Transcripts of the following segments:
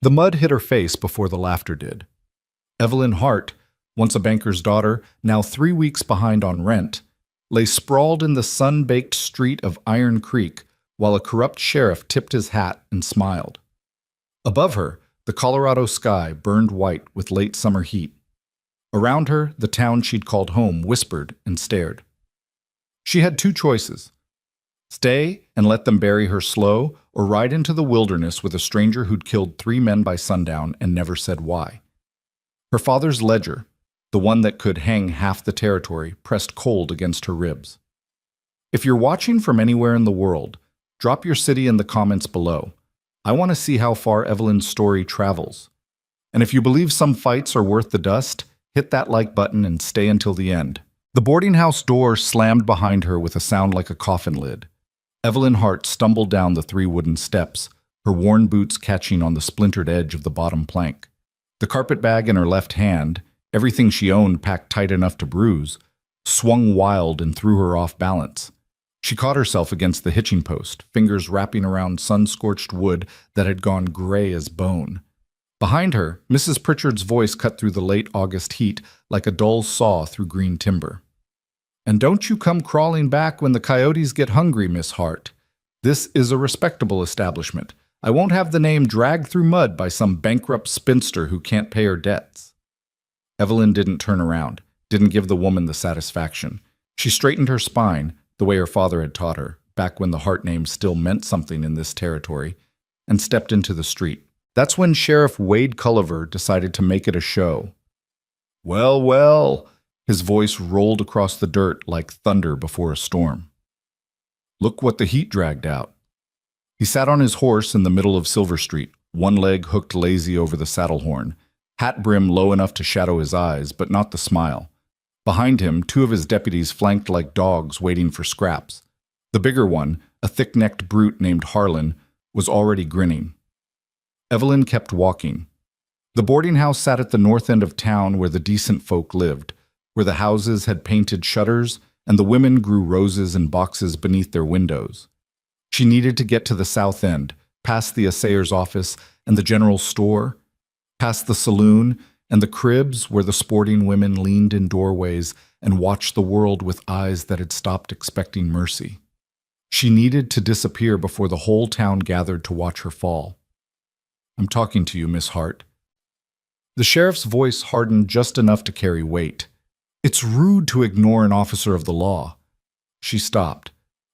The mud hit her face before the laughter did. Evelyn Hart, once a banker's daughter, now 3 weeks behind on rent, lay sprawled in the sun-baked street of Iron Creek while a corrupt sheriff tipped his hat and smiled. Above her, the Colorado sky burned white with late summer heat. Around her, the town she'd called home whispered and stared. She had two choices: stay and let them bury her slow, or ride into the wilderness with a stranger who'd killed 3 men by sundown and never said why. Her father's ledger, the one that could hang half the territory, pressed cold against her ribs. If you're watching from anywhere in the world, drop your city in the comments below. I want to see how far Evelyn's story travels. And if you believe some fights are worth the dust, hit that like button and stay until the end. The boarding house door slammed behind her with a sound like a coffin lid. Evelyn Hart stumbled down the 3 wooden steps, her worn boots catching on the splintered edge of the bottom plank. The carpet bag in her left hand, everything she owned packed tight enough to bruise, swung wild and threw her off balance. She caught herself against the hitching post, fingers wrapping around sun-scorched wood that had gone gray as bone. Behind her, Mrs. Pritchard's voice cut through the late August heat like a dull saw through green timber. "And don't you come crawling back when the coyotes get hungry, Miss Hart. This is a respectable establishment. I won't have the name dragged through mud by some bankrupt spinster who can't pay her debts." Evelyn didn't turn around, didn't give the woman the satisfaction. She straightened her spine, the way her father had taught her, back when the Hart name still meant something in this territory, and stepped into the street. That's when Sheriff Wade Culliver decided to make it a show. "Well, well," his voice rolled across the dirt like thunder before a storm. "Look what the heat dragged out." He sat on his horse in the middle of Silver Street, one leg hooked lazy over the saddle horn, hat brim low enough to shadow his eyes, but not the smile. Behind him, 2 of his deputies flanked like dogs waiting for scraps. The bigger one, a thick-necked brute named Harlan, was already grinning. Evelyn kept walking. The boarding house sat at the north end of town where the decent folk lived, where the houses had painted shutters and the women grew roses in boxes beneath their windows. She needed to get to the south end, past the assayer's office and the general store, past the saloon and the cribs where the sporting women leaned in doorways and watched the world with eyes that had stopped expecting mercy. She needed to disappear before the whole town gathered to watch her fall. "I'm talking to you, Miss Hart." The sheriff's voice hardened just enough to carry weight. "It's rude to ignore an officer of the law." She stopped.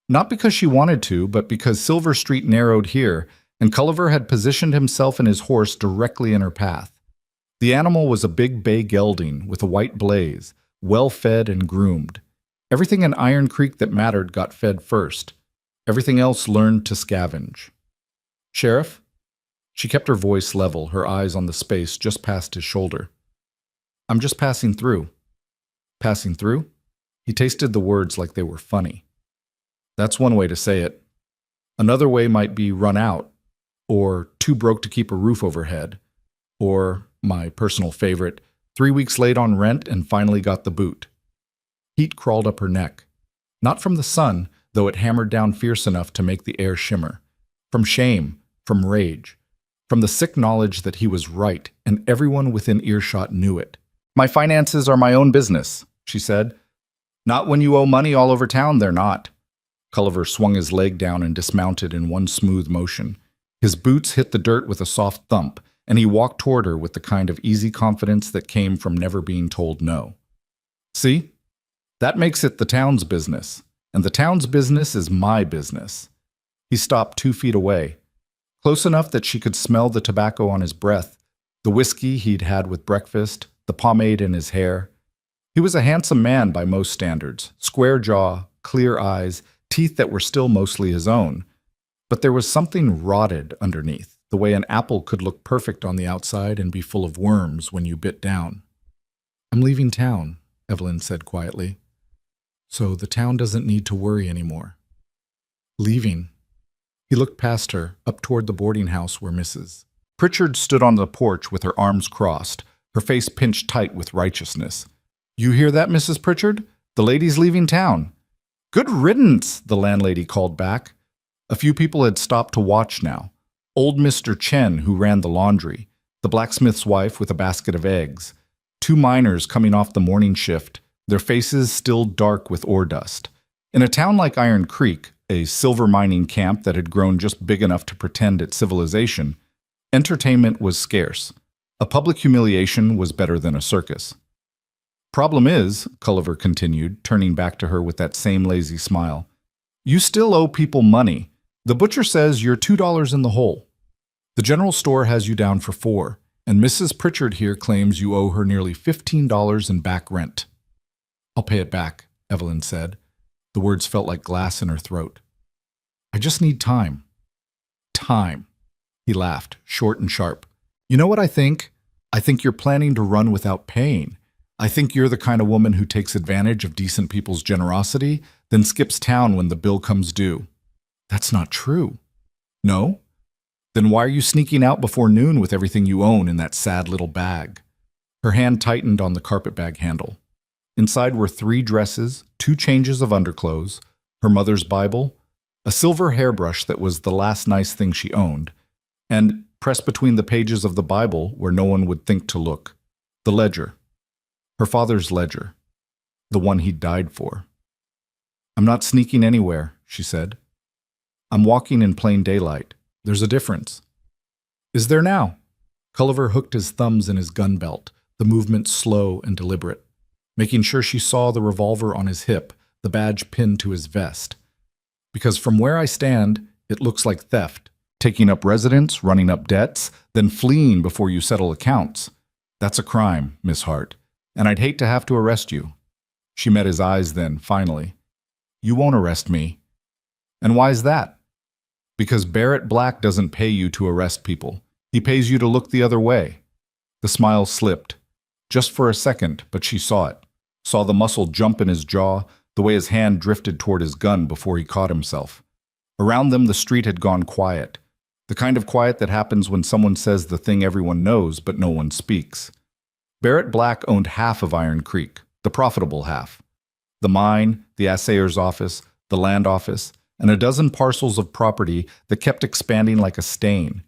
Not because she wanted to, but because Silver Street narrowed here, and Culliver had positioned himself and his horse directly in her path. The animal was a big bay gelding with a white blaze, well-fed and groomed. Everything in Iron Creek that mattered got fed first. Everything else learned to scavenge. "Sheriff?" She kept her voice level, her eyes on the space just past his shoulder. "I'm just passing through." "Passing through?" He tasted the words like they were funny. "That's one way to say it. Another way might be run out, or too broke to keep a roof overhead, or, my personal favorite, 3 weeks late on rent and finally got the boot." Heat crawled up her neck. Not from the sun, though it hammered down fierce enough to make the air shimmer. From shame, from rage, from the sick knowledge that he was right and everyone within earshot knew it. "My finances are my own business," she said. "Not when you owe money all over town, they're not." Culliver swung his leg down and dismounted in one smooth motion. His boots hit the dirt with a soft thump, and he walked toward her with the kind of easy confidence that came from never being told no. "See? That makes it the town's business, and the town's business is my business." He stopped 2 feet away, close enough that she could smell the tobacco on his breath, the whiskey he'd had with breakfast, the pomade in his hair. He was a handsome man by most standards, square jaw, clear eyes, teeth that were still mostly his own. But there was something rotted underneath, the way an apple could look perfect on the outside and be full of worms when you bit down. "I'm leaving town," Evelyn said quietly. "So the town doesn't need to worry anymore." "Leaving?" He looked past her, up toward the boarding house where Mrs. Pritchard stood on the porch with her arms crossed, her face pinched tight with righteousness. "You hear that, Mrs. Pritchard? The lady's leaving town." "Good riddance," the landlady called back. A few people had stopped to watch now. Old Mr. Chen, who ran the laundry, the blacksmith's wife with a basket of eggs, two miners coming off the morning shift, their faces still dark with ore dust. In a town like Iron Creek, a silver mining camp that had grown just big enough to pretend it's civilization, entertainment was scarce. A public humiliation was better than a circus. Problem is, Culliver continued, turning back to her with that same lazy smile, you still owe people money. The butcher says you're $2 in the hole. The general store has you down for $4, and Mrs. Pritchard here claims you owe her nearly $15 in back rent. I'll pay it back, Evelyn said. The words felt like glass in her throat. I just need time. Time. He laughed, short and sharp. You know what I think? I think you're planning to run without paying. I think you're the kind of woman who takes advantage of decent people's generosity, then skips town when the bill comes due. That's not true. No? Then why are you sneaking out before noon with everything you own in that sad little bag? Her hand tightened on the carpetbag handle. Inside were 3 dresses, 2 changes of underclothes, her mother's Bible, a silver hairbrush that was the last nice thing she owned, and, pressed between the pages of the Bible where no one would think to look, the ledger. Her father's ledger. The one he'd died for. I'm not sneaking anywhere, she said. I'm walking in plain daylight. There's a difference. Is there now? Culliver hooked his thumbs in his gun belt, the movement slow and deliberate, making sure she saw the revolver on his hip, the badge pinned to his vest. Because from where I stand, it looks like theft. Taking up residence, running up debts, then fleeing before you settle accounts. That's a crime, Miss Hart, and I'd hate to have to arrest you. She met his eyes then, finally. You won't arrest me. And why's that? Because Barrett Black doesn't pay you to arrest people. He pays you to look the other way. The smile slipped. Just for a second, but she saw it. Saw the muscle jump in his jaw, the way his hand drifted toward his gun before he caught himself. Around them, the street had gone quiet. The kind of quiet that happens when someone says the thing everyone knows but no one speaks. Barrett Black owned half of Iron Creek, the profitable half. The mine, the assayer's office, the land office, and a dozen parcels of property that kept expanding like a stain.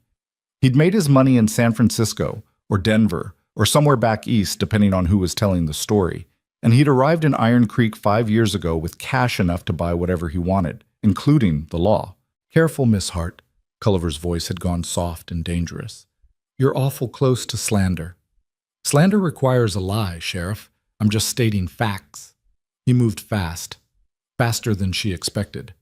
He'd made his money in San Francisco, or Denver, or somewhere back east, depending on who was telling the story, and he'd arrived in Iron Creek 5 years ago with cash enough to buy whatever he wanted, including the law. Careful, Miss Hart. Culliver's voice had gone soft and dangerous. You're awful close to slander. Slander requires a lie, Sheriff. I'm just stating facts. He moved fast, faster than she expected.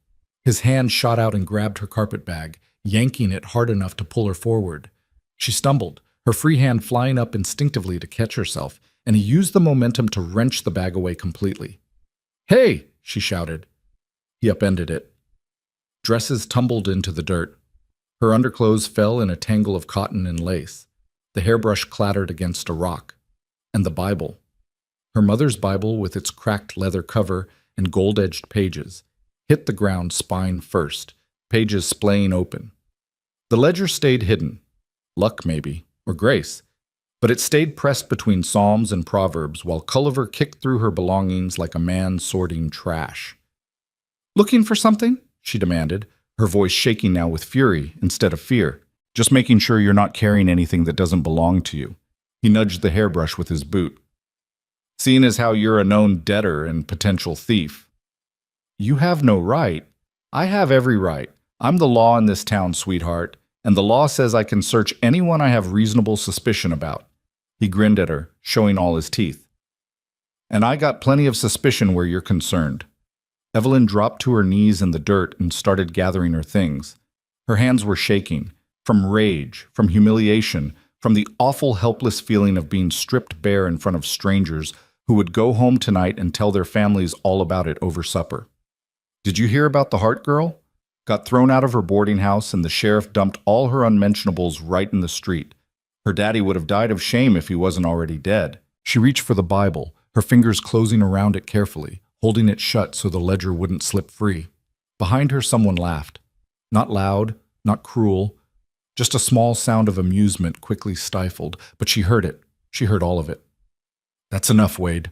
His hand shot out and grabbed her carpetbag, yanking it hard enough to pull her forward. She stumbled, her free hand flying up instinctively to catch herself, and he used the momentum to wrench the bag away completely. Hey! She shouted. He upended it. Dresses tumbled into the dirt. Her underclothes fell in a tangle of cotton and lace. The hairbrush clattered against a rock. And the Bible. Her mother's Bible, with its cracked leather cover and gold-edged pages, hit the ground spine first, pages splaying open. The ledger stayed hidden. Luck, maybe, or grace. But it stayed pressed between Psalms and Proverbs while Culliver kicked through her belongings like a man sorting trash. Looking for something? She demanded, her voice shaking now with fury instead of fear. Just making sure you're not carrying anything that doesn't belong to you. He nudged the hairbrush with his boot. Seeing as how you're a known debtor and potential thief. You have no right. I have every right. I'm the law in this town, sweetheart, and the law says I can search anyone I have reasonable suspicion about. He grinned at her, showing all his teeth. And I got plenty of suspicion where you're concerned. Evelyn dropped to her knees in the dirt and started gathering her things. Her hands were shaking, from rage, from humiliation, from the awful helpless feeling of being stripped bare in front of strangers who would go home tonight and tell their families all about it over supper. Did you hear about the Hart girl? Got thrown out of her boarding house and the sheriff dumped all her unmentionables right in the street. Her daddy would have died of shame if he wasn't already dead. She reached for the Bible, her fingers closing around it carefully, holding it shut so the ledger wouldn't slip free. Behind her, someone laughed. Not loud, not cruel, just a small sound of amusement quickly stifled, but she heard it. She heard all of it. That's enough, Wade.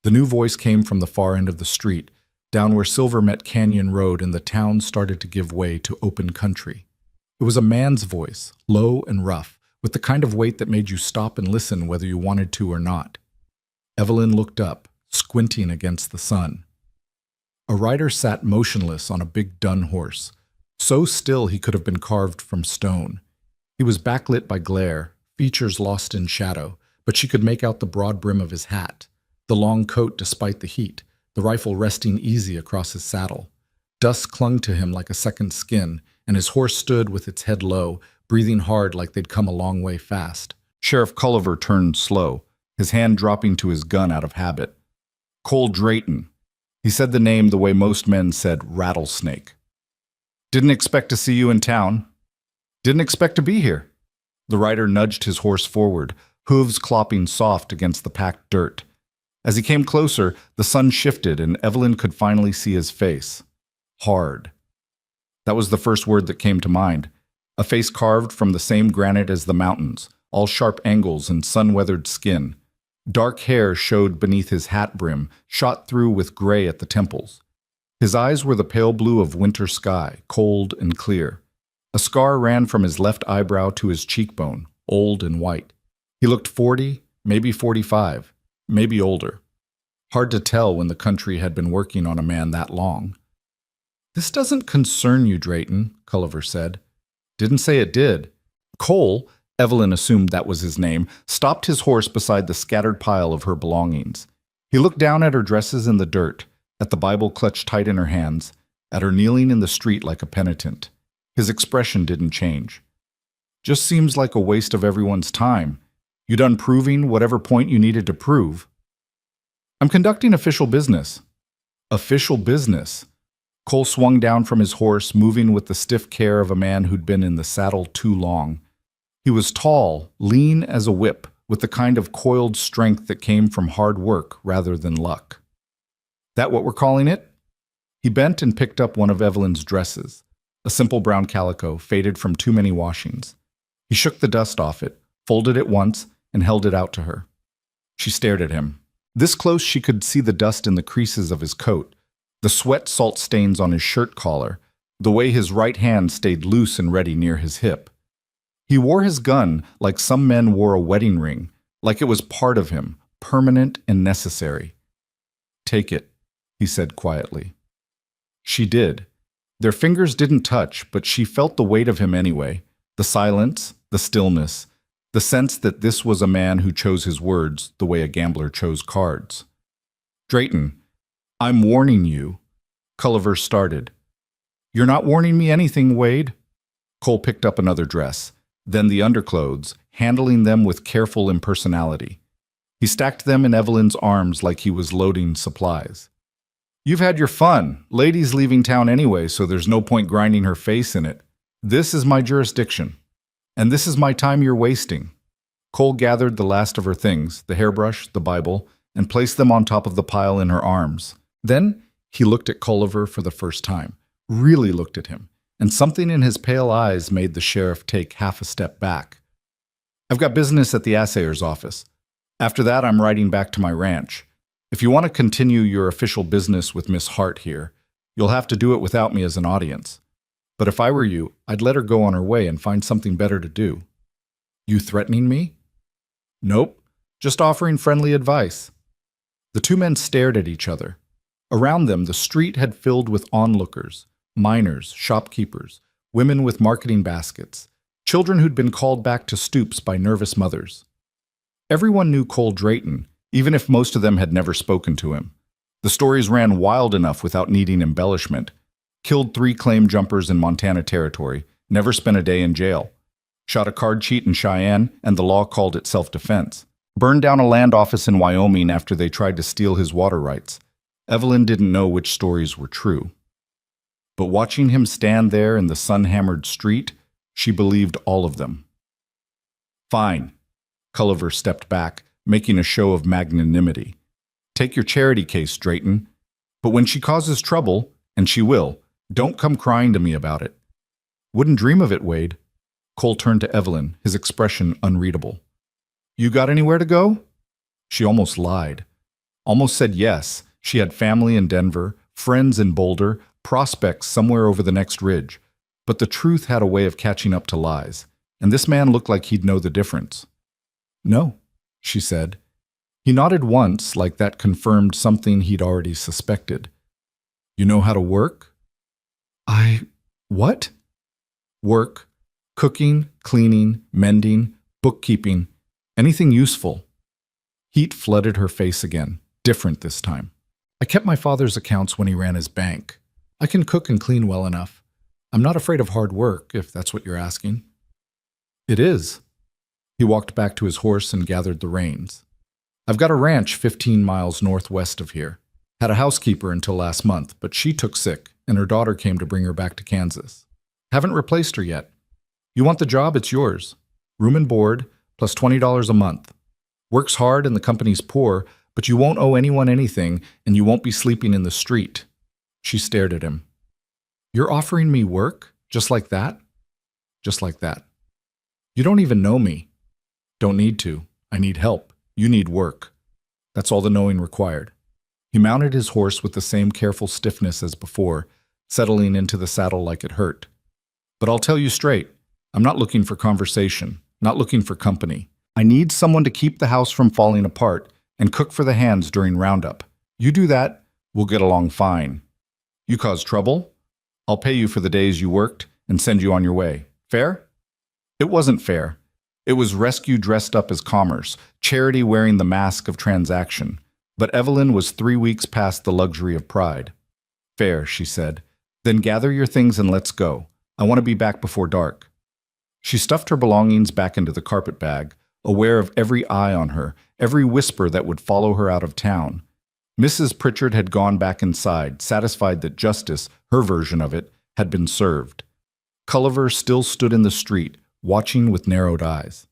The new voice came from the far end of the street, down where Silver met Canyon Road and the town started to give way to open country. It was a man's voice, low and rough, with the kind of weight that made you stop and listen whether you wanted to or not. Evelyn looked up, squinting against the sun. A rider sat motionless on a big dun horse, so still he could have been carved from stone. He was backlit by glare, features lost in shadow, but she could make out the broad brim of his hat, the long coat despite the heat, the rifle resting easy across his saddle. Dust clung to him like a second skin, and his horse stood with its head low, breathing hard like they'd come a long way fast. Sheriff Culliver turned slow, his hand dropping to his gun out of habit. Cole Drayton. He said the name the way most men said rattlesnake. Didn't expect to see you in town. Didn't expect to be here. The rider nudged his horse forward, hooves clopping soft against the packed dirt. As he came closer, the sun shifted and Evelyn could finally see his face. Hard. That was the first word that came to mind. A face carved from the same granite as the mountains, all sharp angles and sun-weathered skin. Dark hair showed beneath his hat brim, shot through with gray at the temples. His eyes were the pale blue of winter sky, cold and clear. A scar ran from his left eyebrow to his cheekbone, old and white. He looked 40, maybe 45, maybe older. Hard to tell when the country had been working on a man that long. "This doesn't concern you, Drayton," Culliver said. "Didn't say it did." Cole, Evelyn assumed that was his name, stopped his horse beside the scattered pile of her belongings. He looked down at her dresses in the dirt, at the Bible clutched tight in her hands, at her kneeling in the street like a penitent. His expression didn't change. "Just seems like a waste of everyone's time. You done proving whatever point you needed to prove." "I'm conducting official business." Official business. Cole swung down from his horse, moving with the stiff care of a man who'd been in the saddle too long. He was tall, lean as a whip, with the kind of coiled strength that came from hard work rather than luck. "That what we're calling it?" He bent and picked up one of Evelyn's dresses, a simple brown calico, faded from too many washings. He shook the dust off it, folded it once, and held it out to her. She stared at him. This close she could see the dust in the creases of his coat, the sweat salt stains on his shirt collar, the way his right hand stayed loose and ready near his hip. He wore his gun like some men wore a wedding ring, like it was part of him, permanent and necessary. "Take it," he said quietly. She did. Their fingers didn't touch, but she felt the weight of him anyway, the silence, the stillness, the sense that this was a man who chose his words the way a gambler chose cards. "Drayton, I'm warning you." Culliver started. "You're not warning me anything, Wade." Cole picked up another dress, then the underclothes, handling them with careful impersonality. He stacked them in Evelyn's arms like he was loading supplies. "You've had your fun. Lady's leaving town anyway, so there's no point grinding her face in it. This is my jurisdiction. And this is my time you're wasting." Cole gathered the last of her things, the hairbrush, the Bible, and placed them on top of the pile in her arms. Then he looked at Culliver for the first time, really looked at him, and something in his pale eyes made the sheriff take half a step back. "I've got business at the assayer's office. After that, I'm riding back to my ranch. If you want to continue your official business with Miss Hart here, you'll have to do it without me as an audience. But if I were you, I'd let her go on her way and find something better to do." "You threatening me?" "Nope, just offering friendly advice." The two men stared at each other. Around them, the street had filled with onlookers, miners, shopkeepers, women with marketing baskets, children who'd been called back to stoops by nervous mothers. Everyone knew Cole Drayton, even if most of them had never spoken to him. The stories ran wild enough without needing embellishment. Killed 3 claim jumpers in Montana Territory, never spent a day in jail. Shot a card cheat in Cheyenne, and the law called it self-defense. Burned down a land office in Wyoming after they tried to steal his water rights. Evelyn didn't know which stories were true. But watching him stand there in the sun-hammered street, she believed all of them. "Fine." Culliver stepped back, making a show of magnanimity. "Take your charity case, Drayton. But when she causes trouble, and she will, don't come crying to me about it." "Wouldn't dream of it, Wade." Cole turned to Evelyn, his expression unreadable. "You got anywhere to go?" She almost lied. Almost said yes. She had family in Denver, friends in Boulder, prospects somewhere over the next ridge. But the truth had a way of catching up to lies, and this man looked like he'd know the difference. "No," she said. He nodded once, like that confirmed something he'd already suspected. "You know how to work?" What?" "Work. Cooking, cleaning, mending, bookkeeping, anything useful." Heat flooded her face again, different this time. "I kept my father's accounts when he ran his bank. I can cook and clean well enough. I'm not afraid of hard work, if that's what you're asking." "It is." He walked back to his horse and gathered the reins. "I've got a ranch 15 miles northwest of here. Had a housekeeper until last month, but she took sick, and her daughter came to bring her back to Kansas. Haven't replaced her yet. You want the job, it's yours. Room and board, plus $20 a month. Works hard and the company's poor, but you won't owe anyone anything, and you won't be sleeping in the street." She stared at him. "You're offering me work? Just like that?" "Just like that." "You don't even know me." "Don't need to. I need help. You need work. That's all the knowing required." He mounted his horse with the same careful stiffness as before, settling into the saddle like it hurt. "But I'll tell you straight, I'm not looking for conversation, not looking for company. I need someone to keep the house from falling apart and cook for the hands during roundup. You do that, we'll get along fine. You cause trouble, I'll pay you for the days you worked and send you on your way. Fair?" It wasn't fair. It was rescue dressed up as commerce, charity wearing the mask of transaction. But Evelyn was 3 weeks past the luxury of pride. "Fair," she said. "Then gather your things and let's go. I want to be back before dark." She stuffed her belongings back into the carpet bag, aware of every eye on her, every whisper that would follow her out of town. Mrs. Pritchard had gone back inside, satisfied that justice, her version of it, had been served. Culliver still stood in the street, watching with narrowed eyes.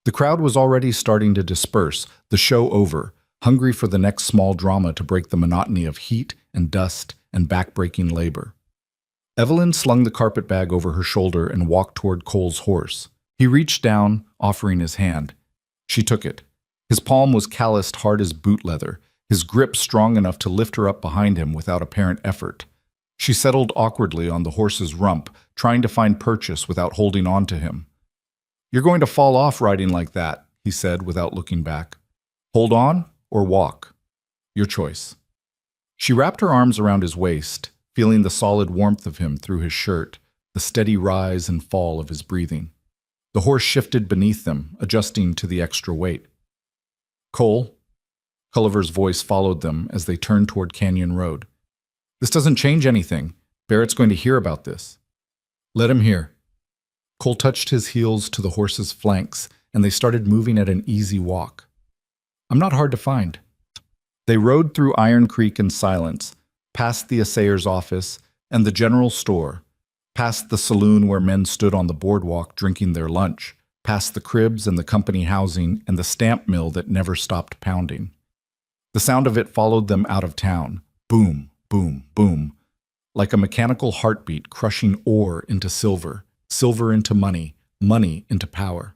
The crowd was already starting to disperse, the show over, hungry for the next small drama to break the monotony of heat and dust and back-breaking labor. Evelyn slung the carpet bag over her shoulder and walked toward Cole's horse. He reached down, offering his hand. She took it. His palm was calloused hard as boot leather, his grip strong enough to lift her up behind him without apparent effort. She settled awkwardly on the horse's rump, trying to find purchase without holding on to him. "You're going to fall off riding like that," he said without looking back. "Hold on or walk. Your choice." She wrapped her arms around his waist, feeling the solid warmth of him through his shirt, the steady rise and fall of his breathing. The horse shifted beneath them, adjusting to the extra weight. "Cole?" Culliver's voice followed them as they turned toward Canyon Road. "This doesn't change anything. Barrett's going to hear about this." "Let him hear." Cole touched his heels to the horse's flanks, and they started moving at an easy walk. "I'm not hard to find." They rode through Iron Creek in silence, past the assayer's office and the general store, past the saloon where men stood on the boardwalk drinking their lunch, past the cribs and the company housing and the stamp mill that never stopped pounding. The sound of it followed them out of town, boom, boom, boom, like a mechanical heartbeat crushing ore into silver, silver into money, money into power.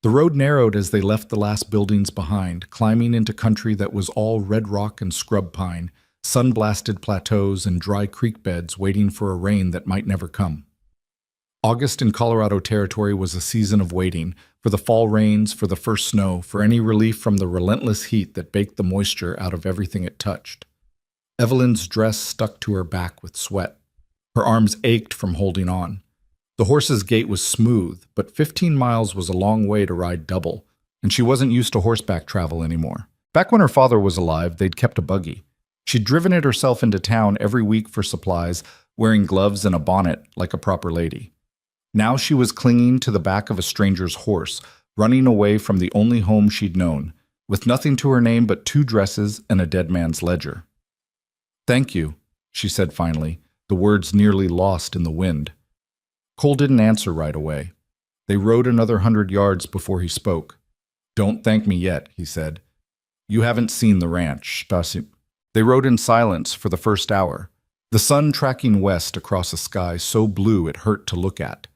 The road narrowed as they left the last buildings behind, climbing into country that was all red rock and scrub pine, sun-blasted plateaus and dry creek beds waiting for a rain that might never come. August in Colorado Territory was a season of waiting, for the fall rains, for the first snow, for any relief from the relentless heat that baked the moisture out of everything it touched. Evelyn's dress stuck to her back with sweat. Her arms ached from holding on. The horse's gait was smooth, but 15 miles was a long way to ride double, and she wasn't used to horseback travel anymore. Back when her father was alive, they'd kept a buggy. She'd driven it herself into town every week for supplies, wearing gloves and a bonnet like a proper lady. Now she was clinging to the back of a stranger's horse, running away from the only home she'd known, with nothing to her name but 2 dresses and a dead man's ledger. "Thank you," she said finally, the words nearly lost in the wind. Cole didn't answer right away. They rode another 100 yards before he spoke. "Don't thank me yet," he said. "You haven't seen the ranch, Spasi." They rode in silence for the first hour, the sun tracking west across a sky so blue it hurt to look at.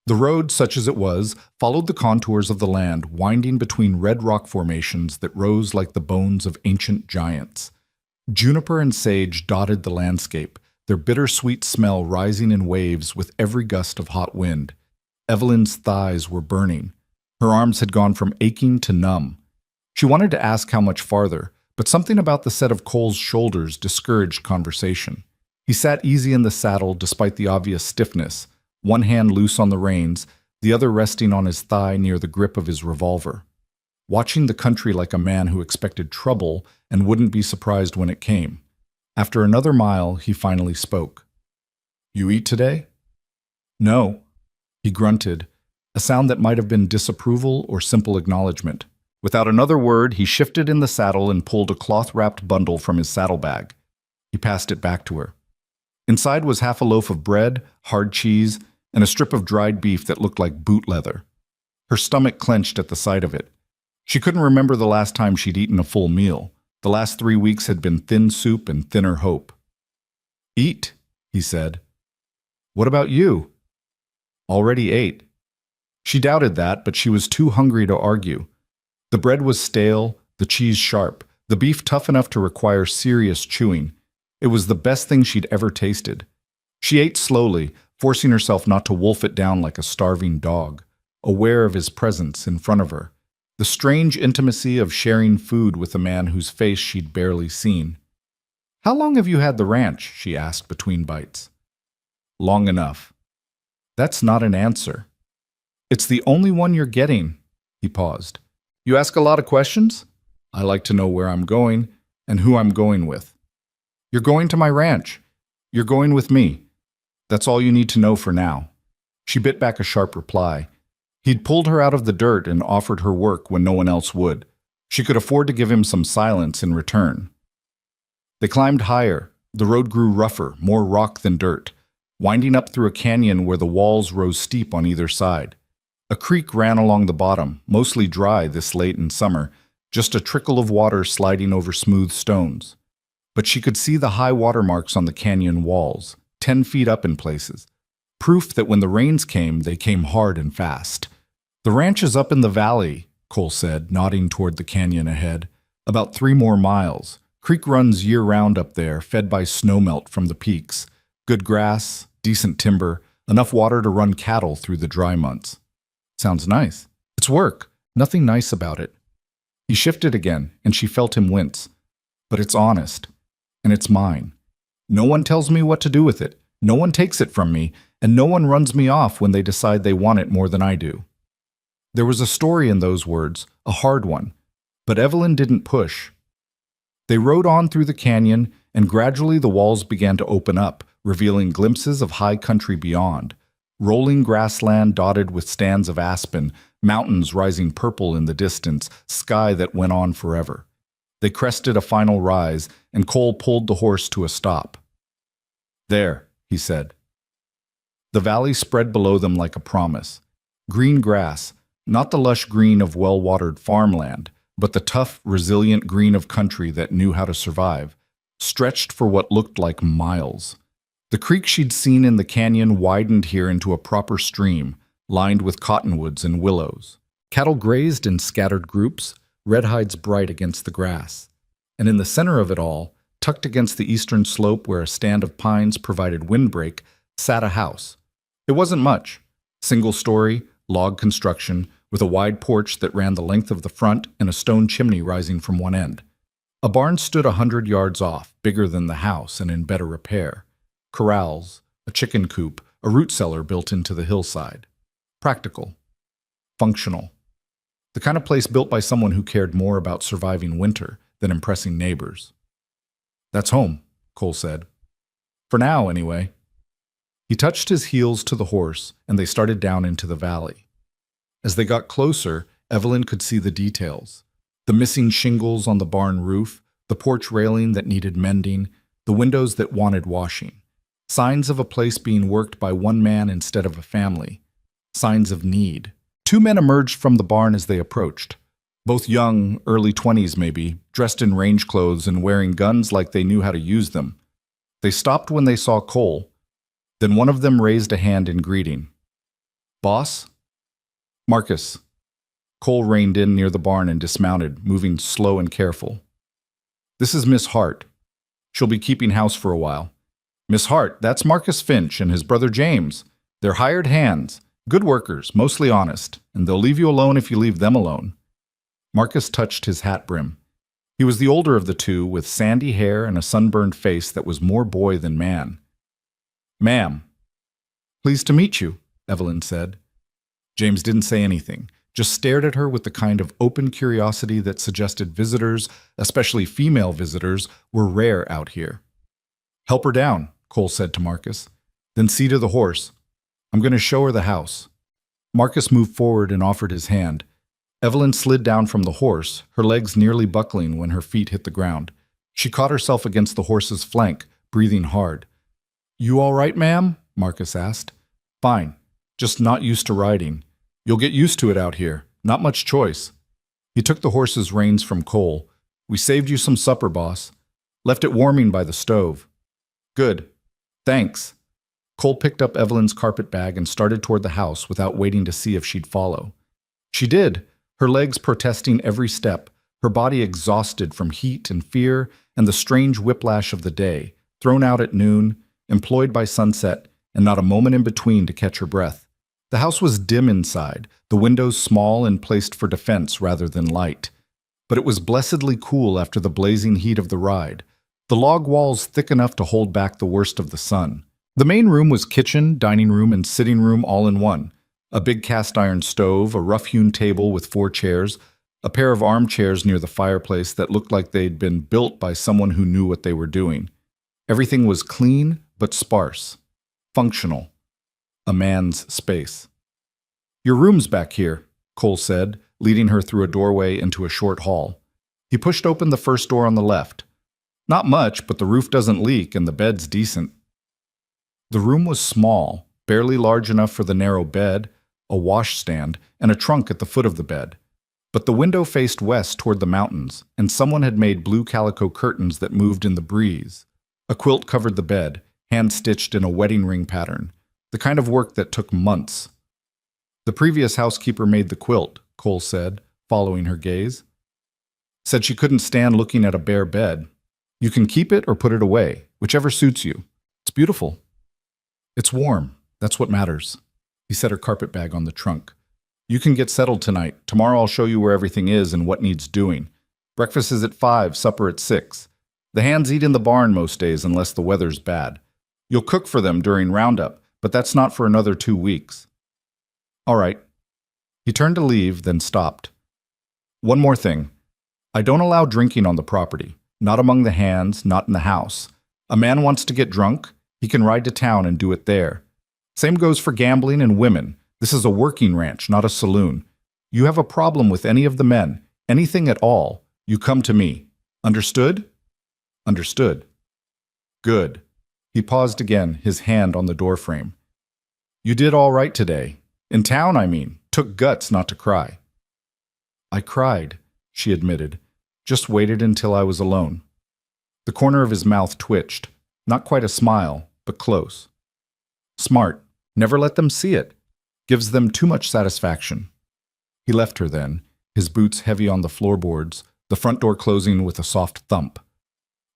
The road, such as it was, followed the contours of the land, winding between red rock formations that rose like the bones of ancient giants. Juniper and sage dotted the landscape, their bittersweet smell rising in waves with every gust of hot wind. Evelyn's thighs were burning. Her arms had gone from aching to numb. She wanted to ask how much farther, but something about the set of Cole's shoulders discouraged conversation. He sat easy in the saddle despite the obvious stiffness, one hand loose on the reins, the other resting on his thigh near the grip of his revolver. Watching the country like a man who expected trouble and wouldn't be surprised when it came. After another mile, he finally spoke. "You eat today?" "No," he grunted, a sound that might have been disapproval or simple acknowledgement. Without another word, he shifted in the saddle and pulled a cloth-wrapped bundle from his saddlebag. He passed it back to her. Inside was half a loaf of bread, hard cheese, and a strip of dried beef that looked like boot leather. Her stomach clenched at the sight of it. She couldn't remember the last time she'd eaten a full meal. The last 3 weeks had been thin soup and thinner hope. "Eat," he said. "What about you?" "Already ate." She doubted that, but she was too hungry to argue. The bread was stale, the cheese sharp, the beef tough enough to require serious chewing. It was the best thing she'd ever tasted. She ate slowly, forcing herself not to wolf it down like a starving dog, aware of his presence in front of her. The strange intimacy of sharing food with a man whose face she'd barely seen. "How long have you had the ranch?" she asked between bites. "Long enough." "That's not an answer." "It's the only one you're getting." He paused. "You ask a lot of questions?" "I like to know where I'm going and who I'm going with." "You're going to my ranch. You're going with me. That's all you need to know for now." She bit back a sharp reply. He'd pulled her out of the dirt and offered her work when no one else would. She could afford to give him some silence in return. They climbed higher. The road grew rougher, more rock than dirt, winding up through a canyon where the walls rose steep on either side. A creek ran along the bottom, mostly dry this late in summer, just a trickle of water sliding over smooth stones. But she could see the high water marks on the canyon walls, 10 feet up in places. Proof that when the rains came, they came hard and fast. "The ranch is up in the valley," Cole said, nodding toward the canyon ahead. "About 3 more miles. Creek runs year-round up there, fed by snowmelt from the peaks. Good grass, decent timber, enough water to run cattle through the dry months." "Sounds nice." "It's work. Nothing nice about it." He shifted again, and she felt him wince. "But it's honest. And it's mine. No one tells me what to do with it. No one takes it from me, and no one runs me off when they decide they want it more than I do." There was a story in those words, a hard one, but Evelyn didn't push. They rode on through the canyon, and gradually the walls began to open up, revealing glimpses of high country beyond. Rolling grassland dotted with stands of aspen, mountains rising purple in the distance, sky that went on forever. They crested a final rise, and Cole pulled the horse to a stop. "There," he said. The valley spread below them like a promise. Green grass, not the lush green of well-watered farmland, but the tough, resilient green of country that knew how to survive, stretched for what looked like miles. The creek she'd seen in the canyon widened here into a proper stream, lined with cottonwoods and willows. Cattle grazed in scattered groups, red hides bright against the grass. And in the center of it all, tucked against the eastern slope where a stand of pines provided windbreak, sat a house. It wasn't much. Single-story, log construction, with a wide porch that ran the length of the front and a stone chimney rising from one end. A barn stood 100 yards off, bigger than the house and in better repair. Corrals, a chicken coop, a root cellar built into the hillside. Practical. Functional. The kind of place built by someone who cared more about surviving winter than impressing neighbors. "That's home," Cole said. "For now, anyway." He touched his heels to the horse, and they started down into the valley. As they got closer, Evelyn could see the details. The missing shingles on the barn roof, the porch railing that needed mending, the windows that wanted washing. Signs of a place being worked by one man instead of a family. Signs of need. 2 men emerged from the barn as they approached. Both young, early 20s maybe, dressed in range clothes and wearing guns like they knew how to use them. They stopped when they saw Cole. Then one of them raised a hand in greeting. "Boss?" "Marcus." Cole reined in near the barn and dismounted, moving slow and careful. "This is Miss Hart. She'll be keeping house for a while. Miss Hart, that's Marcus Finch and his brother James. They're hired hands, good workers, mostly honest, and they'll leave you alone if you leave them alone." Marcus touched his hat brim. He was the older of the two, with sandy hair and a sunburned face that was more boy than man. "Ma'am." "Pleased to meet you," Evelyn said. James didn't say anything, just stared at her with the kind of open curiosity that suggested visitors, especially female visitors, were rare out here. "Help her down," Cole said to Marcus. "Then see to the horse. I'm going to show her the house." Marcus moved forward and offered his hand. Evelyn slid down from the horse, her legs nearly buckling when her feet hit the ground. She caught herself against the horse's flank, breathing hard. "You all right, ma'am?" Marcus asked. "Fine. Just not used to riding. You'll get used to it out here. Not much choice." He took the horse's reins from Cole. "We saved you some supper, boss. Left it warming by the stove." "Good. Thanks." Cole picked up Evelyn's carpet bag and started toward the house without waiting to see if she'd follow. She did, her legs protesting every step, her body exhausted from heat and fear and the strange whiplash of the day, thrown out at noon, employed by sunset, and not a moment in between to catch her breath. The house was dim inside, the windows small and placed for defense rather than light. But it was blessedly cool after the blazing heat of the ride, the log walls thick enough to hold back the worst of the sun. The main room was kitchen, dining room, and sitting room all in one. A big cast-iron stove, a rough-hewn table with 4 chairs, a pair of armchairs near the fireplace that looked like they'd been built by someone who knew what they were doing. Everything was clean but sparse. Functional. A man's space. "Your room's back here," Cole said, leading her through a doorway into a short hall. He pushed open the first door on the left. "Not much, but the roof doesn't leak and the bed's decent." The room was small, barely large enough for the narrow bed, a washstand, and a trunk at the foot of the bed. But the window faced west toward the mountains, and someone had made blue calico curtains that moved in the breeze. A quilt covered the bed, hand-stitched in a wedding ring pattern, the kind of work that took months. "The previous housekeeper made the quilt," Cole said, following her gaze. "Said she couldn't stand looking at a bare bed. You can keep it or put it away, whichever suits you. It's beautiful." "It's warm. That's what matters." He set her carpet bag on the trunk. "You can get settled tonight. Tomorrow I'll show you where everything is and what needs doing. Breakfast is at 5, supper at 6. The hands eat in the barn most days unless the weather's bad. You'll cook for them during roundup, but that's not for another 2 weeks." "All right." He turned to leave, then stopped. "One more thing. I don't allow drinking on the property. Not among the hands, not in the house. A man wants to get drunk, he can ride to town and do it there. Same goes for gambling and women. This is a working ranch, not a saloon. You have a problem with any of the men, anything at all, you come to me. Understood?" "Understood." "Good." He paused again, his hand on the doorframe. "You did all right today. In town, I mean. Took guts not to cry." "I cried," she admitted. "Just waited until I was alone." The corner of his mouth twitched. Not quite a smile, but close. "Smart. Never let them see it. Gives them too much satisfaction." He left her then, his boots heavy on the floorboards, the front door closing with a soft thump.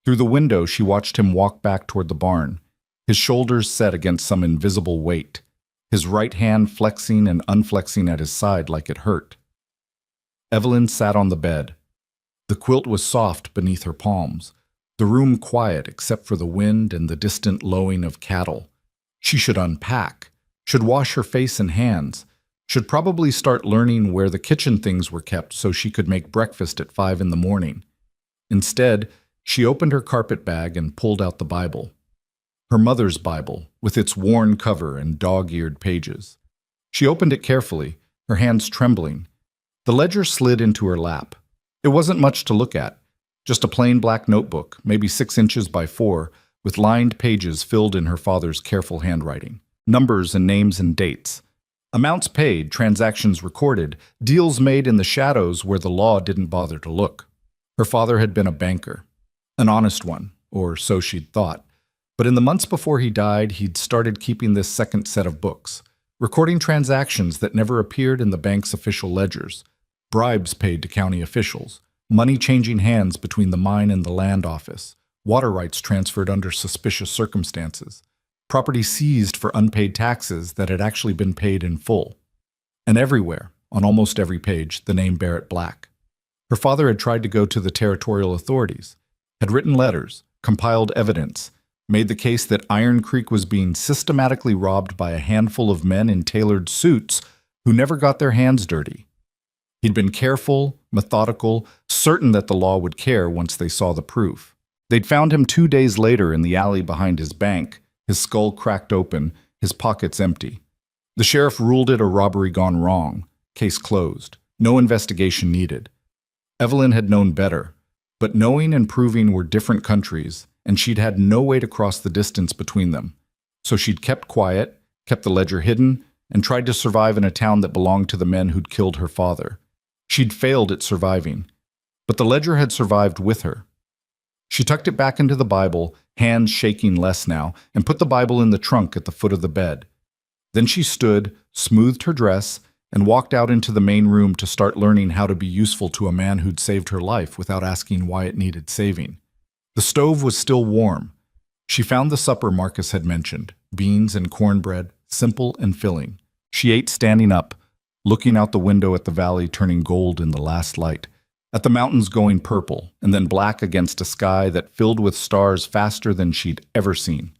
Through the window, she watched him walk back toward the barn, his shoulders set against some invisible weight, his right hand flexing and unflexing at his side like it hurt. Evelyn sat on the bed. The quilt was soft beneath her palms, the room quiet except for the wind and the distant lowing of cattle. She should unpack, should wash her face and hands, should probably start learning where the kitchen things were kept so she could make breakfast at 5 in the morning. Instead, she opened her carpet bag and pulled out the Bible. Her mother's Bible, with its worn cover and dog-eared pages. She opened it carefully, her hands trembling. The ledger slid into her lap. It wasn't much to look at, just a plain black notebook, maybe 6 inches by 4, with lined pages filled in her father's careful handwriting. Numbers and names and dates. Amounts paid, transactions recorded, deals made in the shadows where the law didn't bother to look. Her father had been a banker. An honest one, or so she'd thought. But in the months before he died, he'd started keeping this second set of books, recording transactions that never appeared in the bank's official ledgers, bribes paid to county officials, money changing hands between the mine and the land office, water rights transferred under suspicious circumstances, property seized for unpaid taxes that had actually been paid in full. And everywhere, on almost every page, the name Barrett Black. Her father had tried to go to the territorial authorities, had written letters, compiled evidence, made the case that Iron Creek was being systematically robbed by a handful of men in tailored suits who never got their hands dirty. He'd been careful, methodical, certain that the law would care once they saw the proof. They'd found him 2 days later in the alley behind his bank, his skull cracked open, his pockets empty. The sheriff ruled it a robbery gone wrong, case closed, no investigation needed. Evelyn had known better, but knowing and proving were different countries, and she'd had no way to cross the distance between them. So she'd kept quiet, kept the ledger hidden, and tried to survive in a town that belonged to the men who'd killed her father. She'd failed at surviving, but the ledger had survived with her. She tucked it back into the Bible, hands shaking less now, and put the Bible in the trunk at the foot of the bed. Then she stood, smoothed her dress, and walked out into the main room to start learning how to be useful to a man who'd saved her life without asking why it needed saving. The stove was still warm. She found the supper Marcus had mentioned, beans and cornbread, simple and filling. She ate standing up, looking out the window at the valley turning gold in the last light, at the mountains going purple and then black against a sky that filled with stars faster than she'd ever seen.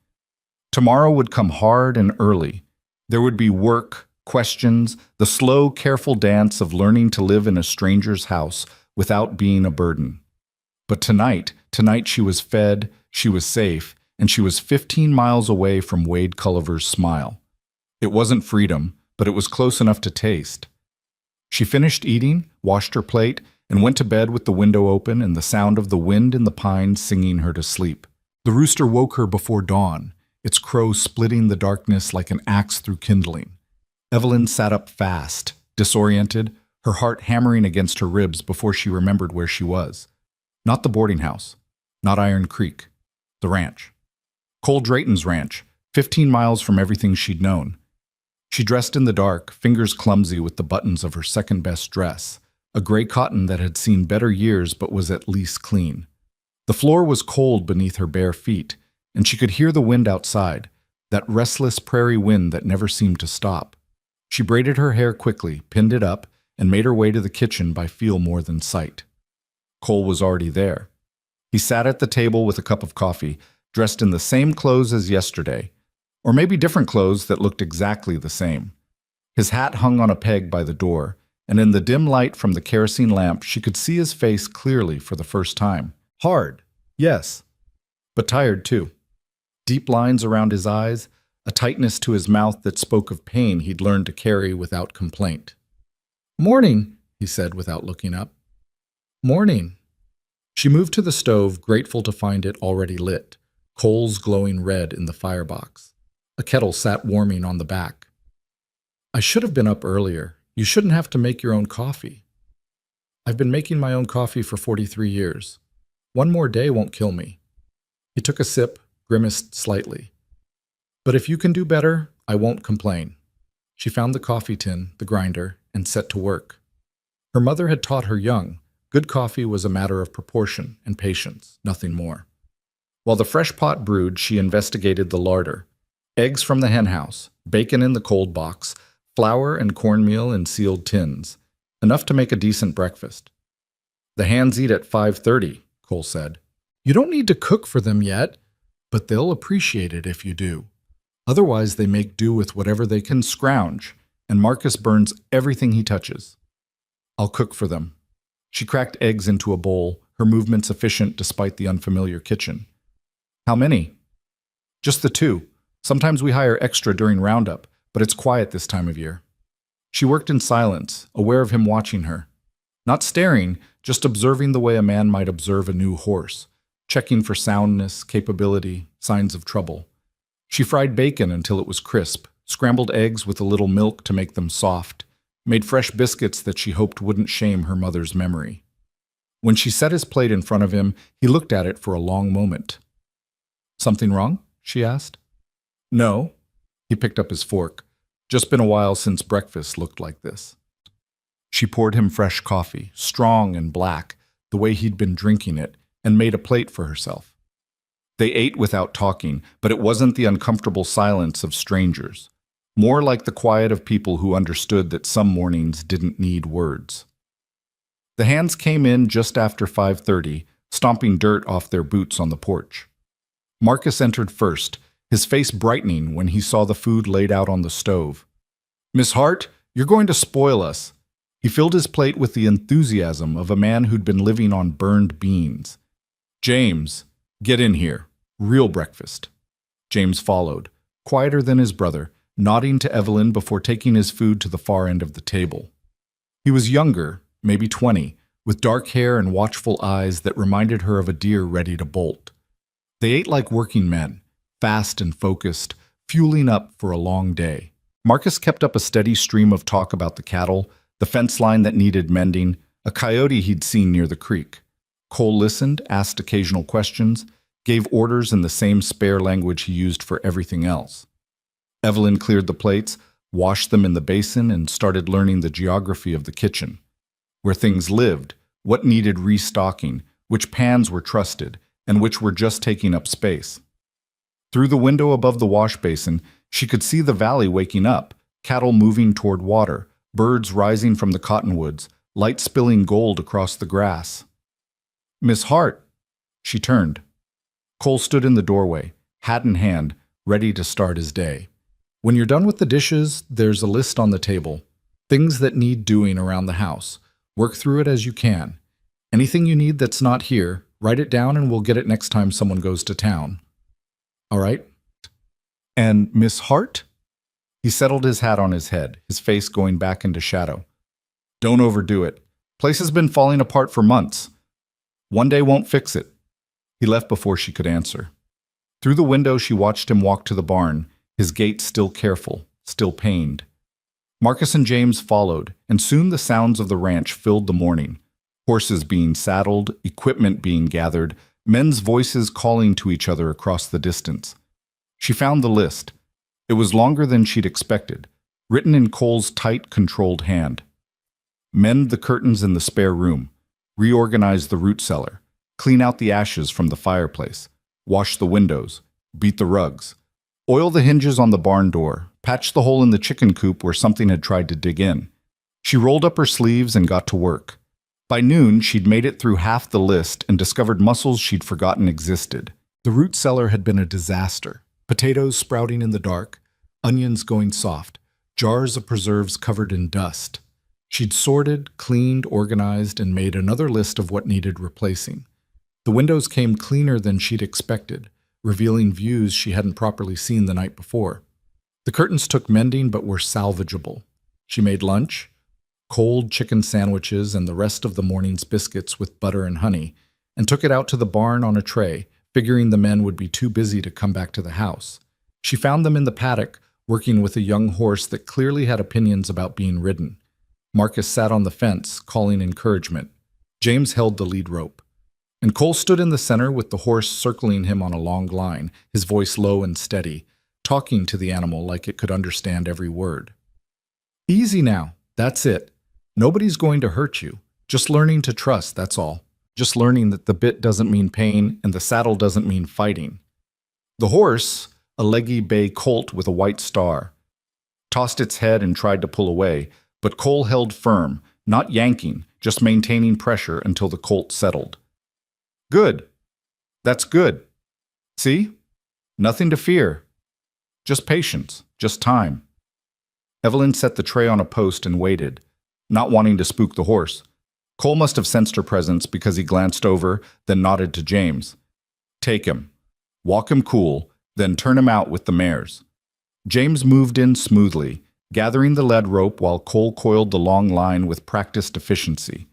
Tomorrow would come hard and early. There would be work, questions, the slow, careful dance of learning to live in a stranger's house without being a burden. But tonight she was fed, she was safe, and she was 15 miles away from Wade Culliver's smile. It wasn't freedom, but it was close enough to taste. She finished eating, washed her plate, and went to bed with the window open and the sound of the wind in the pines singing her to sleep. The rooster woke her before dawn, its crow splitting the darkness like an axe through kindling. Evelyn sat up fast, disoriented, her heart hammering against her ribs before she remembered where she was. Not the boarding house, not Iron Creek, the ranch. Cole Drayton's ranch, 15 miles from everything she'd known. She dressed in the dark, fingers clumsy with the buttons of her second-best dress, a gray cotton that had seen better years but was at least clean. The floor was cold beneath her bare feet, and she could hear the wind outside, that restless prairie wind that never seemed to stop. She braided her hair quickly, pinned it up, and made her way to the kitchen by feel more than sight. Cole was already there. He sat at the table with a cup of coffee, dressed in the same clothes as yesterday, or maybe different clothes that looked exactly the same. His hat hung on a peg by the door, and in the dim light from the kerosene lamp she could see his face clearly for the first time. Hard, yes, but tired too. Deep lines around his eyes, a tightness to his mouth that spoke of pain he'd learned to carry without complaint. "Morning," he said without looking up. "Morning." She moved to the stove, grateful to find it already lit, coals glowing red in the firebox. A kettle sat warming on the back. "I should have been up earlier. You shouldn't have to make your own coffee." "I've been making my own coffee for 43 years. One more day won't kill me." He took a sip, grimaced slightly. "But if you can do better, I won't complain." She found the coffee tin, the grinder, and set to work. Her mother had taught her young, good coffee was a matter of proportion and patience, nothing more. While the fresh pot brewed, she investigated the larder. Eggs from the henhouse, bacon in the cold box, flour and cornmeal in sealed tins, enough to make a decent breakfast. "The hands eat at 5:30, Cole said. "You don't need to cook for them yet, but they'll appreciate it if you do. Otherwise, they make do with whatever they can scrounge, and Marcus burns everything he touches." "I'll cook for them." She cracked eggs into a bowl, her movements efficient despite the unfamiliar kitchen. "How many?" "Just the 2. Sometimes we hire extra during roundup, but it's quiet this time of year." She worked in silence, aware of him watching her. Not staring, just observing the way a man might observe a new horse, checking for soundness, capability, signs of trouble. She fried bacon until it was crisp, scrambled eggs with a little milk to make them soft, made fresh biscuits that she hoped wouldn't shame her mother's memory. When she set his plate in front of him, he looked at it for a long moment. "Something wrong?" she asked. "No." He picked up his fork. Just been a while since breakfast looked like this. She poured him fresh coffee, strong and black, the way he'd been drinking it, and made a plate for herself. They ate without talking, but it wasn't the uncomfortable silence of strangers. More like the quiet of people who understood that some mornings didn't need words. The hands came in just after 5:30, stomping dirt off their boots on the porch. Marcus entered first, his face brightening when he saw the food laid out on the stove. "Miss Hart, you're going to spoil us." He filled his plate with the enthusiasm of a man who'd been living on burned beans. "James, get in here. Real breakfast." James followed, quieter than his brother, nodding to Evelyn before taking his food to the far end of the table. He was younger, maybe 20, with dark hair and watchful eyes that reminded her of a deer ready to bolt. They ate like working men, fast and focused, fueling up for a long day. Marcus kept up a steady stream of talk about the cattle, the fence line that needed mending, a coyote he'd seen near the creek. Cole listened, asked occasional questions, gave orders in the same spare language he used for everything else. Evelyn cleared the plates, washed them in the basin, and started learning the geography of the kitchen. Where things lived, what needed restocking, which pans were trusted, and which were just taking up space. Through the window above the wash basin, she could see the valley waking up, cattle moving toward water, birds rising from the cottonwoods, light spilling gold across the grass. "Miss Hart." She turned. Cole stood in the doorway, hat in hand, ready to start his day. "When you're done with the dishes, there's a list on the table. Things that need doing around the house. Work through it as you can. Anything you need that's not here, write it down and we'll get it next time someone goes to town. All right?" "And Miss Hart?" He settled his hat on his head, his face going back into shadow. "Don't overdo it. Place has been falling apart for months. One day won't fix it." He left before she could answer. Through the window, she watched him walk to the barn, his gait still careful, still pained. Marcus and James followed, and soon the sounds of the ranch filled the morning. Horses being saddled, equipment being gathered, men's voices calling to each other across the distance. She found the list. It was longer than she'd expected, written in Cole's tight, controlled hand. Mend the curtains in the spare room. Reorganize the root cellar. Clean out the ashes from the fireplace. Wash the windows. Beat the rugs. Oil the hinges on the barn door. Patch the hole in the chicken coop where something had tried to dig in. She rolled up her sleeves and got to work. By noon, she'd made it through half the list and discovered mussels she'd forgotten existed. The root cellar had been a disaster. Potatoes sprouting in the dark, onions going soft, jars of preserves covered in dust. She'd sorted, cleaned, organized, and made another list of what needed replacing. The windows came cleaner than she'd expected, revealing views she hadn't properly seen the night before. The curtains took mending but were salvageable. She made lunch, cold chicken sandwiches and the rest of the morning's biscuits with butter and honey, and took it out to the barn on a tray, figuring the men would be too busy to come back to the house. She found them in the paddock, working with a young horse that clearly had opinions about being ridden. Marcus sat on the fence, calling encouragement. James held the lead rope. And Cole stood in the center with the horse circling him on a long line, his voice low and steady, talking to the animal like it could understand every word. "Easy now, that's it. Nobody's going to hurt you. Just learning to trust, that's all. Just learning that the bit doesn't mean pain and the saddle doesn't mean fighting." The horse, a leggy bay colt with a white star, tossed its head and tried to pull away, but Cole held firm, not yanking, just maintaining pressure until the colt settled. "Good. That's good. See? Nothing to fear. Just patience, just time." Evelyn set the tray on a post and waited, not wanting to spook the horse. Cole must have sensed her presence because he glanced over, then nodded to James. "Take him. Walk him cool, then turn him out with the mares." James moved in smoothly, gathering the lead rope while Cole coiled the long line with practiced efficiency.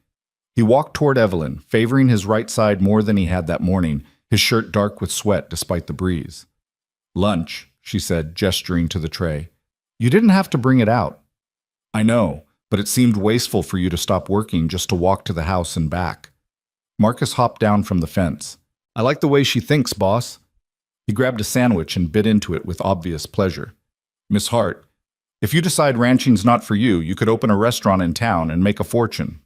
He walked toward Evelyn, favoring his right side more than he had that morning, his shirt dark with sweat despite the breeze. "Lunch," she said, gesturing to the tray. "You didn't have to bring it out." "I know, but it seemed wasteful for you to stop working just to walk to the house and back." Marcus hopped down from the fence. "I like the way she thinks, boss." He grabbed a sandwich and bit into it with obvious pleasure. "Miss Hart, if you decide ranching's not for you, you could open a restaurant in town and make a fortune."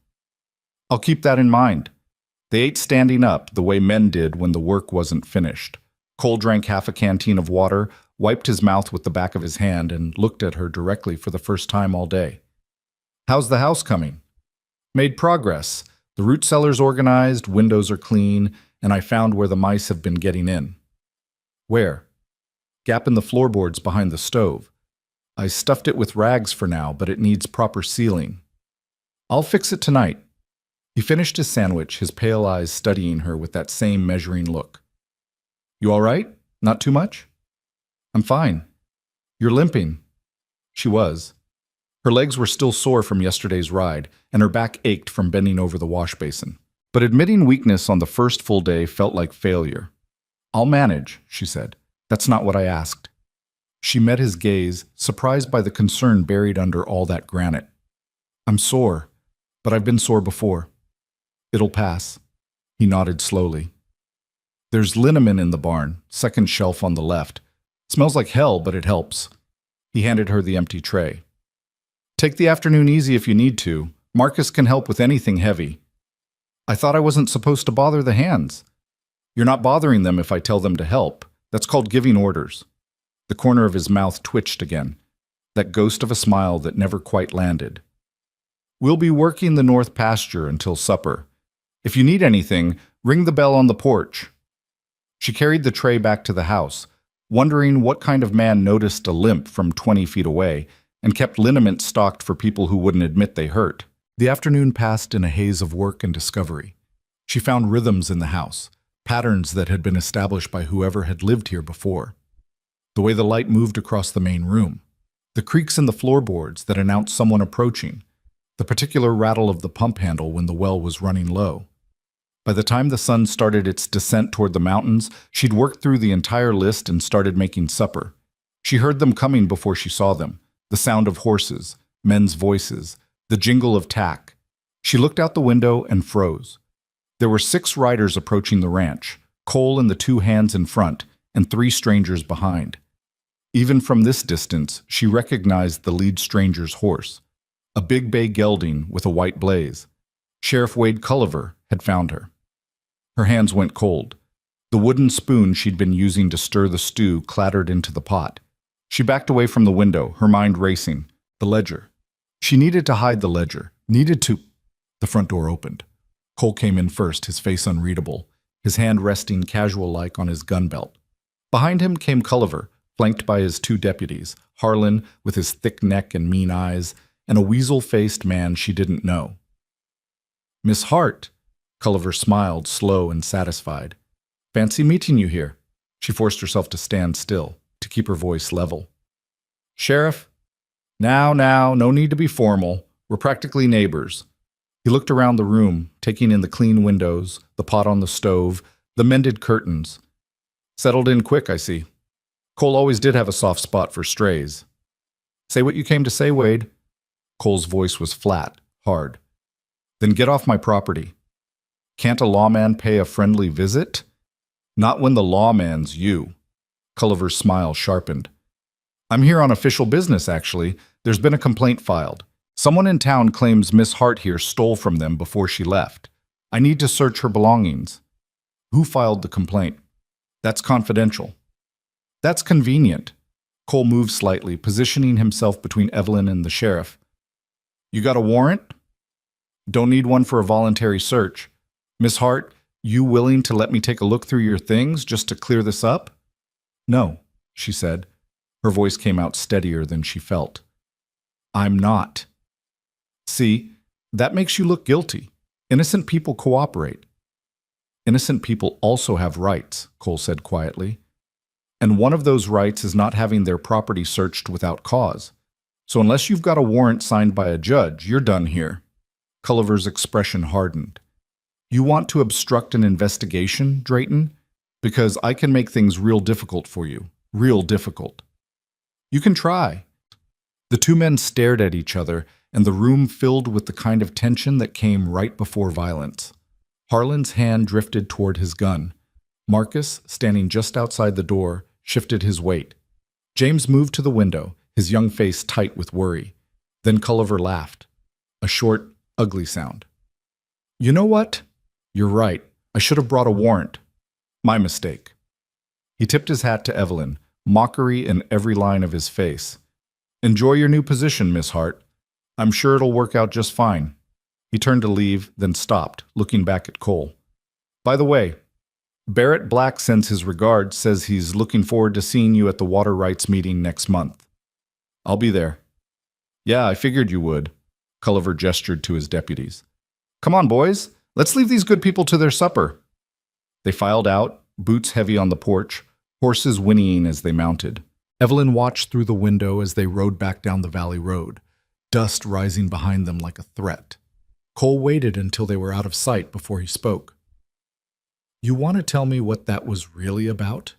"I'll keep that in mind." They ate standing up, the way men did when the work wasn't finished. Cole drank half a canteen of water, wiped his mouth with the back of his hand, and looked at her directly for the first time all day. How's the house coming? Made progress. The root cellar's organized, windows are clean, and I found where the mice have been getting in. Where? Gap in the floorboards behind the stove. I stuffed it with rags for now, but it needs proper sealing. I'll fix it tonight. He finished his sandwich, his pale eyes studying her with that same measuring look. You all right? Not too much? I'm fine. You're limping. She was. Her legs were still sore from yesterday's ride, and her back ached from bending over the wash basin. But admitting weakness on the first full day felt like failure. I'll manage, she said. That's not what I asked. She met his gaze, surprised by the concern buried under all that granite. I'm sore, but I've been sore before. It'll pass. He nodded slowly. There's liniment in the barn, second shelf on the left. Smells like hell, but it helps. He handed her the empty tray. Take the afternoon easy if you need to. Marcus can help with anything heavy. I thought I wasn't supposed to bother the hands. You're not bothering them if I tell them to help. That's called giving orders. The corner of his mouth twitched again, that ghost of a smile that never quite landed. We'll be working the north pasture until supper. If you need anything, ring the bell on the porch. She carried the tray back to the house, wondering what kind of man noticed a limp from 20 feet away and kept liniment stocked for people who wouldn't admit they hurt. The afternoon passed in a haze of work and discovery. She found rhythms in the house, patterns that had been established by whoever had lived here before. The way the light moved across the main room, the creaks in the floorboards that announced someone approaching, the particular rattle of the pump handle when the well was running low. By the time the sun started its descent toward the mountains, she'd worked through the entire list and started making supper. She heard them coming before she saw them, the sound of horses, men's voices, the jingle of tack. She looked out the window and froze. There were 6 riders approaching the ranch, Cole and the 2 hands in front, and 3 strangers behind. Even from this distance, she recognized the lead stranger's horse, a big bay gelding with a white blaze. Sheriff Wade Culliver had found her. Her hands went cold. The wooden spoon she'd been using to stir the stew clattered into the pot. She backed away from the window, her mind racing. The ledger. She needed to hide the ledger. The front door opened. Cole came in first, his face unreadable, his hand resting casual-like on his gun belt. Behind him came Culliver, flanked by his 2 deputies, Harlan with his thick neck and mean eyes, and a weasel-faced man she didn't know. Miss Hart, Culliver smiled, slow and satisfied. Fancy meeting you here. She forced herself to stand still, to keep her voice level. Sheriff? Now, no need to be formal. We're practically neighbors. He looked around the room, taking in the clean windows, the pot on the stove, the mended curtains. Settled in quick, I see. Cole always did have a soft spot for strays. Say what you came to say, Wade. Cole's voice was flat, hard. Then get off my property. Can't a lawman pay a friendly visit? Not when the lawman's you. Culliver's smile sharpened. I'm here on official business, actually. There's been a complaint filed. Someone in town claims Miss Hart here stole from them before she left. I need to search her belongings. Who filed the complaint? That's confidential. That's convenient. Cole moved slightly, positioning himself between Evelyn and the sheriff. You got a warrant? Don't need one for a voluntary search. Miss Hart, you willing to let me take a look through your things just to clear this up? No, she said. Her voice came out steadier than she felt. I'm not. See, that makes you look guilty. Innocent people cooperate. Innocent people also have rights, Cole said quietly. And one of those rights is not having their property searched without cause. So unless you've got a warrant signed by a judge, you're done here. Culliver's expression hardened. You want to obstruct an investigation, Drayton? Because I can make things real difficult for you. Real difficult. You can try. The 2 men stared at each other, and the room filled with the kind of tension that came right before violence. Harlan's hand drifted toward his gun. Marcus, standing just outside the door, shifted his weight. James moved to the window, his young face tight with worry. Then Culliver laughed. A short, ugly sound. You know what? You're right. I should have brought a warrant. My mistake. He tipped his hat to Evelyn, mockery in every line of his face. "Enjoy your new position, Miss Hart. I'm sure it'll work out just fine." He turned to leave, then stopped, looking back at Cole. "By the way, Barrett Black sends his regards, says he's looking forward to seeing you at the water rights meeting next month." "I'll be there." "Yeah, I figured you would." Culliver gestured to his deputies. "Come on, boys. Let's leave these good people to their supper." They filed out, boots heavy on the porch, horses whinnying as they mounted. Evelyn watched through the window as they rode back down the valley road, dust rising behind them like a threat. Cole waited until they were out of sight before he spoke. "You want to tell me what that was really about?"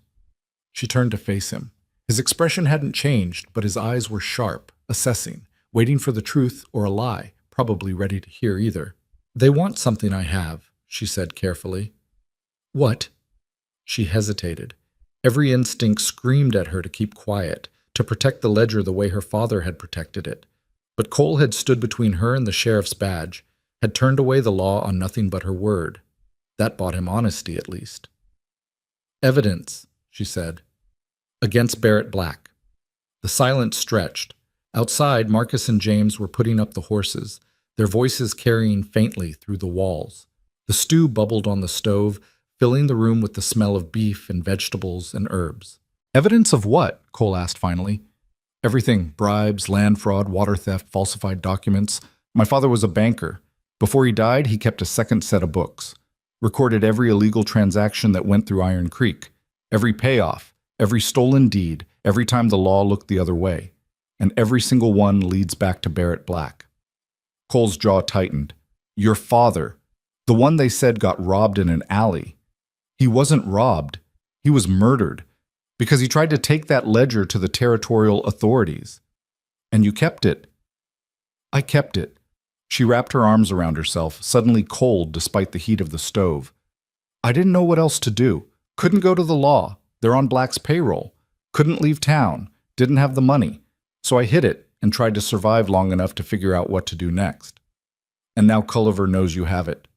She turned to face him. His expression hadn't changed, but his eyes were sharp, assessing, waiting for the truth or a lie, probably ready to hear either. "They want something I have," she said carefully. "What?" She hesitated. Every instinct screamed at her to keep quiet, to protect the ledger the way her father had protected it. But Cole had stood between her and the sheriff's badge, had turned away the law on nothing but her word. That bought him honesty, at least. "Evidence," she said. "Against Barrett Black." The silence stretched. Outside, Marcus and James were putting up the horses, their voices carrying faintly through the walls. The stew bubbled on the stove, filling the room with the smell of beef and vegetables and herbs. "Evidence of what?" Cole asked finally. "Everything. Bribes, land fraud, water theft, falsified documents. My father was a banker. Before he died, he kept a second set of books. Recorded every illegal transaction that went through Iron Creek. Every payoff, every stolen deed, every time the law looked the other way. And every single one leads back to Barrett Black." Cole's jaw tightened. "Your father. The one they said got robbed in an alley. He wasn't robbed. He was murdered. Because he tried to take that ledger to the territorial authorities. And you kept it." "I kept it." She wrapped her arms around herself, suddenly cold despite the heat of the stove. "I didn't know what else to do. Couldn't go to the law. They're on Black's payroll. Couldn't leave town. Didn't have the money. So I hid it and tried to survive long enough to figure out what to do next. And now Culliver knows you have it.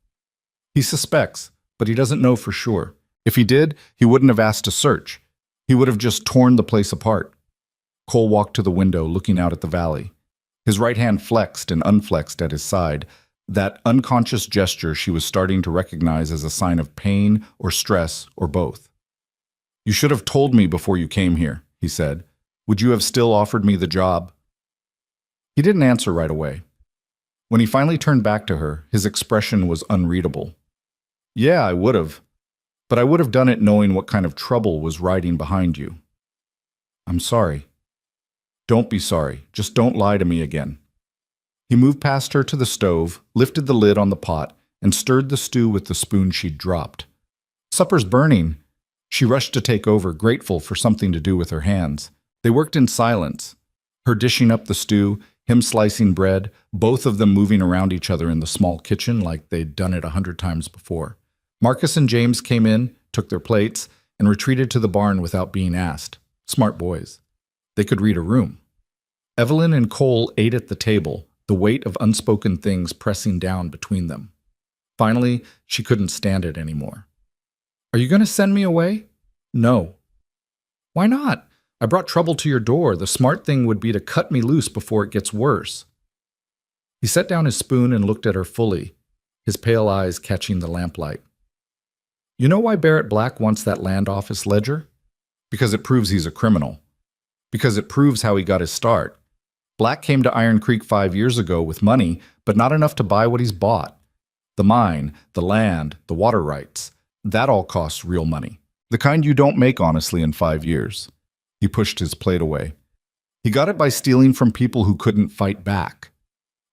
He suspects, but he doesn't know for sure. If he did, he wouldn't have asked to search. He would have just torn the place apart." Cole walked to the window, looking out at the valley. His right hand flexed and unflexed at his side, that unconscious gesture she was starting to recognize as a sign of pain or stress or both. "You should have told me before you came here," he said. "Would you have still offered me the job?" He didn't answer right away. When he finally turned back to her, his expression was unreadable. "Yeah, I would have. But I would have done it knowing what kind of trouble was riding behind you." "I'm sorry." "Don't be sorry. Just don't lie to me again." He moved past her to the stove, lifted the lid on the pot, and stirred the stew with the spoon she'd dropped. "Supper's burning." She rushed to take over, grateful for something to do with her hands. They worked in silence, her dishing up the stew, him slicing bread, both of them moving around each other in the small kitchen like they'd done it 100 times before. Marcus and James came in, took their plates, and retreated to the barn without being asked. Smart boys. They could read a room. Evelyn and Cole ate at the table, the weight of unspoken things pressing down between them. Finally, she couldn't stand it anymore. "Are you going to send me away?" "No." "Why not? I brought trouble to your door. The smart thing would be to cut me loose before it gets worse." He set down his spoon and looked at her fully, his pale eyes catching the lamplight. "You know why Barrett Black wants that land office ledger? Because it proves he's a criminal. Because it proves how he got his start. Black came to Iron Creek 5 years ago with money, but not enough to buy what he's bought. The mine, the land, the water rights. That all costs real money. The kind you don't make honestly in 5 years. He pushed his plate away. He got it by stealing from people who couldn't fight back.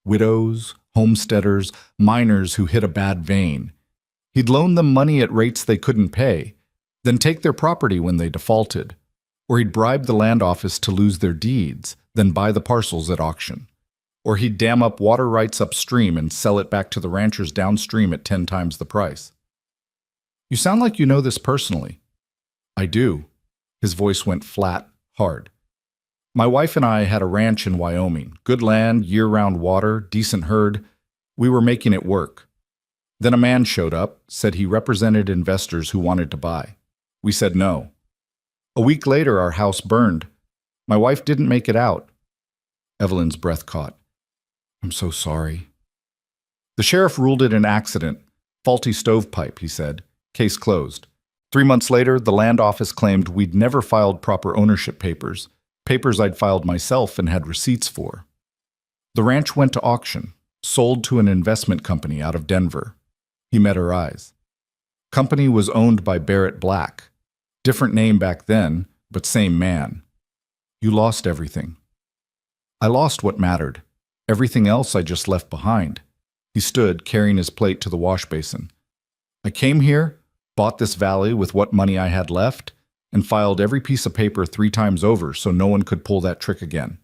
Widows, homesteaders, miners who hit a bad vein. He'd loan them money at rates they couldn't pay, then take their property when they defaulted. Or he'd bribe the land office to lose their deeds, then buy the parcels at auction. Or he'd dam up water rights upstream and sell it back to the ranchers downstream at 10 times the price. You sound like you know this personally. I do. His voice went flat, hard. My wife and I had a ranch in Wyoming. Good land, year-round water, decent herd. We were making it work. Then a man showed up, said he represented investors who wanted to buy. We said no. A week later, our house burned. My wife didn't make it out. Evelyn's breath caught. I'm so sorry. The sheriff ruled it an accident. Faulty stovepipe, he said. Case closed. 3 months later, the land office claimed we'd never filed proper ownership papers, papers I'd filed myself and had receipts for. The ranch went to auction, sold to an investment company out of Denver. He met her eyes. Company was owned by Barrett Black. Different name back then, but same man. You lost everything. I lost what mattered. Everything else I just left behind. He stood, carrying his plate to the wash basin. I came here, bought this valley with what money I had left, and filed every piece of paper 3 times over so no one could pull that trick again.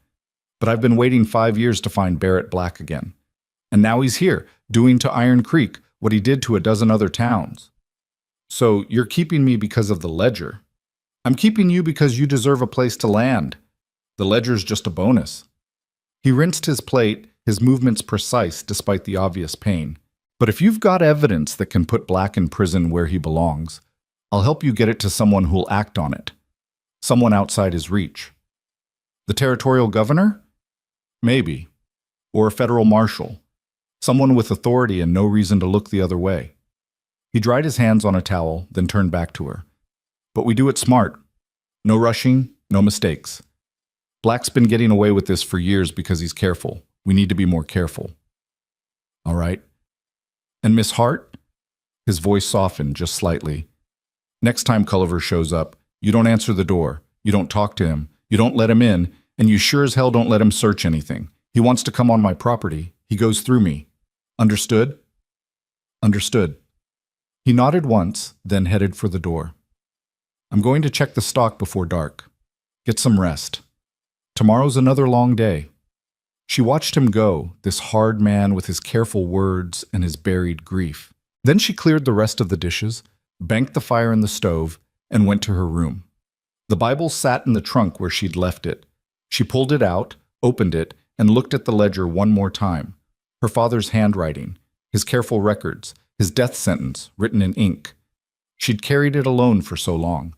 But I've been waiting 5 years to find Barrett Black again. And now he's here, doing to Iron Creek what he did to a dozen other towns. So you're keeping me because of the ledger. I'm keeping you because you deserve a place to land. The ledger's just a bonus. He rinsed his plate, his movements precise despite the obvious pain. But if you've got evidence that can put Black in prison where he belongs, I'll help you get it to someone who'll act on it. Someone outside his reach. The territorial governor? Maybe. Or a federal marshal. Someone with authority and no reason to look the other way. He dried his hands on a towel, then turned back to her. But we do it smart. No rushing, no mistakes. Black's been getting away with this for years because he's careful. We need to be more careful. All right. And Miss Hart? His voice softened just slightly. Next time Culliver shows up, you don't answer the door. You don't talk to him. You don't let him in. And you sure as hell don't let him search anything. He wants to come on my property. He goes through me. Understood? Understood. He nodded once, then headed for the door. I'm going to check the stock before dark. Get some rest. Tomorrow's another long day. She watched him go, this hard man with his careful words and his buried grief. Then she cleared the rest of the dishes, banked the fire in the stove, and went to her room. The Bible sat in the trunk where she'd left it. She pulled it out, opened it, and looked at the ledger one more time. Her father's handwriting, his careful records, his death sentence written in ink. She'd carried it alone for so long.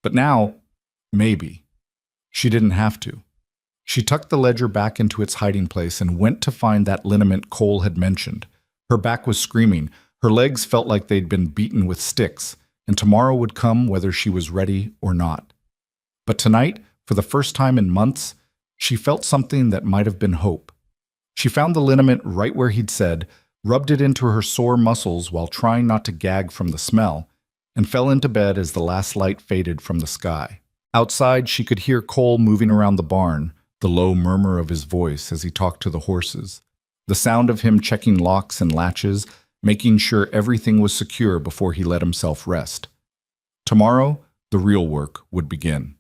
But now, maybe. She didn't have to. She tucked the ledger back into its hiding place and went to find that liniment Cole had mentioned. Her back was screaming. Her legs felt like they'd been beaten with sticks, and tomorrow would come whether she was ready or not. But tonight, for the first time in months, she felt something that might have been hope. She found the liniment right where he'd said, rubbed it into her sore muscles while trying not to gag from the smell, and fell into bed as the last light faded from the sky. Outside, she could hear Cole moving around the barn, the low murmur of his voice as he talked to the horses, the sound of him checking locks and latches, making sure everything was secure before he let himself rest. Tomorrow, the real work would begin.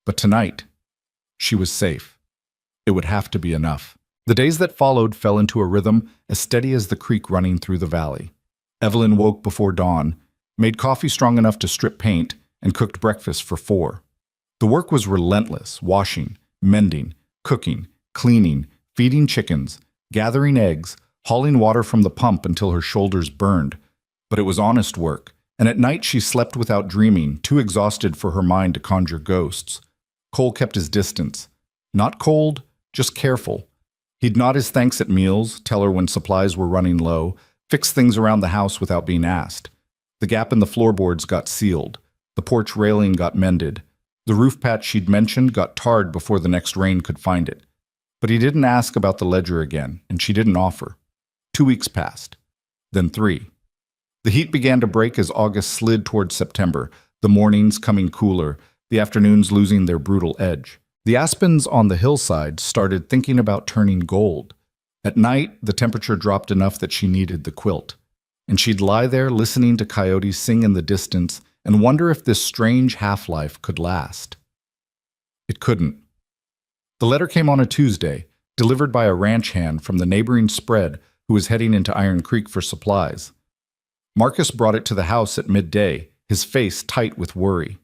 But tonight, she was safe. It would have to be enough. The days that followed fell into a rhythm as steady as the creek running through the valley. Evelyn woke before dawn, made coffee strong enough to strip paint, and cooked breakfast for 4. The work was relentless, washing, mending, cooking, cleaning, feeding chickens, gathering eggs, hauling water from the pump until her shoulders burned. But it was honest work, and at night she slept without dreaming, too exhausted for her mind to conjure ghosts. Cole kept his distance. Not cold, just careful. He'd nod his thanks at meals, tell her when supplies were running low, fix things around the house without being asked. The gap in the floorboards got sealed. The porch railing got mended. The roof patch she'd mentioned got tarred before the next rain could find it. But he didn't ask about the ledger again, and she didn't offer. 2 weeks passed. Then 3. The heat began to break as August slid towards September, the mornings coming cooler, the afternoons losing their brutal edge. The aspens on the hillside started thinking about turning gold. At night, the temperature dropped enough that she needed the quilt. And she'd lie there listening to coyotes sing in the distance and wonder if this strange half-life could last. It couldn't. The letter came on a Tuesday, delivered by a ranch hand from the neighboring spread who was heading into Iron Creek for supplies. Marcus brought it to the house at midday, his face tight with worry.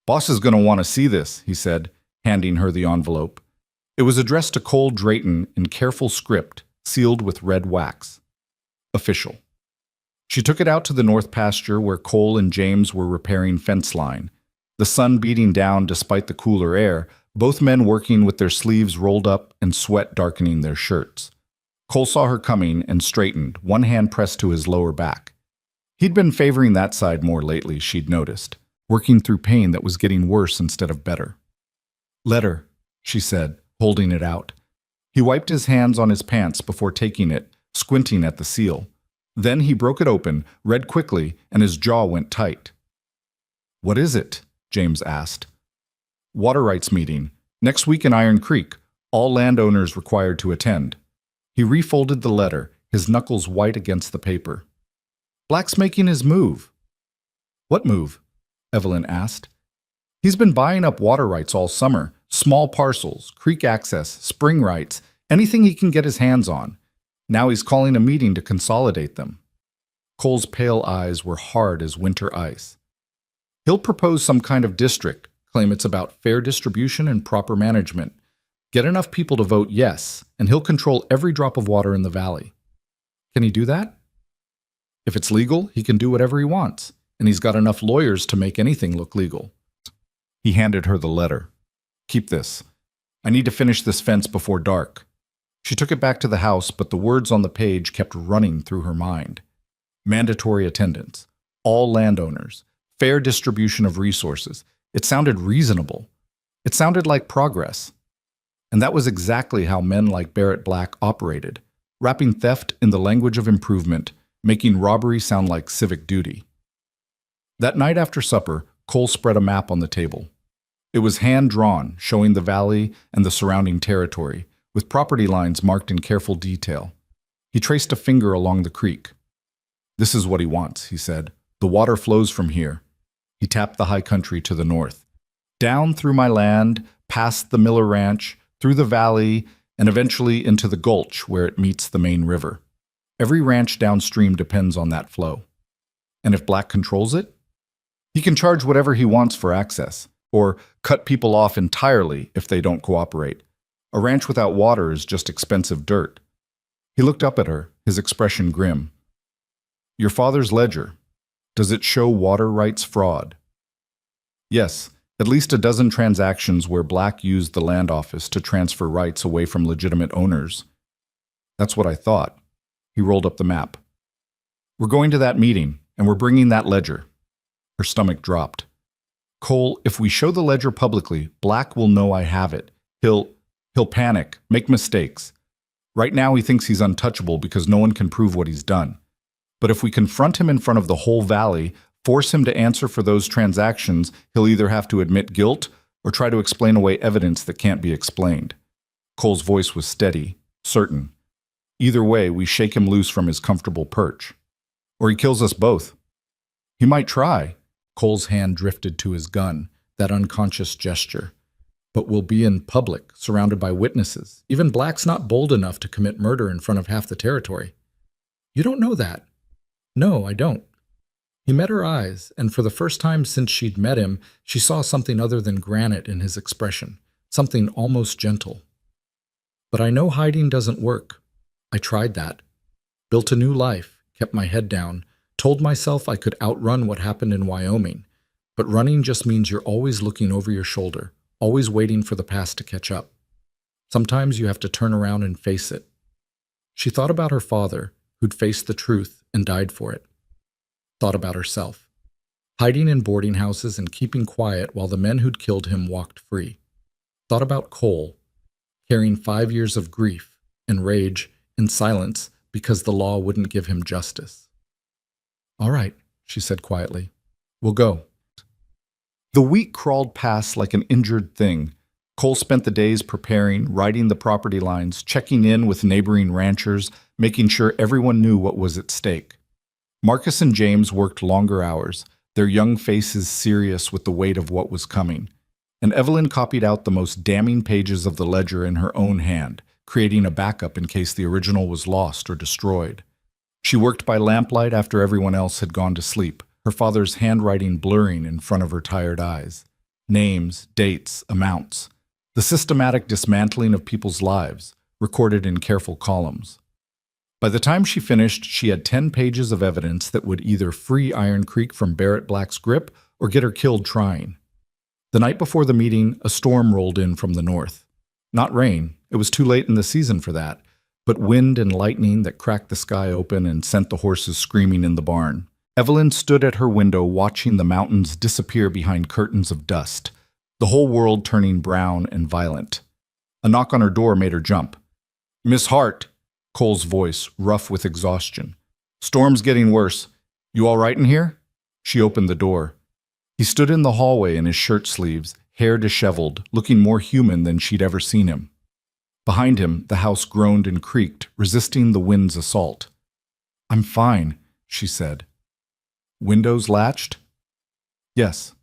"Boss is going to want to see this," he said, handing her the envelope. It was addressed to Cole Drayton in careful script, sealed with red wax. Official. She took it out to the north pasture where Cole and James were repairing fence line. The The sun beating down despite the cooler air, both men working with their sleeves rolled up and sweat darkening their shirts. Cole saw her coming and straightened, one hand pressed to his lower back. He'd been favoring that side more lately, she'd noticed, working through pain that was getting worse instead of better. "Letter," she said, holding it out. He wiped his hands on his pants before taking it, squinting at the seal. Then he broke it open, read quickly, and his jaw went tight. "What is it?" James asked. "Water rights meeting. Next week in Iron Creek. All landowners required to attend." He refolded the letter, his knuckles white against the paper. "Black's making his move." "What move?" Evelyn asked. "He's been buying up water rights all summer. Small parcels, creek access, spring rights, anything he can get his hands on. Now he's calling a meeting to consolidate them." Cole's pale eyes were hard as winter ice. "He'll propose some kind of district, claim it's about fair distribution and proper management. Get enough people to vote yes, and he'll control every drop of water in the valley." "Can he do that?" "If it's legal, he can do whatever he wants, and he's got enough lawyers to make anything look legal." He handed her the letter. "Keep this. I need to finish this fence before dark." She took it back to the house, but the words on the page kept running through her mind. Mandatory attendance. All landowners. Fair distribution of resources. It sounded reasonable. It sounded like progress. And that was exactly how men like Barrett Black operated, wrapping theft in the language of improvement, making robbery sound like civic duty. That night after supper, Cole spread a map on the table. It was hand-drawn, showing the valley and the surrounding territory, with property lines marked in careful detail. He traced a finger along the creek. "This is what he wants," he said. "The water flows from here." He tapped the high country to the north. "Down through my land, past the Miller Ranch, through the valley, and eventually into the gulch where it meets the main river. Every ranch downstream depends on that flow. And if Black controls it, he can charge whatever he wants for access, or cut people off entirely if they don't cooperate. A ranch without water is just expensive dirt." He looked up at her, his expression grim. "Your father's ledger. Does it show water rights fraud?" "Yes, at least a dozen transactions where Black used the land office to transfer rights away from legitimate owners." "That's what I thought." He rolled up the map. "We're going to that meeting, and we're bringing that ledger." Her stomach dropped. "Cole, if we show the ledger publicly, Black will know I have it. He'll panic, make mistakes. Right now he thinks he's untouchable because no one can prove what he's done. But if we confront him in front of the whole valley, force him to answer for those transactions, he'll either have to admit guilt or try to explain away evidence that can't be explained." Cole's voice was steady, certain. "Either way, we shake him loose from his comfortable perch. Or he kills us both." "He might try." Cole's hand drifted to his gun, that unconscious gesture. "But we'll be in public, surrounded by witnesses. Even Black's not bold enough to commit murder in front of half the territory." "You don't know that." "No, I don't." He met her eyes, and for the first time since she'd met him, she saw something other than granite in his expression, something almost gentle. "But I know hiding doesn't work. I tried that. Built a new life, kept my head down, told myself I could outrun what happened in Wyoming. But running just means you're always looking over your shoulder, always waiting for the past to catch up. Sometimes you have to turn around and face it." She thought about her father, who'd faced the truth and died for it. Thought about herself, hiding in boarding houses and keeping quiet while the men who'd killed him walked free. Thought about Cole, carrying 5 years of grief and rage in silence because the law wouldn't give him justice. "All right," she said quietly. "We'll go." The week crawled past like an injured thing. Cole spent the days preparing, writing the property lines, checking in with neighboring ranchers, making sure everyone knew what was at stake. Marcus and James worked longer hours, their young faces serious with the weight of what was coming. And Evelyn copied out the most damning pages of the ledger in her own hand, creating a backup in case the original was lost or destroyed. She worked by lamplight after everyone else had gone to sleep, her father's handwriting blurring in front of her tired eyes. Names, dates, amounts. The systematic dismantling of people's lives, recorded in careful columns. By the time she finished, she had 10 pages of evidence that would either free Iron Creek from Barrett Black's grip or get her killed trying. The night before the meeting, a storm rolled in from the north. Not rain, it was too late in the season for that, but wind and lightning that cracked the sky open and sent the horses screaming in the barn. Evelyn stood at her window watching the mountains disappear behind curtains of dust, the whole world turning brown and violent. A knock on her door made her jump. "Miss Hart," Cole's voice, rough with exhaustion. "Storm's getting worse. You all right in here?" She opened the door. He stood in the hallway in his shirt sleeves, hair disheveled, looking more human than she'd ever seen him. Behind him, the house groaned and creaked, resisting the wind's assault. "I'm fine," she said. "Windows latched?" "Yes."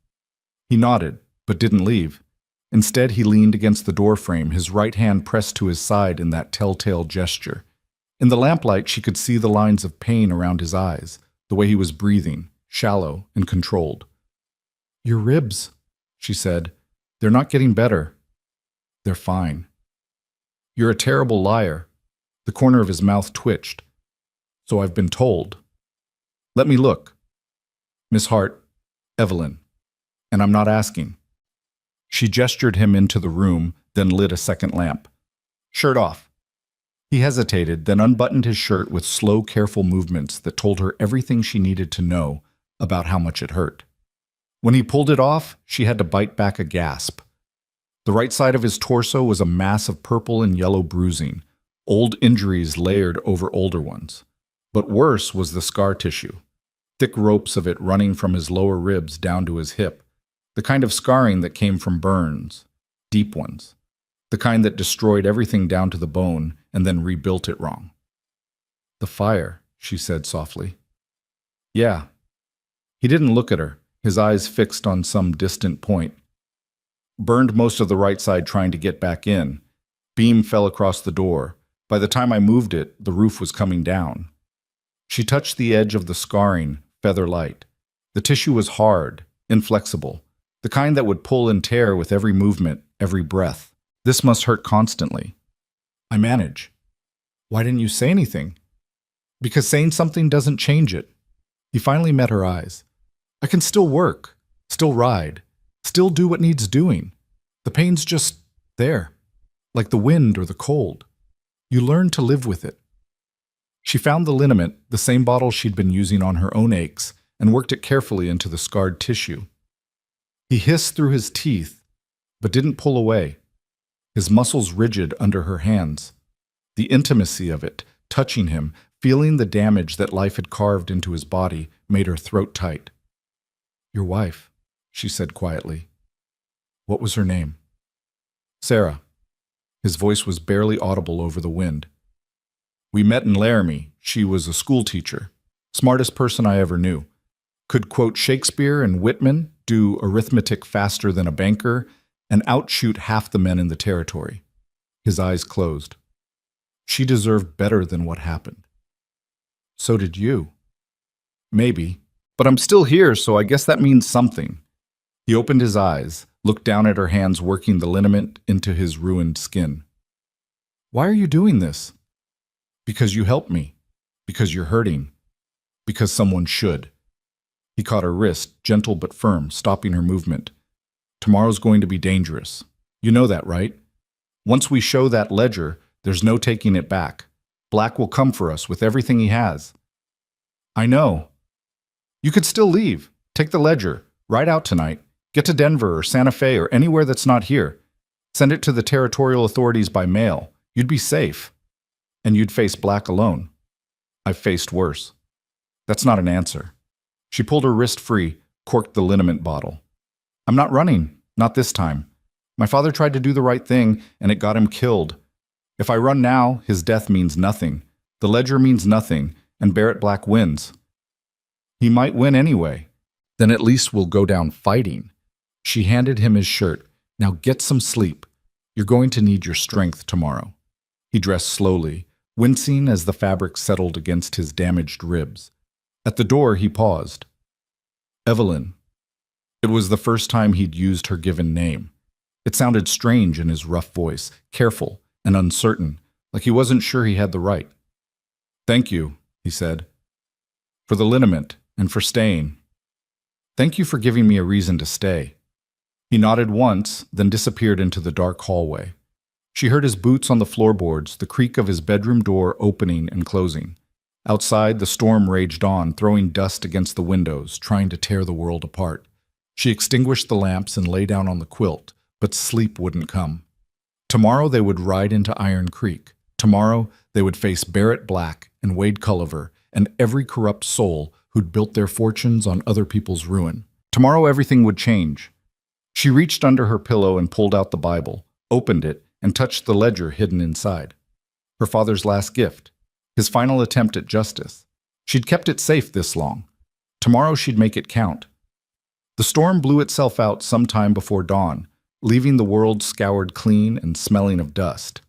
He nodded, but didn't leave. Instead, he leaned against the doorframe, his right hand pressed to his side in that telltale gesture. In the lamplight, she could see the lines of pain around his eyes, the way he was breathing, shallow and controlled. "Your ribs," she said. "They're not getting better." "They're fine." "You're a terrible liar." The corner of his mouth twitched. "So I've been told." "Let me look." "Miss Hart, Evelyn. And I'm not asking." She gestured him into the room, then lit a second lamp. "Shirt off." He hesitated, then unbuttoned his shirt with slow, careful movements that told her everything she needed to know about how much it hurt. When he pulled it off, she had to bite back a gasp. The right side of his torso was a mass of purple and yellow bruising, old injuries layered over older ones. But worse was the scar tissue, thick ropes of it running from his lower ribs down to his hip, the kind of scarring that came from burns, deep ones, the kind that destroyed everything down to the bone and then rebuilt it wrong. "The fire," she said softly. "Yeah." He didn't look at her, his eyes fixed on some distant point. "Burned most of the right side trying to get back in. Beam fell across the door. By the time I moved it, the roof was coming down." She touched the edge of the scarring, feather light. The tissue was hard, inflexible, the kind that would pull and tear with every movement, every breath. "This must hurt constantly." "I manage." "Why didn't you say anything?" "Because saying something doesn't change it." He finally met her eyes. "I can still work, still ride, still do what needs doing. The pain's just there, like the wind or the cold. You learn to live with it." She found the liniment, the same bottle she'd been using on her own aches, and worked it carefully into the scarred tissue. He hissed through his teeth, but didn't pull away, his muscles rigid under her hands. The intimacy of it, touching him, feeling the damage that life had carved into his body, made her throat tight. "Your wife," she said quietly. "What was her name?" "Sarah." His voice was barely audible over the wind. "We met in Laramie. She was a school teacher. Smartest person I ever knew. Could quote Shakespeare and Whitman, do arithmetic faster than a banker, and outshoot half the men in the territory." His eyes closed. "She deserved better than what happened." "So did you." "Maybe. But I'm still here, so I guess that means something." He opened his eyes, looked down at her hands working the liniment into his ruined skin. "Why are you doing this?" "Because you helped me. Because you're hurting. Because someone should." He caught her wrist, gentle but firm, stopping her movement. "Tomorrow's going to be dangerous. You know that, right? Once we show that ledger, there's no taking it back. Black will come for us with everything he has." "I know." "You could still leave. Take the ledger. Ride out tonight. Get to Denver or Santa Fe or anywhere that's not here. Send it to the territorial authorities by mail. You'd be safe. And you'd face Black alone. I've faced worse." "That's not an answer." She pulled her wrist free, corked the liniment bottle. "I'm not running. Not this time. My father tried to do the right thing, and it got him killed. If I run now, his death means nothing. The ledger means nothing, and Barrett Black wins. He might win anyway. Then at least we'll go down fighting." She handed him his shirt. "Now get some sleep. You're going to need your strength tomorrow." He dressed slowly, wincing as the fabric settled against his damaged ribs. At the door, he paused. "Evelyn." It was the first time he'd used her given name. It sounded strange in his rough voice, careful and uncertain, like he wasn't sure he had the right. "Thank you," he said. "For the liniment and for staying. Thank you for giving me a reason to stay." He nodded once, then disappeared into the dark hallway. She heard his boots on the floorboards, the creak of his bedroom door opening and closing. Outside, the storm raged on, throwing dust against the windows, trying to tear the world apart. She extinguished the lamps and lay down on the quilt, but sleep wouldn't come. Tomorrow they would ride into Iron Creek. Tomorrow they would face Barrett Black and Wade Culliver and every corrupt soul who'd built their fortunes on other people's ruin. Tomorrow everything would change. She reached under her pillow and pulled out the Bible, opened it, and touched the ledger hidden inside. Her father's last gift, his final attempt at justice. She'd kept it safe this long. Tomorrow she'd make it count. The storm blew itself out sometime before dawn, leaving the world scoured clean and smelling of dust.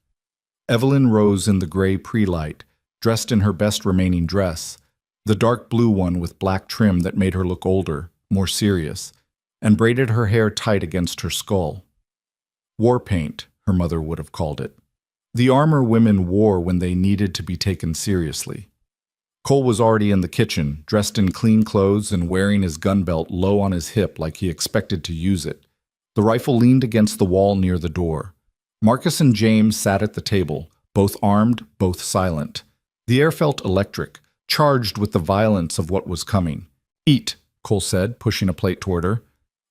Evelyn rose in the gray pre-light, dressed in her best remaining dress, the dark blue one with black trim that made her look older, more serious, and braided her hair tight against her skull. War paint, her mother would have called it. The armor women wore when they needed to be taken seriously. Cole was already in the kitchen, dressed in clean clothes and wearing his gun belt low on his hip like he expected to use it. The rifle leaned against the wall near the door. Marcus and James sat at the table, both armed, both silent. The air felt electric, charged with the violence of what was coming. "Eat," Cole said, pushing a plate toward her.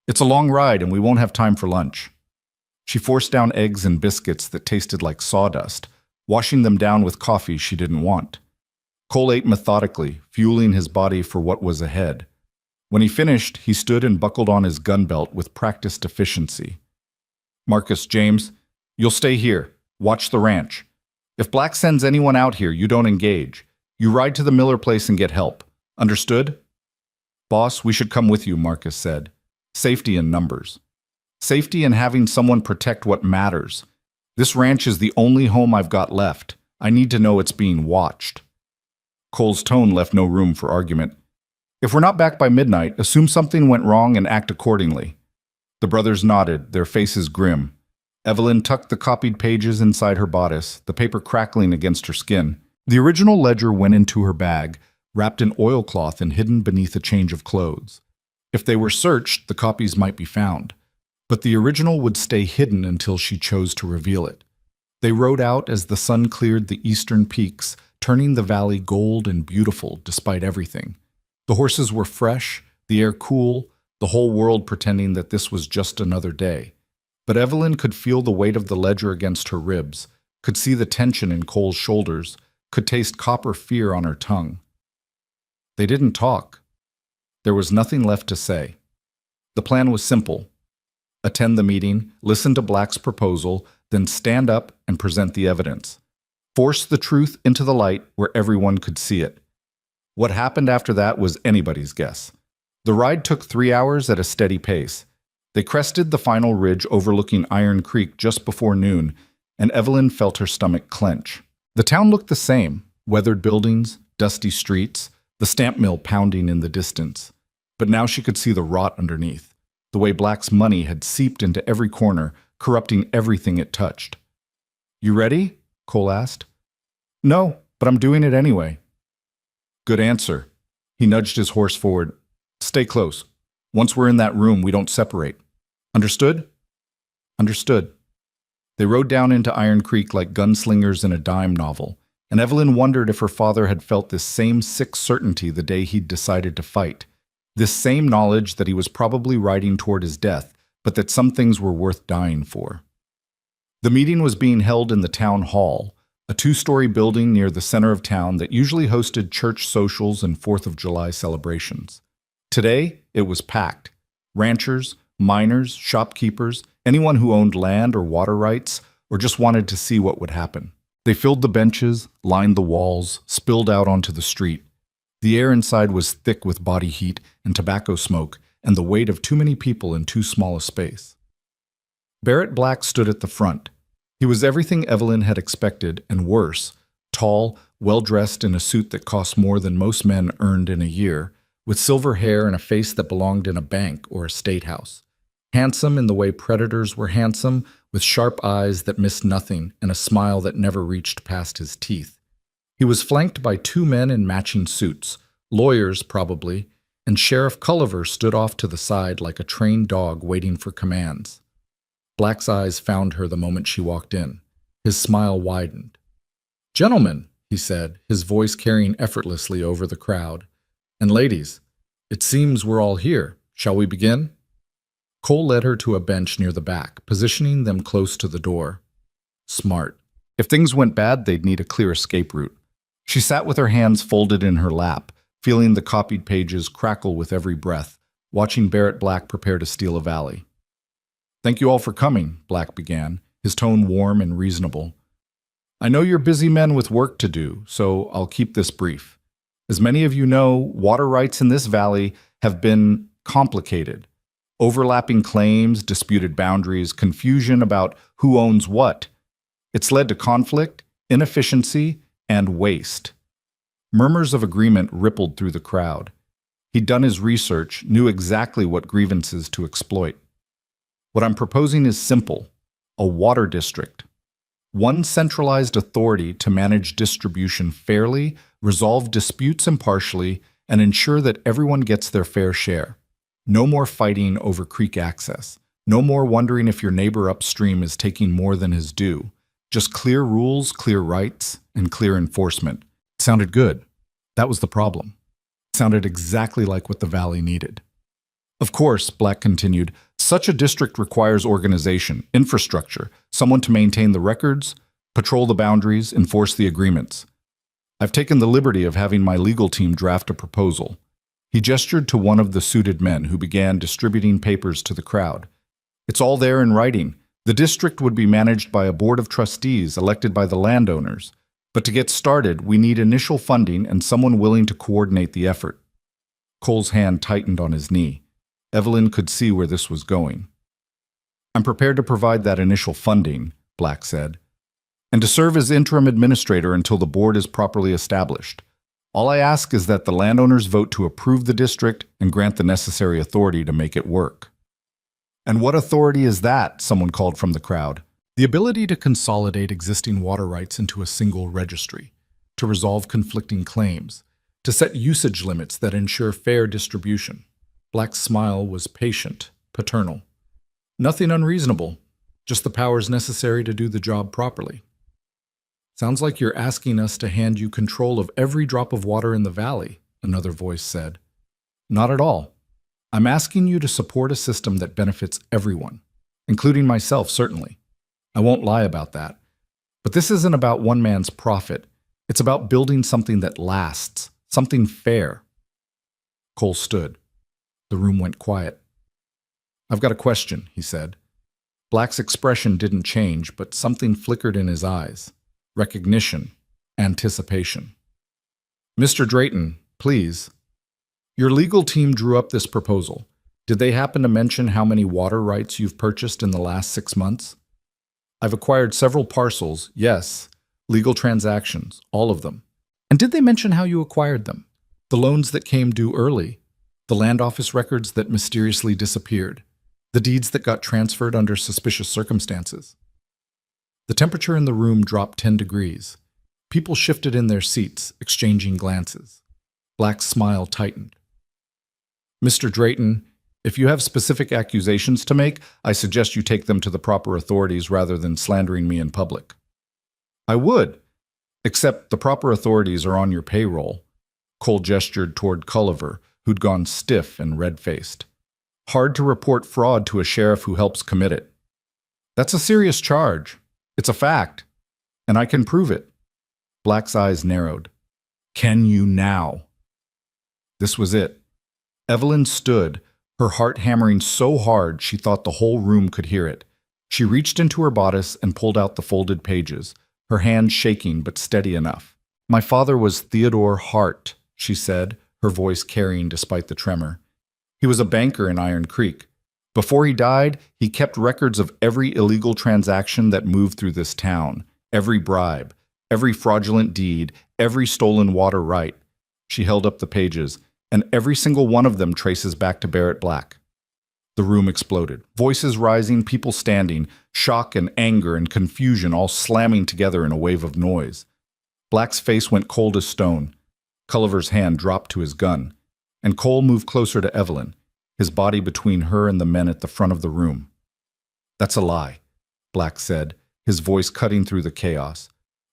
"It's a long ride and we won't have time for lunch." She forced down eggs and biscuits that tasted like sawdust, washing them down with coffee she didn't want. Cole ate methodically, fueling his body for what was ahead. When he finished, he stood and buckled on his gun belt with practiced efficiency. "Marcus, James, you'll stay here. Watch the ranch. If Black sends anyone out here, you don't engage. You ride to the Miller place and get help. Understood?" "Boss, we should come with you," Marcus said. "Safety in numbers. Safety in having someone protect what matters. This ranch is the only home I've got left. I need to know it's being watched." Cole's tone left no room for argument. "If we're not back by midnight, assume something went wrong and act accordingly." The brothers nodded, their faces grim. Evelyn tucked the copied pages inside her bodice, the paper crackling against her skin. The original ledger went into her bag, wrapped in oilcloth and hidden beneath a change of clothes. If they were searched, the copies might be found. But the original would stay hidden until she chose to reveal it. They rode out as the sun cleared the eastern peaks, turning the valley gold and beautiful despite everything. The horses were fresh, the air cool, the whole world pretending that this was just another day. But Evelyn could feel the weight of the ledger against her ribs, could see the tension in Cole's shoulders, could taste copper fear on her tongue. They didn't talk. There was nothing left to say. The plan was simple. Attend the meeting, listen to Black's proposal, then stand up and present the evidence. Force the truth into the light where everyone could see it. What happened after that was anybody's guess. The ride took 3 hours at a steady pace. They crested the final ridge overlooking Iron Creek just before noon, and Evelyn felt her stomach clench. The town looked the same, weathered buildings, dusty streets, the stamp mill pounding in the distance. But now she could see the rot underneath, the way Black's money had seeped into every corner, corrupting everything it touched. "You ready?" Cole asked. "No, but I'm doing it anyway." "Good answer." He nudged his horse forward. "Stay close. Once we're in that room, we don't separate. Understood?" "Understood." They rode down into Iron Creek like gunslingers in a dime novel, and Evelyn wondered if her father had felt this same sick certainty the day he'd decided to fight. This same knowledge that he was probably riding toward his death, but that some things were worth dying for. The meeting was being held in the town hall, a 2-story building near the center of town that usually hosted church socials and 4th of July celebrations. Today, it was packed. Ranchers, miners, shopkeepers, anyone who owned land or water rights, or just wanted to see what would happen. They filled the benches, lined the walls, spilled out onto the street. The air inside was thick with body heat and tobacco smoke, and the weight of too many people in too small a space. Barrett Black stood at the front. He was everything Evelyn had expected, and worse, tall, well-dressed in a suit that cost more than most men earned in a year, with silver hair and a face that belonged in a bank or a state house. Handsome in the way predators were handsome, with sharp eyes that missed nothing and a smile that never reached past his teeth. He was flanked by 2 men in matching suits, lawyers probably, and Sheriff Culliver stood off to the side like a trained dog waiting for commands. Black's eyes found her the moment she walked in. His smile widened. "Gentlemen," he said, his voice carrying effortlessly over the crowd, "and ladies, it seems we're all here. Shall we begin?" Cole led her to a bench near the back, positioning them close to the door. Smart. If things went bad, they'd need a clear escape route. She sat with her hands folded in her lap, feeling the copied pages crackle with every breath, watching Barrett Black prepare to steal a valley. "Thank you all for coming," Black began, his tone warm and reasonable. "I know you're busy men with work to do, so I'll keep this brief. As many of you know, water rights in this valley have been complicated. Overlapping claims, disputed boundaries, confusion about who owns what. It's led to conflict, inefficiency, and waste." Murmurs of agreement rippled through the crowd. He'd done his research, knew exactly what grievances to exploit. "What I'm proposing is simple: a water district. One centralized authority to manage distribution fairly, resolve disputes impartially, and ensure that everyone gets their fair share. No more fighting over creek access. No more wondering if your neighbor upstream is taking more than his due. Just clear rules, clear rights, and clear enforcement." It sounded good. That was the problem. It sounded exactly like what the valley needed. "Of course," Black continued, "such a district requires organization, infrastructure, someone to maintain the records, patrol the boundaries, enforce the agreements. I've taken the liberty of having my legal team draft a proposal." He gestured to one of the suited men who began distributing papers to the crowd. "It's all there in writing. The district would be managed by a board of trustees elected by the landowners. But to get started, we need initial funding and someone willing to coordinate the effort." Cole's hand tightened on his knee. Evelyn could see where this was going. "I'm prepared to provide that initial funding," Black said, "and to serve as interim administrator until the board is properly established. All I ask is that the landowners vote to approve the district and grant the necessary authority to make it work." "And what authority is that?" someone called from the crowd. "The ability to consolidate existing water rights into a single registry, to resolve conflicting claims, to set usage limits that ensure fair distribution." Black's smile was patient, paternal. "Nothing unreasonable, just the powers necessary to do the job properly." "Sounds like you're asking us to hand you control of every drop of water in the valley," another voice said. "Not at all. I'm asking you to support a system that benefits everyone, including myself, certainly. I won't lie about that. But this isn't about one man's profit. It's about building something that lasts, something fair." Cole stood. The room went quiet. "I've got a question," he said. Black's expression didn't change, but something flickered in his eyes. Recognition, anticipation. "Mr. Drayton, please. Your legal team drew up this proposal. Did they happen to mention how many water rights you've purchased in the last 6 months?" "I've acquired several parcels, yes. Legal transactions, all of them." "And did they mention how you acquired them? The loans that came due early? The land office records that mysteriously disappeared? The deeds that got transferred under suspicious circumstances?" The temperature in the room dropped 10 degrees. People shifted in their seats, exchanging glances. Black's smile tightened. "Mr. Drayton, if you have specific accusations to make, I suggest you take them to the proper authorities rather than slandering me in public." "I would, except the proper authorities are on your payroll." Cole gestured toward Culliver, who'd gone stiff and red-faced. "Hard to report fraud to a sheriff who helps commit it. That's a serious charge. It's a fact, and I can prove it." Black's eyes narrowed. "Can you now?" This was it. Evelyn stood, her heart hammering so hard she thought the whole room could hear it. She reached into her bodice and pulled out the folded pages, her hand shaking but steady enough. "My father was Theodore Hart," she said, her voice carrying despite the tremor. "He was a banker in Iron Creek. Before he died, he kept records of every illegal transaction that moved through this town, every bribe, every fraudulent deed, every stolen water right." She held up the pages, "and every single one of them traces back to Barrett Black." The room exploded. Voices rising, people standing, shock and anger and confusion all slamming together in a wave of noise. Black's face went cold as stone. Culliver's hand dropped to his gun. and Cole moved closer to Evelyn, his body between her and the men at the front of the room. "That's a lie," Black said, his voice cutting through the chaos.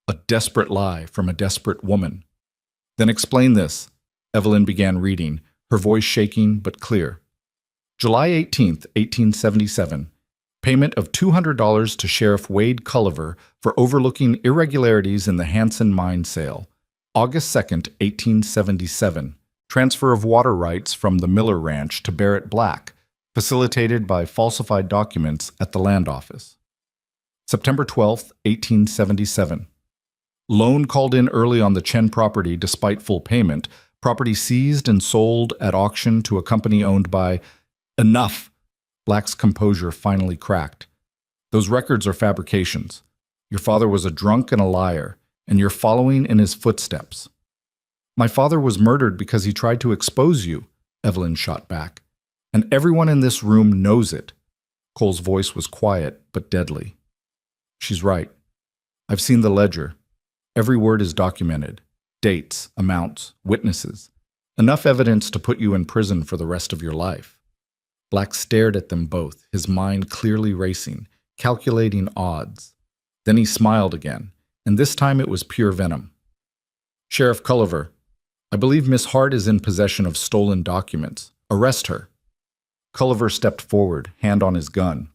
"A desperate lie from a desperate woman." "Then explain this." Evelyn began reading, her voice shaking but clear. July 18th, 1877. Payment of $200 to Sheriff Wade Culliver for overlooking irregularities in the Hanson mine sale. August 2nd, 1877. Transfer of water rights from the Miller Ranch to Barrett Black, facilitated by falsified documents at the land office. September 12th, 1877. Loan called in early on the Chen property despite full payment. Property seized and sold at auction to a company owned by... Enough! Black's composure finally cracked. "Those records are fabrications. Your father was a drunk and a liar, and you're following in his footsteps." "My father was murdered because he tried to expose you," Evelyn shot back. "And everyone in this room knows it." Cole's voice was quiet but deadly. "She's right. I've seen the ledger. Every word is documented. Dates, amounts, witnesses. Enough evidence to put you in prison for the rest of your life." Black stared at them both, his mind clearly racing, calculating odds. Then he smiled again, and this time it was pure venom. "Sheriff Culliver, I believe Miss Hart is in possession of stolen documents. Arrest her." Culliver stepped forward, hand on his gun.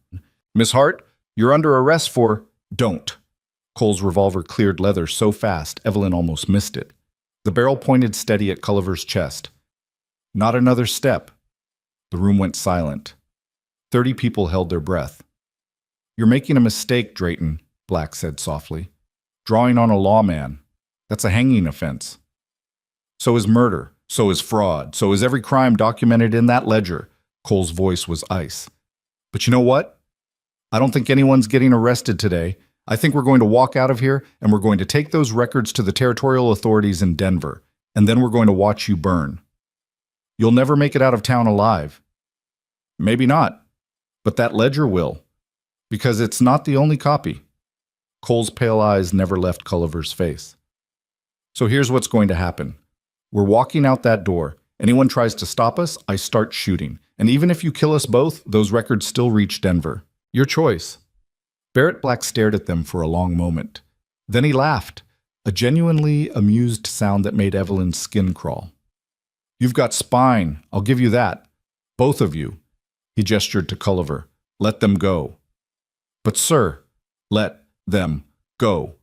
"Miss Hart, you're under arrest for—" "Don't." Cole's revolver cleared leather so fast Evelyn almost missed it. The barrel pointed steady at Culliver's chest. "Not another step." The room went silent. 30 people held their breath. "You're making a mistake, Drayton," Black said softly. "Drawing on a lawman. That's a hanging offense." "So is murder. So is fraud. So is every crime documented in that ledger." Cole's voice was ice. "But you know what? I don't think anyone's getting arrested today. I think we're going to walk out of here, and we're going to take those records to the territorial authorities in Denver, and then we're going to watch you burn. You'll never make it out of town alive." "Maybe not, but that ledger will, because it's not the only copy." Cole's pale eyes never left Culliver's face. "So here's what's going to happen. We're walking out that door. Anyone tries to stop us, I start shooting. And even if you kill us both, those records still reach Denver. Your choice." Barrett Black stared at them for a long moment. Then he laughed, a genuinely amused sound that made Evelyn's skin crawl. "You've got spine, I'll give you that. Both of you." He gestured to Culliver. "Let them go." "But sir—" "Let them go."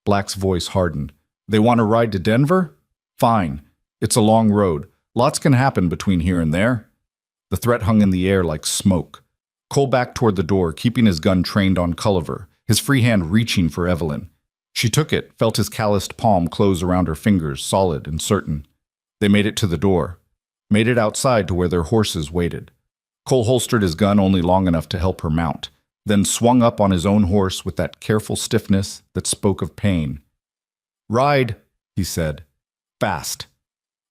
Black's voice hardened. "They want to ride to Denver? Fine. It's a long road. Lots can happen between here and there." The threat hung in the air like smoke. Cole backed toward the door, keeping his gun trained on Culliver, his free hand reaching for Evelyn. She took it, felt his calloused palm close around her fingers, solid and certain. They made it to the door, made it outside to where their horses waited. Cole holstered his gun only long enough to help her mount, then swung up on his own horse with that careful stiffness that spoke of pain. "Ride," he said. "Fast."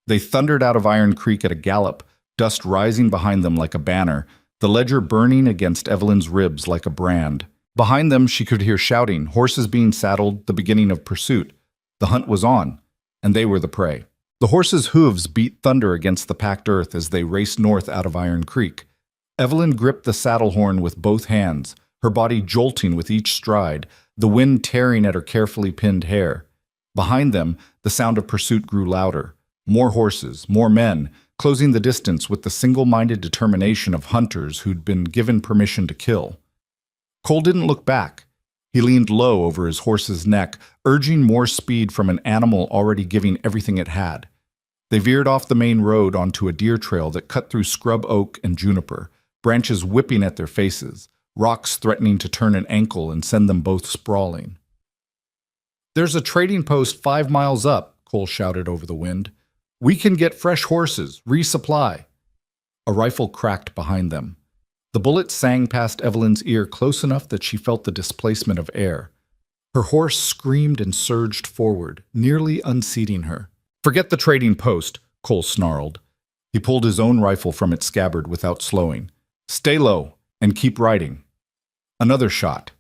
They thundered out of Iron Creek at a gallop, dust rising behind them like a banner, the ledger burning against Evelyn's ribs like a brand. Behind them she could hear shouting, horses being saddled, the beginning of pursuit. The hunt was on, and they were the prey. The horses' hooves beat thunder against the packed earth as they raced north out of Iron Creek. Evelyn gripped the saddle horn with both hands, her body jolting with each stride, the wind tearing at her carefully pinned hair. Behind them, the sound of pursuit grew louder. More horses, more men, closing the distance with the single-minded determination of hunters who'd been given permission to kill. Cole didn't look back. He leaned low over his horse's neck, urging more speed from an animal already giving everything it had. They veered off the main road onto a deer trail that cut through scrub oak and juniper, branches whipping at their faces, rocks threatening to turn an ankle and send them both sprawling. "There's a trading post 5 miles up," Cole shouted over the wind. "We can get fresh horses, resupply." A rifle cracked behind them. The bullet sang past Evelyn's ear close enough that she felt the displacement of air. Her horse screamed and surged forward, nearly unseating her. "Forget the trading post," Cole snarled. He pulled his own rifle from its scabbard without slowing. "Stay low and keep riding." Another shot.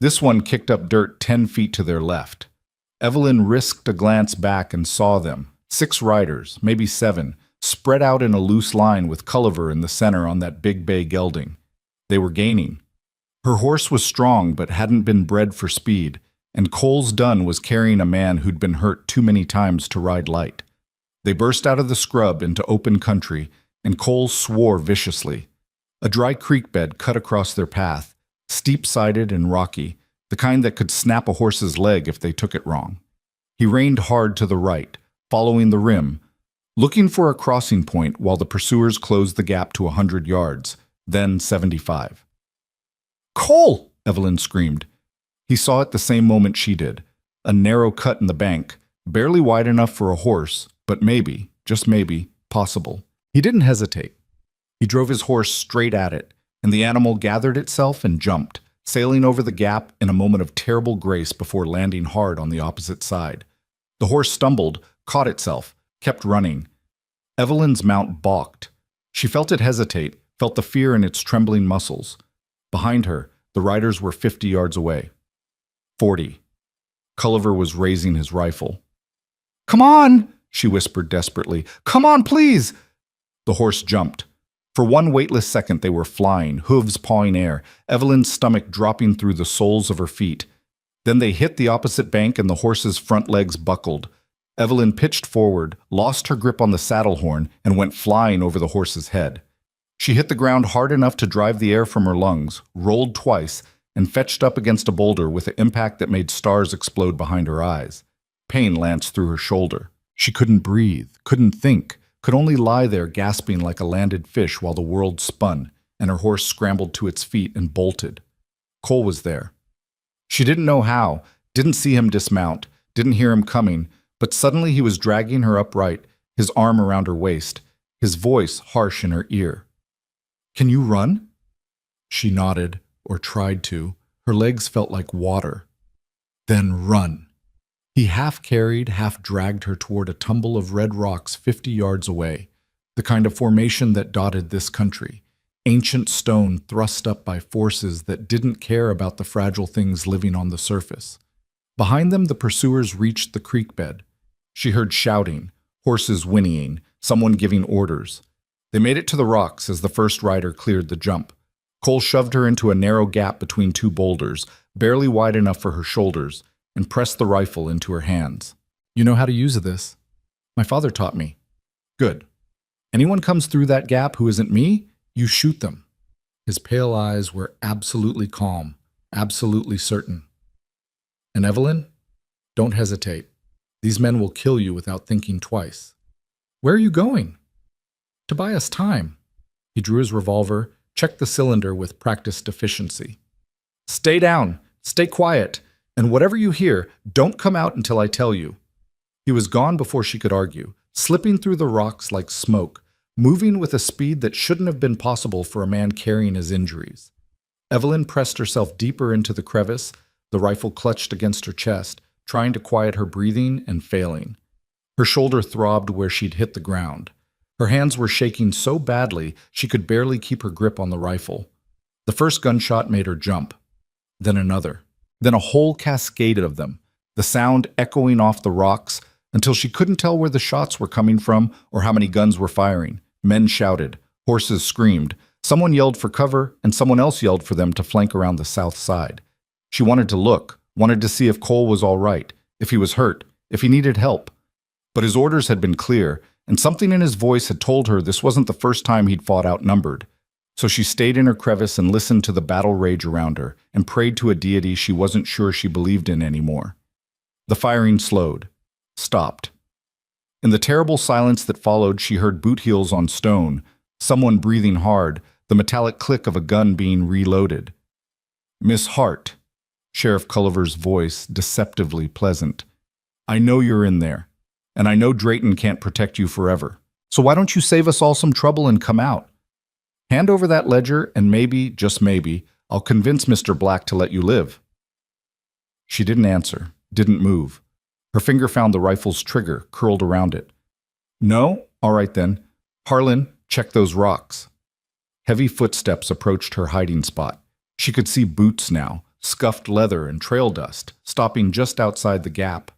This one kicked up dirt 10 feet to their left. Evelyn risked a glance back and saw them, 6 riders, maybe 7, spread out in a loose line with Culliver in the center on that big bay gelding. They were gaining. Her horse was strong but hadn't been bred for speed, and Cole's dun was carrying a man who'd been hurt too many times to ride light. They burst out of the scrub into open country, and Cole swore viciously. A dry creek bed cut across their path, steep-sided and rocky, the kind that could snap a horse's leg if they took it wrong. He reined hard to the right, following the rim, looking for a crossing point while the pursuers closed the gap to 100 yards, then 75. "Cole!" Evelyn screamed. He saw it the same moment she did, a narrow cut in the bank, barely wide enough for a horse, but maybe, just maybe, possible. He didn't hesitate. He drove his horse straight at it, and the animal gathered itself and jumped, sailing over the gap in a moment of terrible grace before landing hard on the opposite side. The horse stumbled, caught itself, kept running. Evelyn's mount balked. She felt it hesitate, felt the fear in its trembling muscles. Behind her, the riders were 50 yards away. 40. Culliver was raising his rifle. "Come on!" she whispered desperately. "Come on, please!" The horse jumped. For one weightless second they were flying, hooves pawing air, Evelyn's stomach dropping through the soles of her feet. Then they hit the opposite bank and the horse's front legs buckled. Evelyn pitched forward, lost her grip on the saddle horn, and went flying over the horse's head. She hit the ground hard enough to drive the air from her lungs, rolled twice, and fetched up against a boulder with an impact that made stars explode behind her eyes. Pain lanced through her shoulder. She couldn't breathe, couldn't think, could only lie there gasping like a landed fish while the world spun, and her horse scrambled to its feet and bolted. Cole was there. She didn't know how, didn't see him dismount, didn't hear him coming, but suddenly he was dragging her upright, his arm around her waist, his voice harsh in her ear. "Can you run?" She nodded, or tried to. Her legs felt like water. "Then run." He half carried, half dragged her toward a tumble of red rocks 50 yards away, the kind of formation that dotted this country, ancient stone thrust up by forces that didn't care about the fragile things living on the surface. Behind them, the pursuers reached the creek bed. She heard shouting, horses whinnying, someone giving orders. They made it to the rocks as the first rider cleared the jump. Cole shoved her into a narrow gap between two boulders, barely wide enough for her shoulders, and pressed the rifle into her hands. "You know how to use this?" "My father taught me." "Good. Anyone comes through that gap who isn't me, you shoot them." His pale eyes were absolutely calm, absolutely certain. "And Evelyn, don't hesitate. These men will kill you without thinking twice." "Where are you going?" "To buy us time." He drew his revolver, checked the cylinder with practiced efficiency. "Stay down, stay quiet, and whatever you hear, don't come out until I tell you." He was gone before she could argue, slipping through the rocks like smoke, moving with a speed that shouldn't have been possible for a man carrying his injuries. Evelyn pressed herself deeper into the crevice, the rifle clutched against her chest, trying to quiet her breathing and failing. Her shoulder throbbed where she'd hit the ground. Her hands were shaking so badly she could barely keep her grip on the rifle. The first gunshot made her jump. Then another. Then a whole cascade of them, the sound echoing off the rocks until she couldn't tell where the shots were coming from or how many guns were firing. Men shouted. Horses screamed. Someone yelled for cover, and someone else yelled for them to flank around the south side. She wanted to look, wanted to see if Cole was all right, if he was hurt, if he needed help. But his orders had been clear, and something in his voice had told her this wasn't the first time he'd fought outnumbered. So she stayed in her crevice and listened to the battle rage around her and prayed to a deity she wasn't sure she believed in anymore. The firing slowed, stopped. In the terrible silence that followed, she heard boot heels on stone, someone breathing hard, the metallic click of a gun being reloaded. "Miss Hart," Sheriff Culliver's voice deceptively pleasant, "I know you're in there, and I know Drayton can't protect you forever. So why don't you save us all some trouble and come out? Hand over that ledger, and maybe, just maybe, I'll convince Mr. Black to let you live." She didn't answer, didn't move. Her finger found the rifle's trigger, curled around it. "No? All right then. Harlan, check those rocks." Heavy footsteps approached her hiding spot. She could see boots now, scuffed leather and trail dust, stopping just outside the gap.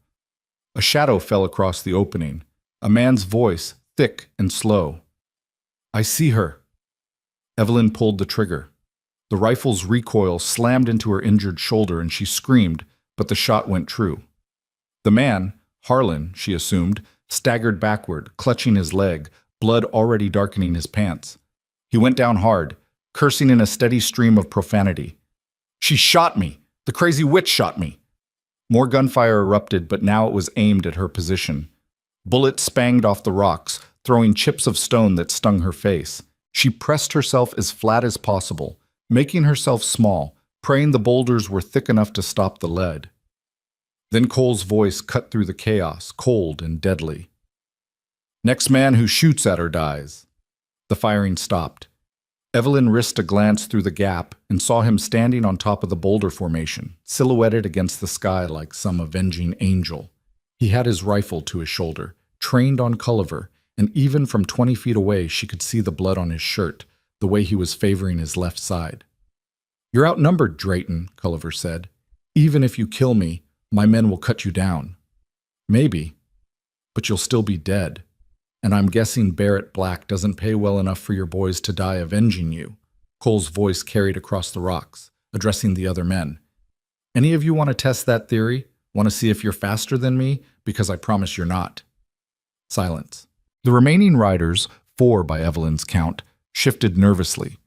A shadow fell across the opening. A man's voice, thick and slow. I see her. Evelyn pulled the trigger. The rifle's recoil slammed into her injured shoulder and she screamed, but the shot went true. The man, Harlan, she assumed, staggered backward, clutching his leg, blood already darkening his pants. He went down hard, cursing in a steady stream of profanity. She shot me! The crazy witch shot me! More gunfire erupted, but now it was aimed at her position. Bullets spanged off the rocks, throwing chips of stone that stung her face. She pressed herself as flat as possible, making herself small, praying the boulders were thick enough to stop the lead. Then Cole's voice cut through the chaos, cold and deadly. Next man who shoots at her dies. The firing stopped. Evelyn risked a glance through the gap and saw him standing on top of the boulder formation, silhouetted against the sky like some avenging angel. He had his rifle to his shoulder, trained on Culliver, and even from 20 feet away she could see the blood on his shirt, the way he was favoring his left side. You're outnumbered, Drayton, Culliver said. Even if you kill me, my men will cut you down. Maybe, but you'll still be dead. And I'm guessing Barrett Black doesn't pay well enough for your boys to die avenging you. Cole's voice carried across the rocks, addressing the other men. Any of you want to test that theory? Want to see if you're faster than me? Because I promise you're not. Silence. The remaining riders, 4 by Evelyn's count, shifted nervously.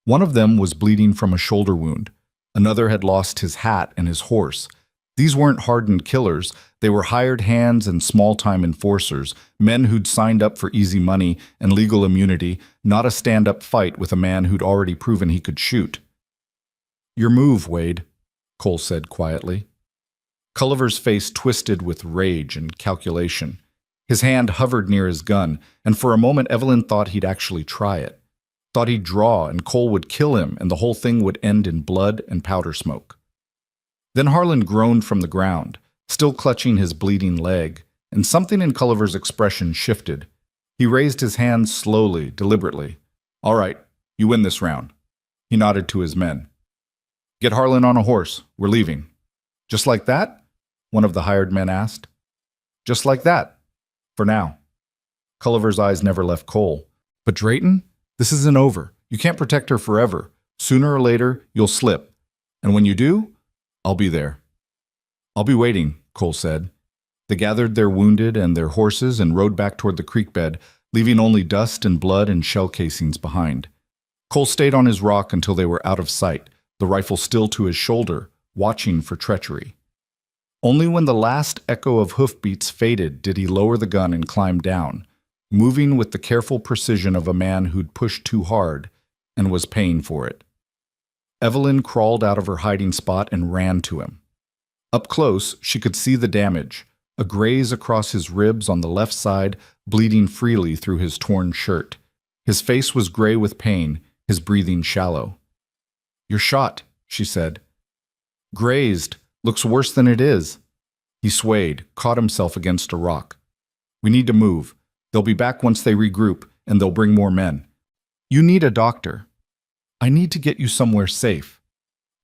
One of them was bleeding from a shoulder wound. Another had lost his hat and his horse. These weren't hardened killers. They were hired hands and small-time enforcers, men who'd signed up for easy money and legal immunity, not a stand-up fight with a man who'd already proven he could shoot. Your move, Wade, Cole said quietly. Culliver's face twisted with rage and calculation. His hand hovered near his gun, and for a moment Evelyn thought he'd actually try it. Thought he'd draw and Cole would kill him and the whole thing would end in blood and powder smoke. Then Harlan groaned from the ground, still clutching his bleeding leg, and something in Culliver's expression shifted. He raised his hands slowly, deliberately. All right, you win this round. He nodded to his men. Get Harlan on a horse. We're leaving. Just like that? One of the hired men asked. Just like that. For now. Culliver's eyes never left Cole. But Drayton, this isn't over. You can't protect her forever. Sooner or later, you'll slip. And when you do, I'll be there. I'll be waiting, Cole said. They gathered their wounded and their horses and rode back toward the creek bed, leaving only dust and blood and shell casings behind. Cole stayed on his rock until they were out of sight, the rifle still to his shoulder, watching for treachery. Only when the last echo of hoofbeats faded did he lower the gun and climb down, moving with the careful precision of a man who'd pushed too hard and was paying for it. Evelyn crawled out of her hiding spot and ran to him. Up close, she could see the damage, a graze across his ribs on the left side, bleeding freely through his torn shirt. His face was gray with pain, his breathing shallow. You're shot, she said. Grazed. Looks worse than it is. He swayed, caught himself against a rock. We need to move. They'll be back once they regroup, and they'll bring more men. You need a doctor. I need to get you somewhere safe.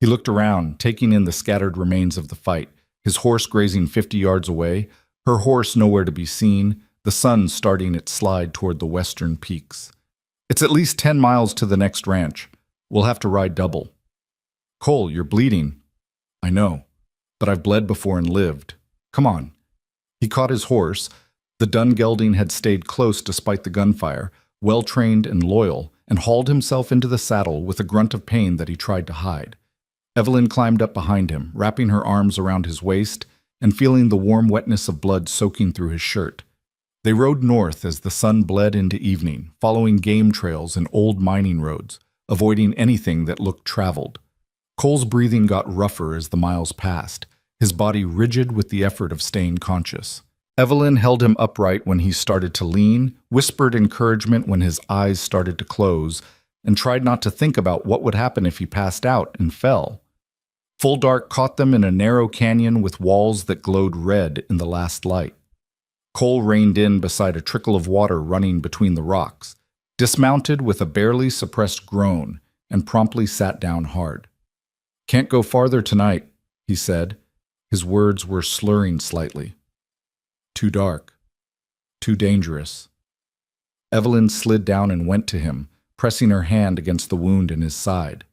He looked around, taking in the scattered remains of the fight, his horse grazing 50 yards away, her horse nowhere to be seen, the sun starting its slide toward the western peaks. It's at least 10 miles to the next ranch. We'll have to ride double. Cole, you're bleeding. I know, but I've bled before and lived. Come on. He caught his horse. The dun gelding had stayed close despite the gunfire, well-trained and loyal, and hauled himself into the saddle with a grunt of pain that he tried to hide. Evelyn climbed up behind him, wrapping her arms around his waist and feeling the warm wetness of blood soaking through his shirt. They rode north as the sun bled into evening, following game trails and old mining roads, avoiding anything that looked traveled. Cole's breathing got rougher as the miles passed, his body rigid with the effort of staying conscious. Evelyn held him upright when he started to lean, whispered encouragement when his eyes started to close, and tried not to think about what would happen if he passed out and fell. Full dark caught them in a narrow canyon with walls that glowed red in the last light. Cole reined in beside a trickle of water running between the rocks, dismounted with a barely suppressed groan, and promptly sat down hard. Can't go farther tonight, he said. His words were slurring slightly. Too dark. Too dangerous. Evelyn slid down and went to him, pressing her hand against the wound in his side.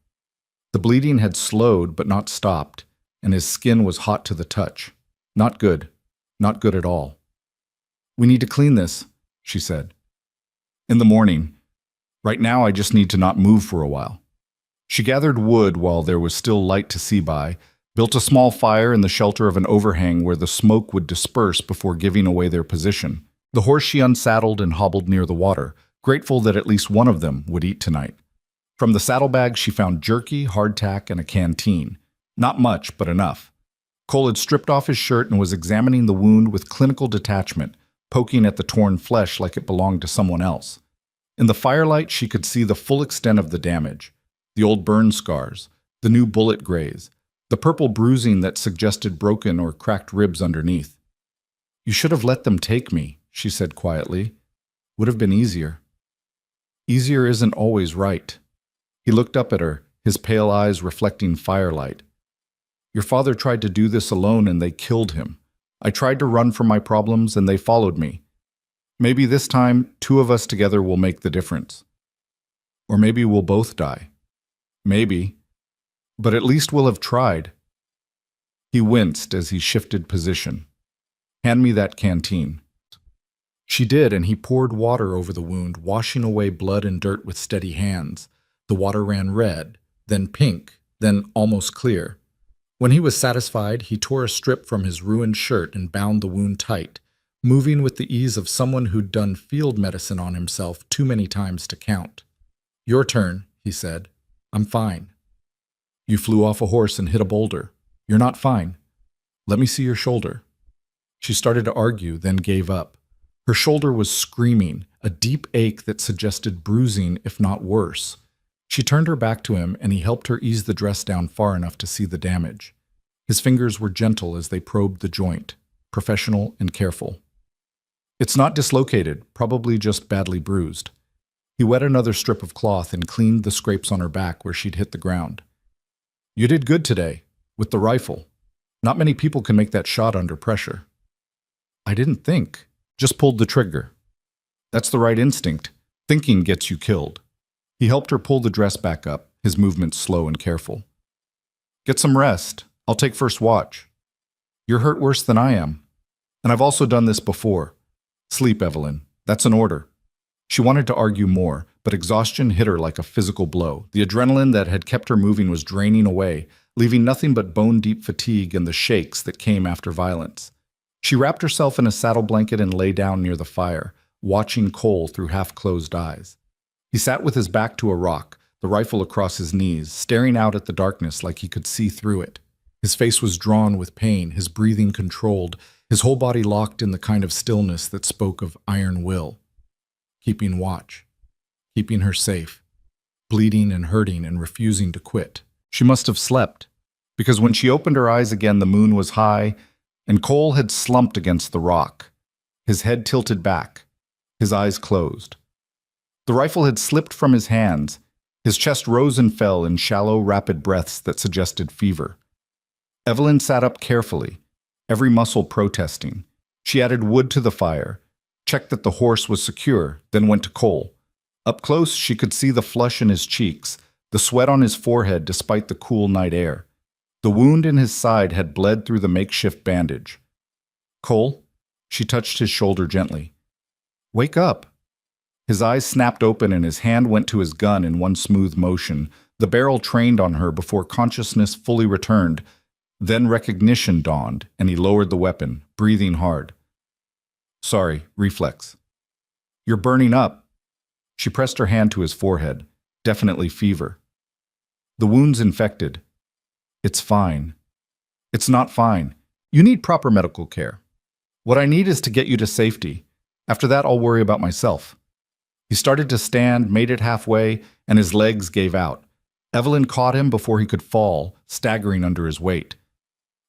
The bleeding had slowed but not stopped, and his skin was hot to the touch. Not good. Not good at all. "We need to clean this," she said. "In the morning. Right now I just need to not move for a while." She gathered wood while there was still light to see by, built a small fire in the shelter of an overhang where the smoke would disperse before giving away their position. The horse she unsaddled and hobbled near the water, grateful that at least one of them would eat tonight. From the saddlebag she found jerky, hardtack, and a canteen. Not much, but enough. Cole had stripped off his shirt and was examining the wound with clinical detachment, poking at the torn flesh like it belonged to someone else. In the firelight she could see the full extent of the damage. The old burn scars, the new bullet graze, the purple bruising that suggested broken or cracked ribs underneath. "You should have let them take me," she said quietly. "Would have been easier." Easier isn't always right. He looked up at her, his pale eyes reflecting firelight. "Your father tried to do this alone and they killed him. I tried to run from my problems and they followed me. Maybe this time, two of us together will make the difference. Or maybe we'll both die. Maybe. But at least we'll have tried." He winced as he shifted position. "Hand me that canteen." She did, and he poured water over the wound, washing away blood and dirt with steady hands. The water ran red, then pink, then almost clear. When he was satisfied, he tore a strip from his ruined shirt and bound the wound tight, moving with the ease of someone who'd done field medicine on himself too many times to count. "Your turn," he said. "I'm fine." "You flew off a horse and hit a boulder. You're not fine. Let me see your shoulder." She started to argue, then gave up. Her shoulder was screaming, a deep ache that suggested bruising, if not worse. She turned her back to him, and he helped her ease the dress down far enough to see the damage. His fingers were gentle as they probed the joint, professional and careful. "It's not dislocated, probably just badly bruised." He wet another strip of cloth and cleaned the scrapes on her back where she'd hit the ground. "You did good today, with the rifle. Not many people can make that shot under pressure." "I didn't think. Just pulled the trigger." "That's the right instinct. Thinking gets you killed." He helped her pull the dress back up, his movements slow and careful. "Get some rest. I'll take first watch. You're hurt worse than I am. And I've also done this before. Sleep, Evelyn. That's an order." She wanted to argue more, but exhaustion hit her like a physical blow. The adrenaline that had kept her moving was draining away, leaving nothing but bone-deep fatigue and the shakes that came after violence. She wrapped herself in a saddle blanket and lay down near the fire, watching Cole through half-closed eyes. He sat with his back to a rock, the rifle across his knees, staring out at the darkness like he could see through it. His face was drawn with pain, his breathing controlled, his whole body locked in the kind of stillness that spoke of iron will. Keeping watch, keeping her safe, bleeding and hurting and refusing to quit. She must have slept, because when she opened her eyes again the moon was high, and Cole had slumped against the rock, his head tilted back, his eyes closed. The rifle had slipped from his hands, his chest rose and fell in shallow, rapid breaths that suggested fever. Evelyn sat up carefully, every muscle protesting. She added wood to the fire, checked that the horse was secure, then went to Cole. Up close, she could see the flush in his cheeks, the sweat on his forehead despite the cool night air. The wound in his side had bled through the makeshift bandage. "Cole?" She touched his shoulder gently. "Wake up." His eyes snapped open and his hand went to his gun in one smooth motion. The barrel trained on her before consciousness fully returned. Then recognition dawned, and he lowered the weapon, breathing hard. "Sorry, reflex." "You're burning up." She pressed her hand to his forehead. Definitely fever. "The wound's infected." "It's fine." "It's not fine. You need proper medical care. What I need is to get you to safety. After that, I'll worry about myself." He started to stand, made it halfway, and his legs gave out. Evelyn caught him before he could fall, staggering under his weight.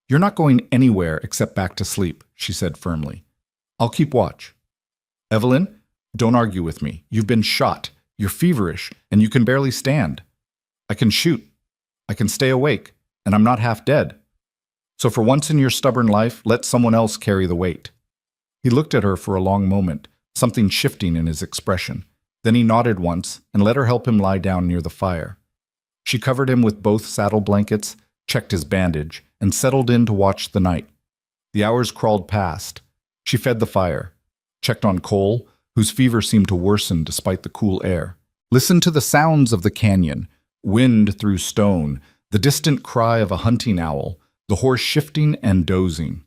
"You're not going anywhere except back to sleep," she said firmly. "I'll keep watch." "Evelyn, don't argue with me. You've been shot. You're feverish, and you can barely stand. I can shoot. I can stay awake, and I'm not half dead. So for once in your stubborn life, let someone else carry the weight." He looked at her for a long moment, something shifting in his expression. Then he nodded once and let her help him lie down near the fire. She covered him with both saddle blankets, checked his bandage, and settled in to watch the night. The hours crawled past. She fed the fire, checked on Cole, whose fever seemed to worsen despite the cool air. Listened to the sounds of the canyon, wind through stone, the distant cry of a hunting owl, the horse shifting and dozing.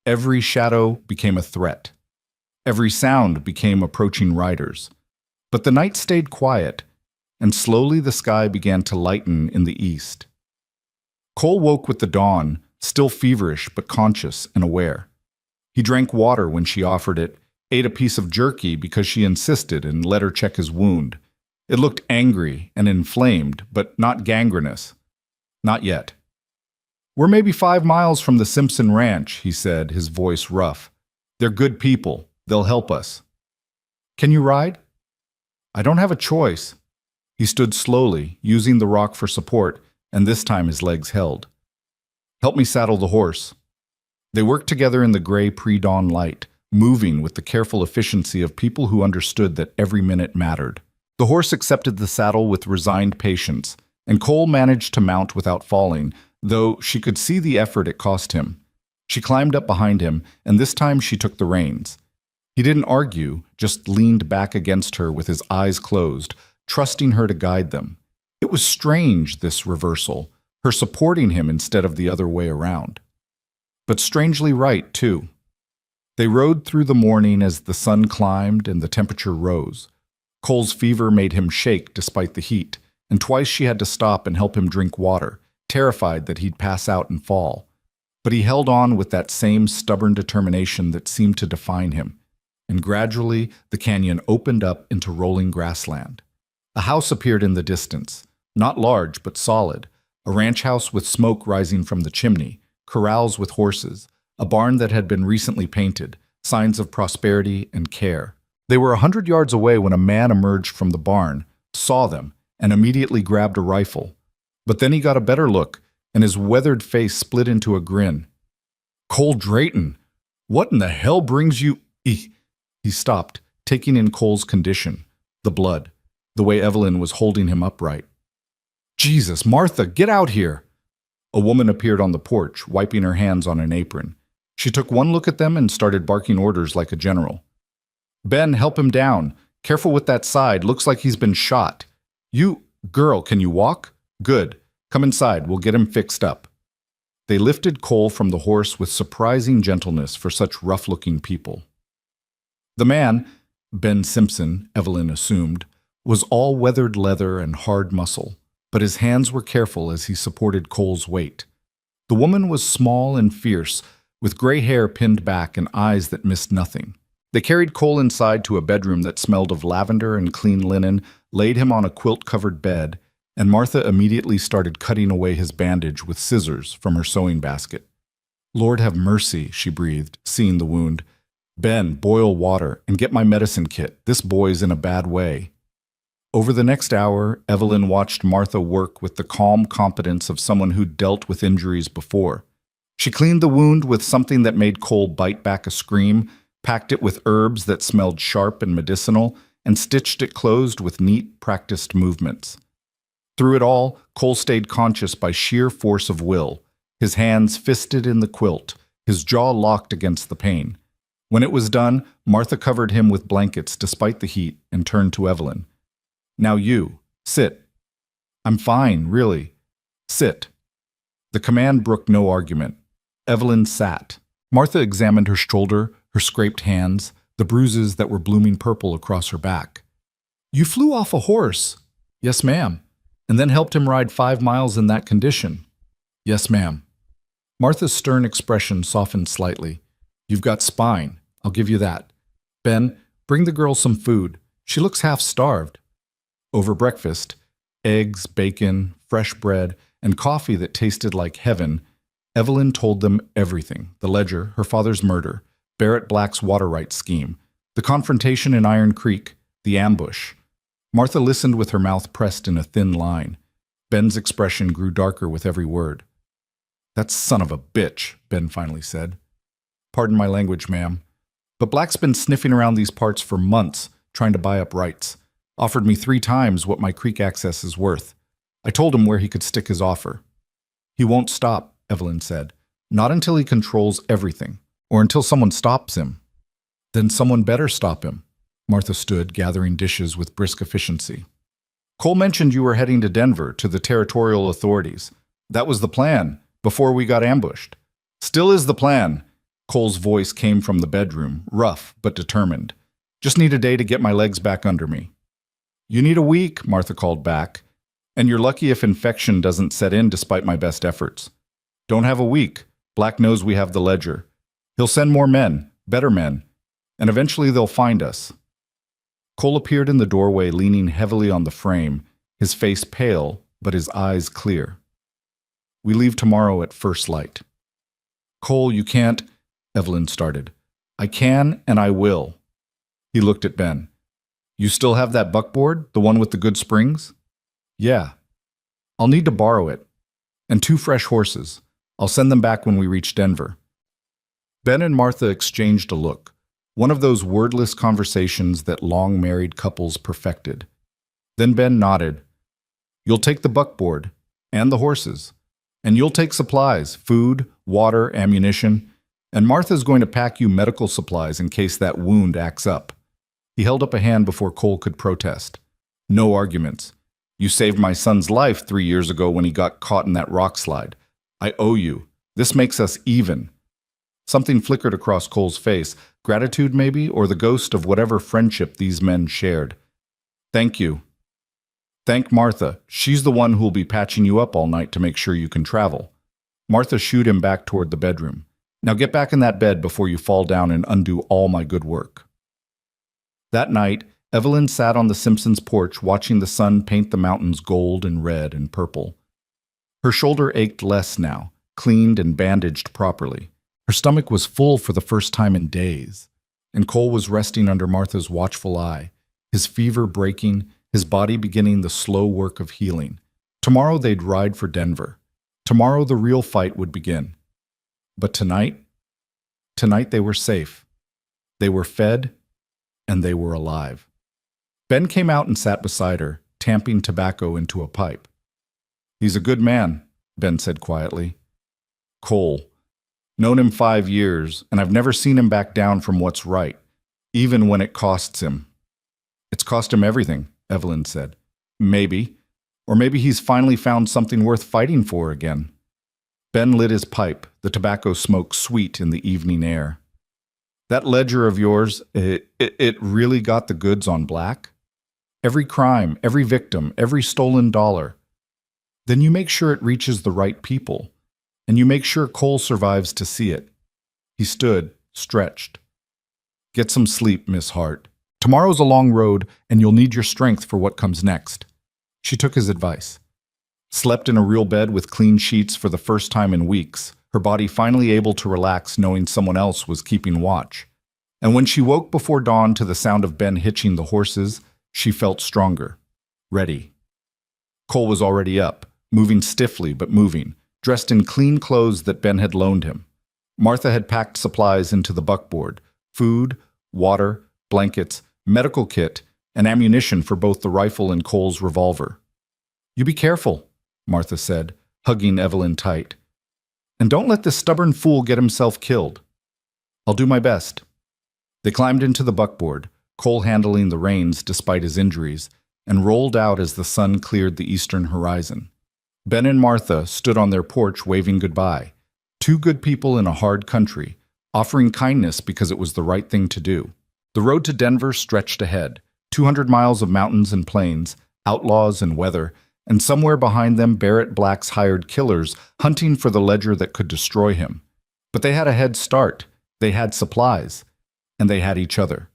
Every shadow became a threat. Every sound became approaching riders. But the night stayed quiet, and slowly the sky began to lighten in the east. Cole woke with the dawn, still feverish but conscious and aware. He drank water when she offered it, ate a piece of jerky because she insisted, and let her check his wound. It looked angry and inflamed, but not gangrenous. Not yet. "We're maybe 5 miles from the Simpson Ranch," he said, his voice rough. "They're good people. They'll help us." "Can you ride?" "I don't have a choice." He stood slowly, using the rock for support, and this time his legs held. "Help me saddle the horse." They worked together in the gray pre-dawn light, moving with the careful efficiency of people who understood that every minute mattered. The horse accepted the saddle with resigned patience, and Cole managed to mount without falling, though she could see the effort it cost him. She climbed up behind him, and this time she took the reins. He didn't argue, just leaned back against her with his eyes closed, trusting her to guide them. It was strange, this reversal, her supporting him instead of the other way around. But strangely right, too. They rode through the morning as the sun climbed and the temperature rose. Cole's fever made him shake despite the heat, and twice she had to stop and help him drink water, terrified that he'd pass out and fall. But he held on with that same stubborn determination that seemed to define him, and gradually the canyon opened up into rolling grassland. A house appeared in the distance, not large but solid, a ranch house with smoke rising from the chimney, corrals with horses, a barn that had been recently painted, signs of prosperity and care. They were 100 yards away when a man emerged from the barn, saw them, and immediately grabbed a rifle. But then he got a better look, and his weathered face split into a grin. "Cole Drayton, what in the hell brings you—" He stopped, taking in Cole's condition, the blood, the way Evelyn was holding him upright. "Jesus, Martha, get out here!" A woman appeared on the porch, wiping her hands on an apron. She took one look at them and started barking orders like a general. "Ben, help him down. Careful with that side. Looks like he's been shot. You, girl, can you walk? Good. Come inside. We'll get him fixed up." They lifted Cole from the horse with surprising gentleness for such rough-looking people. The man, Ben Simpson, Evelyn assumed, was all weathered leather and hard muscle, but his hands were careful as he supported Cole's weight. The woman was small and fierce, with gray hair pinned back and eyes that missed nothing. They carried Cole inside to a bedroom that smelled of lavender and clean linen, laid him on a quilt-covered bed, and Martha immediately started cutting away his bandage with scissors from her sewing basket. "Lord have mercy," she breathed, seeing the wound. "Ben, boil water and get my medicine kit. This boy's in a bad way." Over the next hour, Evelyn watched Martha work with the calm competence of someone who'd dealt with injuries before. She cleaned the wound with something that made Cole bite back a scream, packed it with herbs that smelled sharp and medicinal, and stitched it closed with neat, practiced movements. Through it all, Cole stayed conscious by sheer force of will, his hands fisted in the quilt, his jaw locked against the pain. When it was done, Martha covered him with blankets despite the heat and turned to Evelyn. "Now you, sit." "I'm fine, really. Sit." The command brooked no argument. Evelyn sat. Martha examined her shoulder, her scraped hands, the bruises that were blooming purple across her back. "You flew off a horse." "Yes, ma'am." "And then helped him ride 5 miles in that condition." "Yes, ma'am." Martha's stern expression softened slightly. "You've got spine. I'll give you that. Ben, bring the girl some food. She looks half-starved." Over breakfast, eggs, bacon, fresh bread, and coffee that tasted like heaven, Evelyn told them everything: the ledger, her father's murder, Barrett Black's water rights scheme, the confrontation in Iron Creek, the ambush. Martha listened with her mouth pressed in a thin line. Ben's expression grew darker with every word. "That son of a bitch," Ben finally said. "Pardon my language, ma'am. But Black's been sniffing around these parts for months, trying to buy up rights. Offered me 3 times what my creek access is worth. I told him where he could stick his offer. He won't stop, Evelyn said. Not until he controls everything, or until someone stops him. Then someone better stop him. Martha stood, gathering dishes with brisk efficiency. Cole mentioned you were heading to Denver, to the territorial authorities. That was the plan, before we got ambushed. Still is the plan. Cole's voice came from the bedroom, rough but determined. Just need a day to get my legs back under me. You need a week, Martha called back. And you're lucky if infection doesn't set in despite my best efforts. Don't have a week. Black knows we have the ledger. He'll send more men, better men, and eventually they'll find us. Cole appeared in the doorway, leaning heavily on the frame, his face pale, but his eyes clear. We leave tomorrow at first light. Cole, you can't, Evelyn started. I can and I will. He looked at Ben. You still have that buckboard, the one with the good springs? Yeah. I'll need to borrow it. And 2 fresh horses. I'll send them back when we reach Denver. Ben and Martha exchanged a look, one of those wordless conversations that long-married couples perfected. Then Ben nodded. You'll take the buckboard and the horses, and you'll take supplies, food, water, ammunition, and Martha's going to pack you medical supplies in case that wound acts up. He held up a hand before Cole could protest. No arguments. You saved my son's life 3 years ago when he got caught in that rock slide. I owe you. This makes us even. Something flickered across Cole's face, gratitude maybe, or the ghost of whatever friendship these men shared. Thank you. Thank Martha. She's the one who'll be patching you up all night to make sure you can travel. Martha shooed him back toward the bedroom. Now get back in that bed before you fall down and undo all my good work. That night, Evelyn sat on the Simpsons' porch watching the sun paint the mountains gold and red and purple. Her shoulder ached less now, cleaned and bandaged properly. Her stomach was full for the first time in days, and Cole was resting under Martha's watchful eye, his fever breaking, his body beginning the slow work of healing. Tomorrow they'd ride for Denver. Tomorrow the real fight would begin. But tonight they were safe. They were fed, and they were alive. Ben came out and sat beside her, tamping tobacco into a pipe. He's a good man, Ben said quietly. Cole. Known him 5 years, and I've never seen him back down from what's right, even when it costs him. It's cost him everything, Evelyn said. Maybe. Or maybe he's finally found something worth fighting for again. Ben lit his pipe, the tobacco smoke sweet in the evening air. That ledger of yours, it really got the goods on Black? Every crime, every victim, every stolen dollar. Then you make sure it reaches the right people, and you make sure Cole survives to see it. He stood, stretched. Get some sleep, Miss Hart. Tomorrow's a long road, and you'll need your strength for what comes next. She took his advice. Slept in a real bed with clean sheets for the first time in weeks, her body finally able to relax knowing someone else was keeping watch. And when she woke before dawn to the sound of Ben hitching the horses, she felt stronger, ready. Cole was already up, moving stiffly but moving, dressed in clean clothes that Ben had loaned him. Martha had packed supplies into the buckboard, food, water, blankets, medical kit, and ammunition for both the rifle and Cole's revolver. You be careful, Martha said, hugging Evelyn tight. And don't let this stubborn fool get himself killed. I'll do my best. They climbed into the buckboard, Cole handling the reins despite his injuries, and rolled out as the sun cleared the eastern horizon. Ben and Martha stood on their porch waving goodbye, 2 good people in a hard country, offering kindness because it was the right thing to do. The road to Denver stretched ahead, 200 miles of mountains and plains, outlaws and weather, and somewhere behind them Barrett Black's hired killers hunting for the ledger that could destroy him. But they had a head start, they had supplies, and they had each other.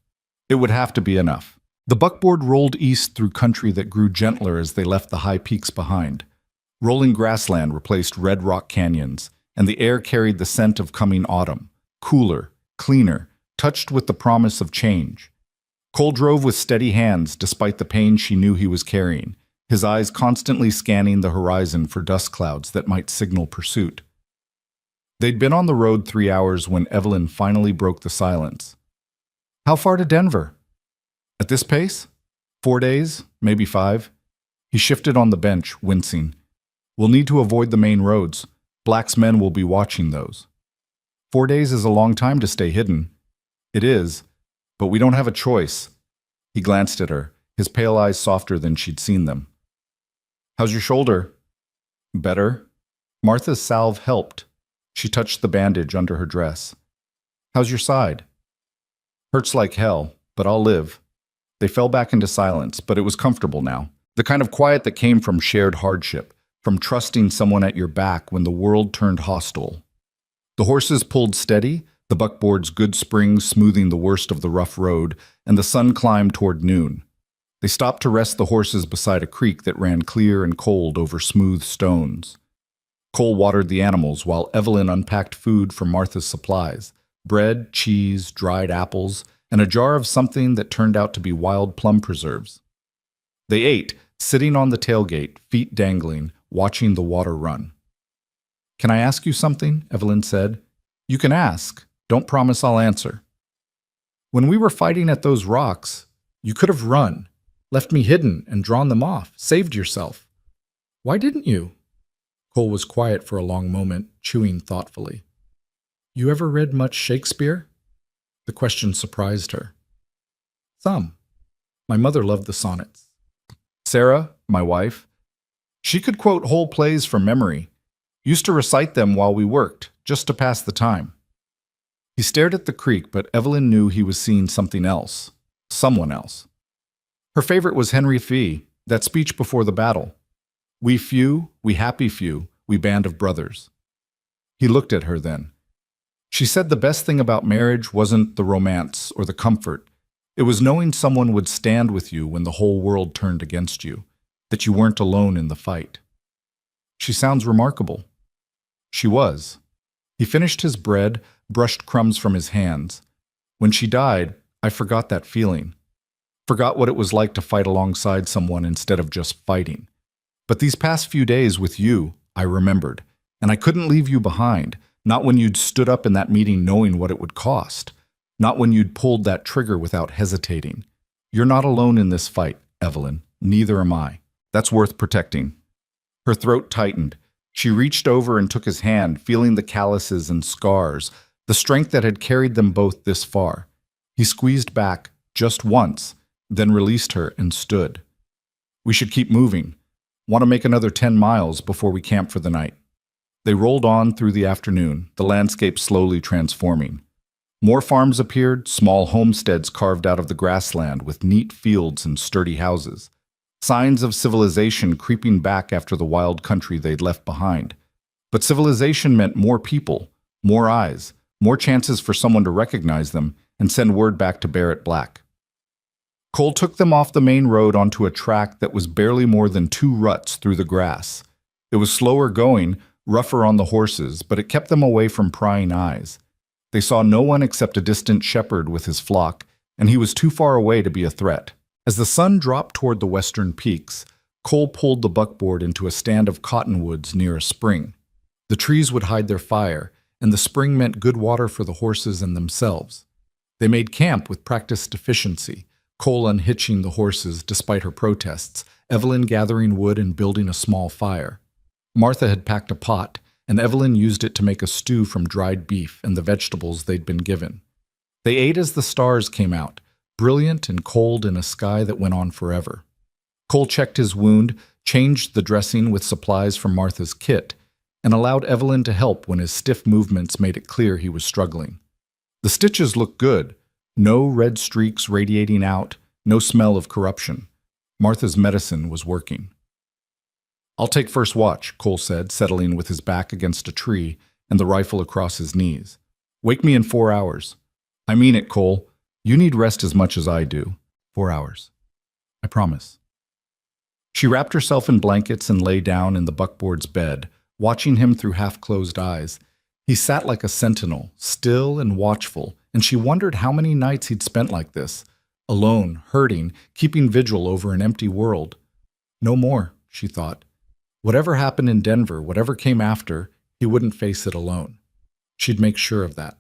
It would have to be enough. The buckboard rolled east through country that grew gentler as they left the high peaks behind. Rolling grassland replaced red rock canyons, and the air carried the scent of coming autumn, cooler, cleaner, touched with the promise of change. Cole drove with steady hands despite the pain she knew he was carrying, his eyes constantly scanning the horizon for dust clouds that might signal pursuit. They'd been on the road 3 hours when Evelyn finally broke the silence. How far to Denver? At this pace? 4 days, maybe 5. He shifted on the bench, wincing. We'll need to avoid the main roads. Black's men will be watching those. 4 days is a long time to stay hidden. It is, but we don't have a choice. He glanced at her, his pale eyes softer than she'd seen them. How's your shoulder? Better. Martha's salve helped. She touched the bandage under her dress. How's your side? Hurts like hell, but I'll live. They fell back into silence, but it was comfortable now. The kind of quiet that came from shared hardship, from trusting someone at your back when the world turned hostile. The horses pulled steady, the buckboard's good springs smoothing the worst of the rough road, and the sun climbed toward noon. They stopped to rest the horses beside a creek that ran clear and cold over smooth stones. Cole watered the animals while Evelyn unpacked food from Martha's supplies: bread, cheese, dried apples, and a jar of something that turned out to be wild plum preserves. They ate, sitting on the tailgate, feet dangling, watching the water run. Can I ask you something? Evelyn said. You can ask. Don't promise I'll answer. When we were fighting at those rocks, you could have run, left me hidden and drawn them off, saved yourself. Why didn't you? Cole was quiet for a long moment, chewing thoughtfully. You ever read much Shakespeare? The question surprised her. Some. My mother loved the sonnets. Sarah, my wife, she could quote whole plays from memory. Used to recite them while we worked, just to pass the time. He stared at the creek, but Evelyn knew he was seeing something else. Someone else. Her favorite was Henry Fee, that speech before the battle. We few, we happy few, we band of brothers. He looked at her then. She said the best thing about marriage wasn't the romance or the comfort. It was knowing someone would stand with you when the whole world turned against you, that you weren't alone in the fight. She sounds remarkable. She was. He finished his bread, brushed crumbs from his hands. When she died, I forgot that feeling. Forgot what it was like to fight alongside someone instead of just fighting. But these past few days with you, I remembered, and I couldn't leave you behind, not when you'd stood up in that meeting knowing what it would cost, not when you'd pulled that trigger without hesitating. You're not alone in this fight, Evelyn. Neither am I. That's worth protecting. Her throat tightened. She reached over and took his hand, feeling the calluses and scars, the strength that had carried them both this far. He squeezed back, just once, then released her and stood. We should keep moving. Want to make another 10 miles before we camp for the night. They rolled on through the afternoon, the landscape slowly transforming. More farms appeared, small homesteads carved out of the grassland with neat fields and sturdy houses. Signs of civilization creeping back after the wild country they'd left behind. But civilization meant more people, more eyes, more chances for someone to recognize them and send word back to Barrett Black. Cole took them off the main road onto a track that was barely more than 2 ruts through the grass. It was slower going, rougher on the horses, but it kept them away from prying eyes. They saw no one except a distant shepherd with his flock, and he was too far away to be a threat. As the sun dropped toward the western peaks, Cole pulled the buckboard into a stand of cottonwoods near a spring. The trees would hide their fire, and the spring meant good water for the horses and themselves. They made camp with practiced efficiency, Cole unhitching the horses despite her protests, Evelyn gathering wood and building a small fire. Martha had packed a pot, and Evelyn used it to make a stew from dried beef and the vegetables they'd been given. They ate as the stars came out, brilliant and cold in a sky that went on forever. Cole checked his wound, changed the dressing with supplies from Martha's kit, and allowed Evelyn to help when his stiff movements made it clear he was struggling. The stitches looked good. No red streaks radiating out, no smell of corruption. Martha's medicine was working. I'll take first watch, Cole said, settling with his back against a tree and the rifle across his knees. Wake me in 4 hours. I mean it, Cole. You need rest as much as I do. 4 hours. I promise. She wrapped herself in blankets and lay down in the buckboard's bed, watching him through half-closed eyes. He sat like a sentinel, still and watchful, and she wondered how many nights he'd spent like this, alone, hurting, keeping vigil over an empty world. No more, she thought. Whatever happened in Denver, whatever came after, he wouldn't face it alone. She'd make sure of that.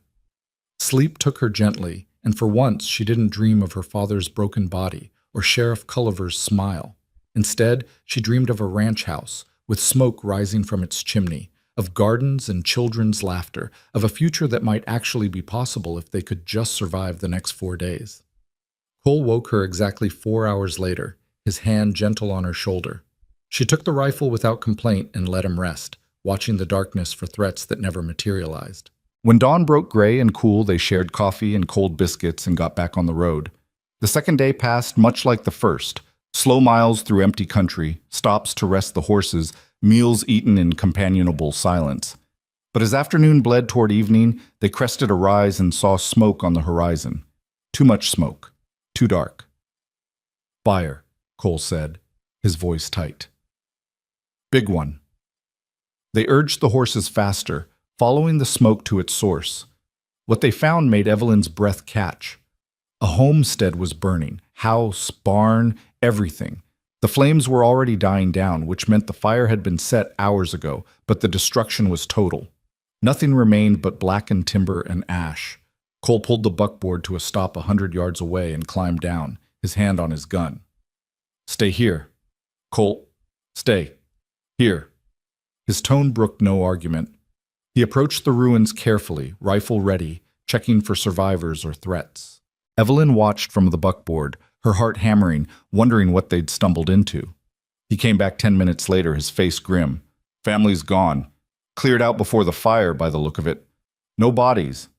Sleep took her gently, and for once she didn't dream of her father's broken body or Sheriff Culliver's smile. Instead, she dreamed of a ranch house with smoke rising from its chimney, of gardens and children's laughter, of a future that might actually be possible if they could just survive the next 4 days. Cole woke her exactly 4 hours later, his hand gentle on her shoulder. She took the rifle without complaint and let him rest, watching the darkness for threats that never materialized. When dawn broke gray and cool, they shared coffee and cold biscuits and got back on the road. The second day passed much like the first, slow miles through empty country, stops to rest the horses, meals eaten in companionable silence. But as afternoon bled toward evening, they crested a rise and saw smoke on the horizon. Too much smoke. Too dark. "Fire," Cole said, his voice tight. "Big one." They urged the horses faster, following the smoke to its source. What they found made Evelyn's breath catch. A homestead was burning, house, barn, everything. The flames were already dying down, which meant the fire had been set hours ago, but the destruction was total. Nothing remained but blackened timber and ash. Cole pulled the buckboard to a stop 100 yards away and climbed down, his hand on his gun. "Stay here." "Cole, stay. Here." His tone brooked no argument. He approached the ruins carefully, rifle ready, checking for survivors or threats. Evelyn watched from the buckboard, her heart hammering, wondering what they'd stumbled into. He came back 10 minutes later, his face grim. "Family's gone. Cleared out before the fire, by the look of it. No bodies."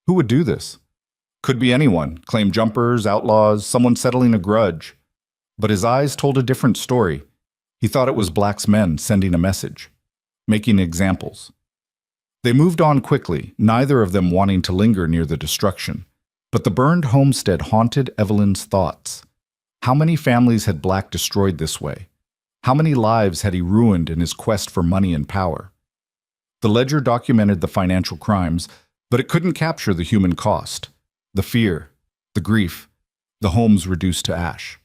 "Who would do this?" "Could be anyone. Claim jumpers, outlaws, someone settling a grudge." But his eyes told a different story. He thought it was Black's men sending a message, making examples. They moved on quickly, neither of them wanting to linger near the destruction. But the burned homestead haunted Evelyn's thoughts. How many families had Black destroyed this way? How many lives had he ruined in his quest for money and power? The ledger documented the financial crimes, but it couldn't capture the human cost, the fear, the grief, the homes reduced to ash.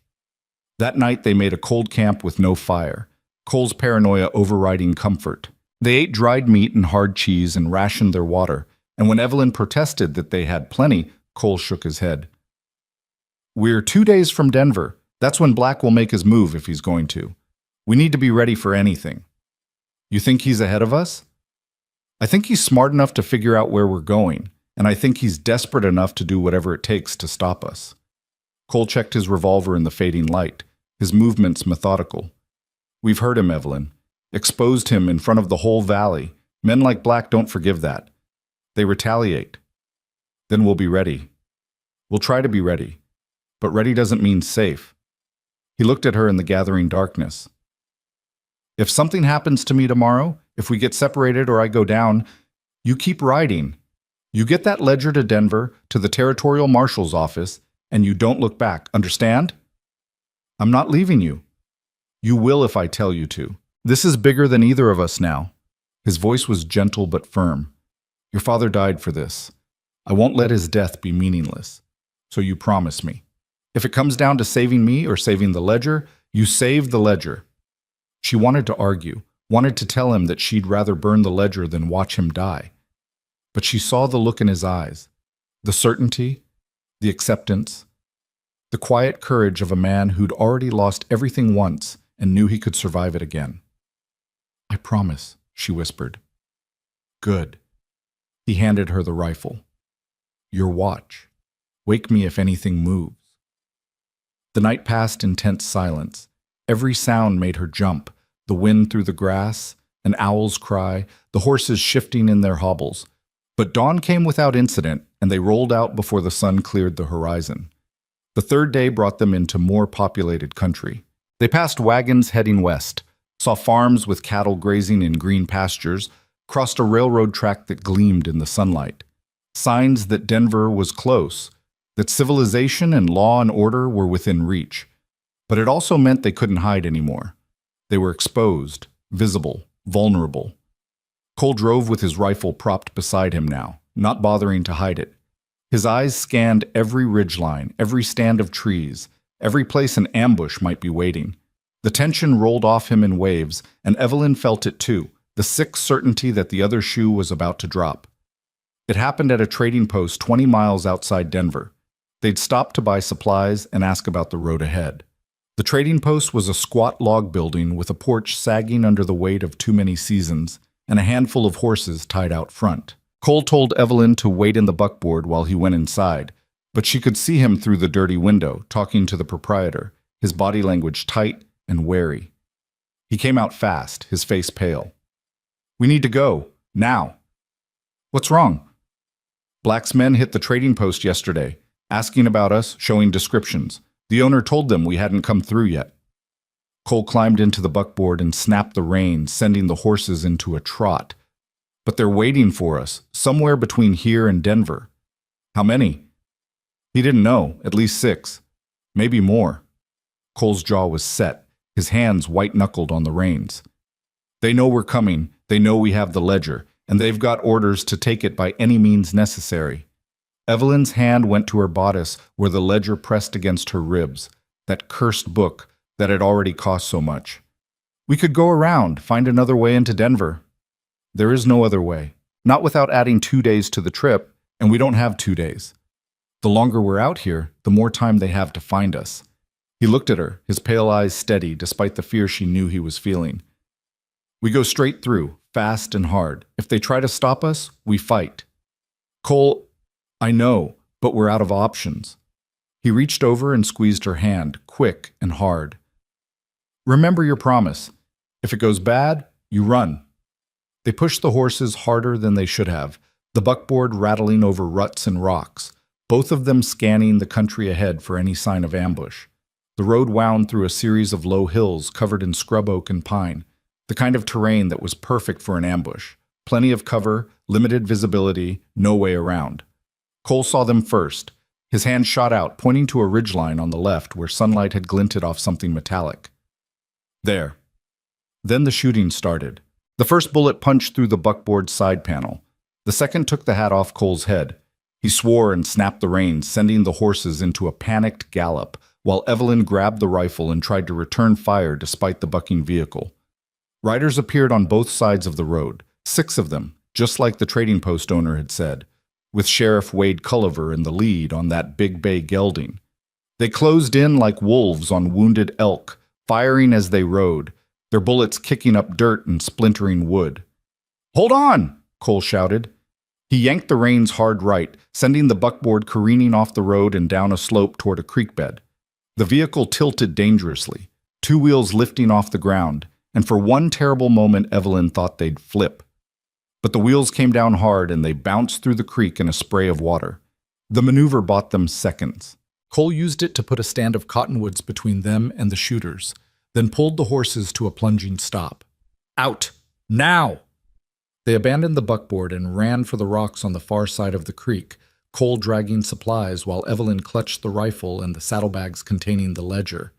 That night they made a cold camp with no fire, Cole's paranoia overriding comfort. They ate dried meat and hard cheese and rationed their water, and when Evelyn protested that they had plenty, Cole shook his head. "We're 2 days from Denver. That's when Black will make his move if he's going to. We need to be ready for anything." "You think he's ahead of us?" "I think he's smart enough to figure out where we're going, and I think he's desperate enough to do whatever it takes to stop us." Cole checked his revolver in the fading light, his movements methodical. "We've heard him, Evelyn. Exposed him in front of the whole valley. Men like Black don't forgive that. They retaliate. Then we'll be ready. We'll try to be ready. But ready doesn't mean safe." He looked at her in the gathering darkness. "If something happens to me tomorrow, if we get separated or I go down, you keep riding. You get that ledger to Denver, to the territorial marshal's office, and you don't look back. Understand?" "I'm not leaving you." "You will if I tell you to. This is bigger than either of us now." His voice was gentle but firm. "Your father died for this. I won't let his death be meaningless. So you promise me. If it comes down to saving me or saving the ledger, you save the ledger." She wanted to argue, wanted to tell him that she'd rather burn the ledger than watch him die. But she saw the look in his eyes, the certainty, the acceptance, the quiet courage of a man who'd already lost everything once and knew he could survive it again. "I promise," she whispered. "Good." He handed her the rifle. "Your watch. Wake me if anything moves." The night passed in tense silence. Every sound made her jump, the wind through the grass, an owl's cry, the horses shifting in their hobbles. But dawn came without incident, and they rolled out before the sun cleared the horizon. The third day brought them into more populated country. They passed wagons heading west, saw farms with cattle grazing in green pastures, crossed a railroad track that gleamed in the sunlight. Signs that Denver was close, that civilization and law and order were within reach. But it also meant they couldn't hide anymore. They were exposed, visible, vulnerable. Cole drove with his rifle propped beside him now, not bothering to hide it. His eyes scanned every ridgeline, every stand of trees, every place an ambush might be waiting. The tension rolled off him in waves, and Evelyn felt it too, the sick certainty that the other shoe was about to drop. It happened at a trading post 20 miles outside Denver. They'd stopped to buy supplies and ask about the road ahead. The trading post was a squat log building with a porch sagging under the weight of too many seasons and a handful of horses tied out front. Cole told Evelyn to wait in the buckboard while he went inside, but she could see him through the dirty window, talking to the proprietor, his body language tight and wary. He came out fast, his face pale. "We need to go, now." "What's wrong?" "Black's men hit the trading post yesterday, asking about us, showing descriptions. The owner told them we hadn't come through yet." Cole climbed into the buckboard and snapped the reins, sending the horses into a trot. "But they're waiting for us, somewhere between here and Denver." "How many?" He didn't know, at least 6. Maybe more. Cole's jaw was set, his hands white-knuckled on the reins. "They know we're coming, they know we have the ledger, and they've got orders to take it by any means necessary." Evelyn's hand went to her bodice where the ledger pressed against her ribs, that cursed book that had already cost so much. "We could go around, find another way into Denver." "There is no other way. Not without adding 2 days to the trip, and we don't have 2 days. The longer we're out here, the more time they have to find us." He looked at her, his pale eyes steady despite the fear she knew he was feeling. "We go straight through, fast and hard. If they try to stop us, we fight." "Cole, I know, but we're out of options." He reached over and squeezed her hand, quick and hard. "Remember your promise. If it goes bad, you run." They pushed the horses harder than they should have, the buckboard rattling over ruts and rocks, both of them scanning the country ahead for any sign of ambush. The road wound through a series of low hills covered in scrub oak and pine, the kind of terrain that was perfect for an ambush. Plenty of cover, limited visibility, no way around. Cole saw them first. His hand shot out, pointing to a ridgeline on the left where sunlight had glinted off something metallic. "There." Then the shooting started. The first bullet punched through the buckboard side panel. The second took the hat off Cole's head. He swore and snapped the reins, sending the horses into a panicked gallop, while Evelyn grabbed the rifle and tried to return fire despite the bucking vehicle. Riders appeared on both sides of the road, 6 of them, just like the trading post owner had said, with Sheriff Wade Culliver in the lead on that big bay gelding. They closed in like wolves on wounded elk, firing as they rode, their bullets kicking up dirt and splintering wood. "Hold on!" Cole shouted. He yanked the reins hard right, sending the buckboard careening off the road and down a slope toward a creek bed. The vehicle tilted dangerously, 2 wheels lifting off the ground, and for one terrible moment Evelyn thought they'd flip. But the wheels came down hard and they bounced through the creek in a spray of water. The maneuver bought them seconds. Cole used it to put a stand of cottonwoods between them and the shooters, then pulled the horses to a plunging stop. "Out! Now!" They abandoned the buckboard and ran for the rocks on the far side of the creek, Cole dragging supplies while Evelyn clutched the rifle and the saddlebags containing the ledger.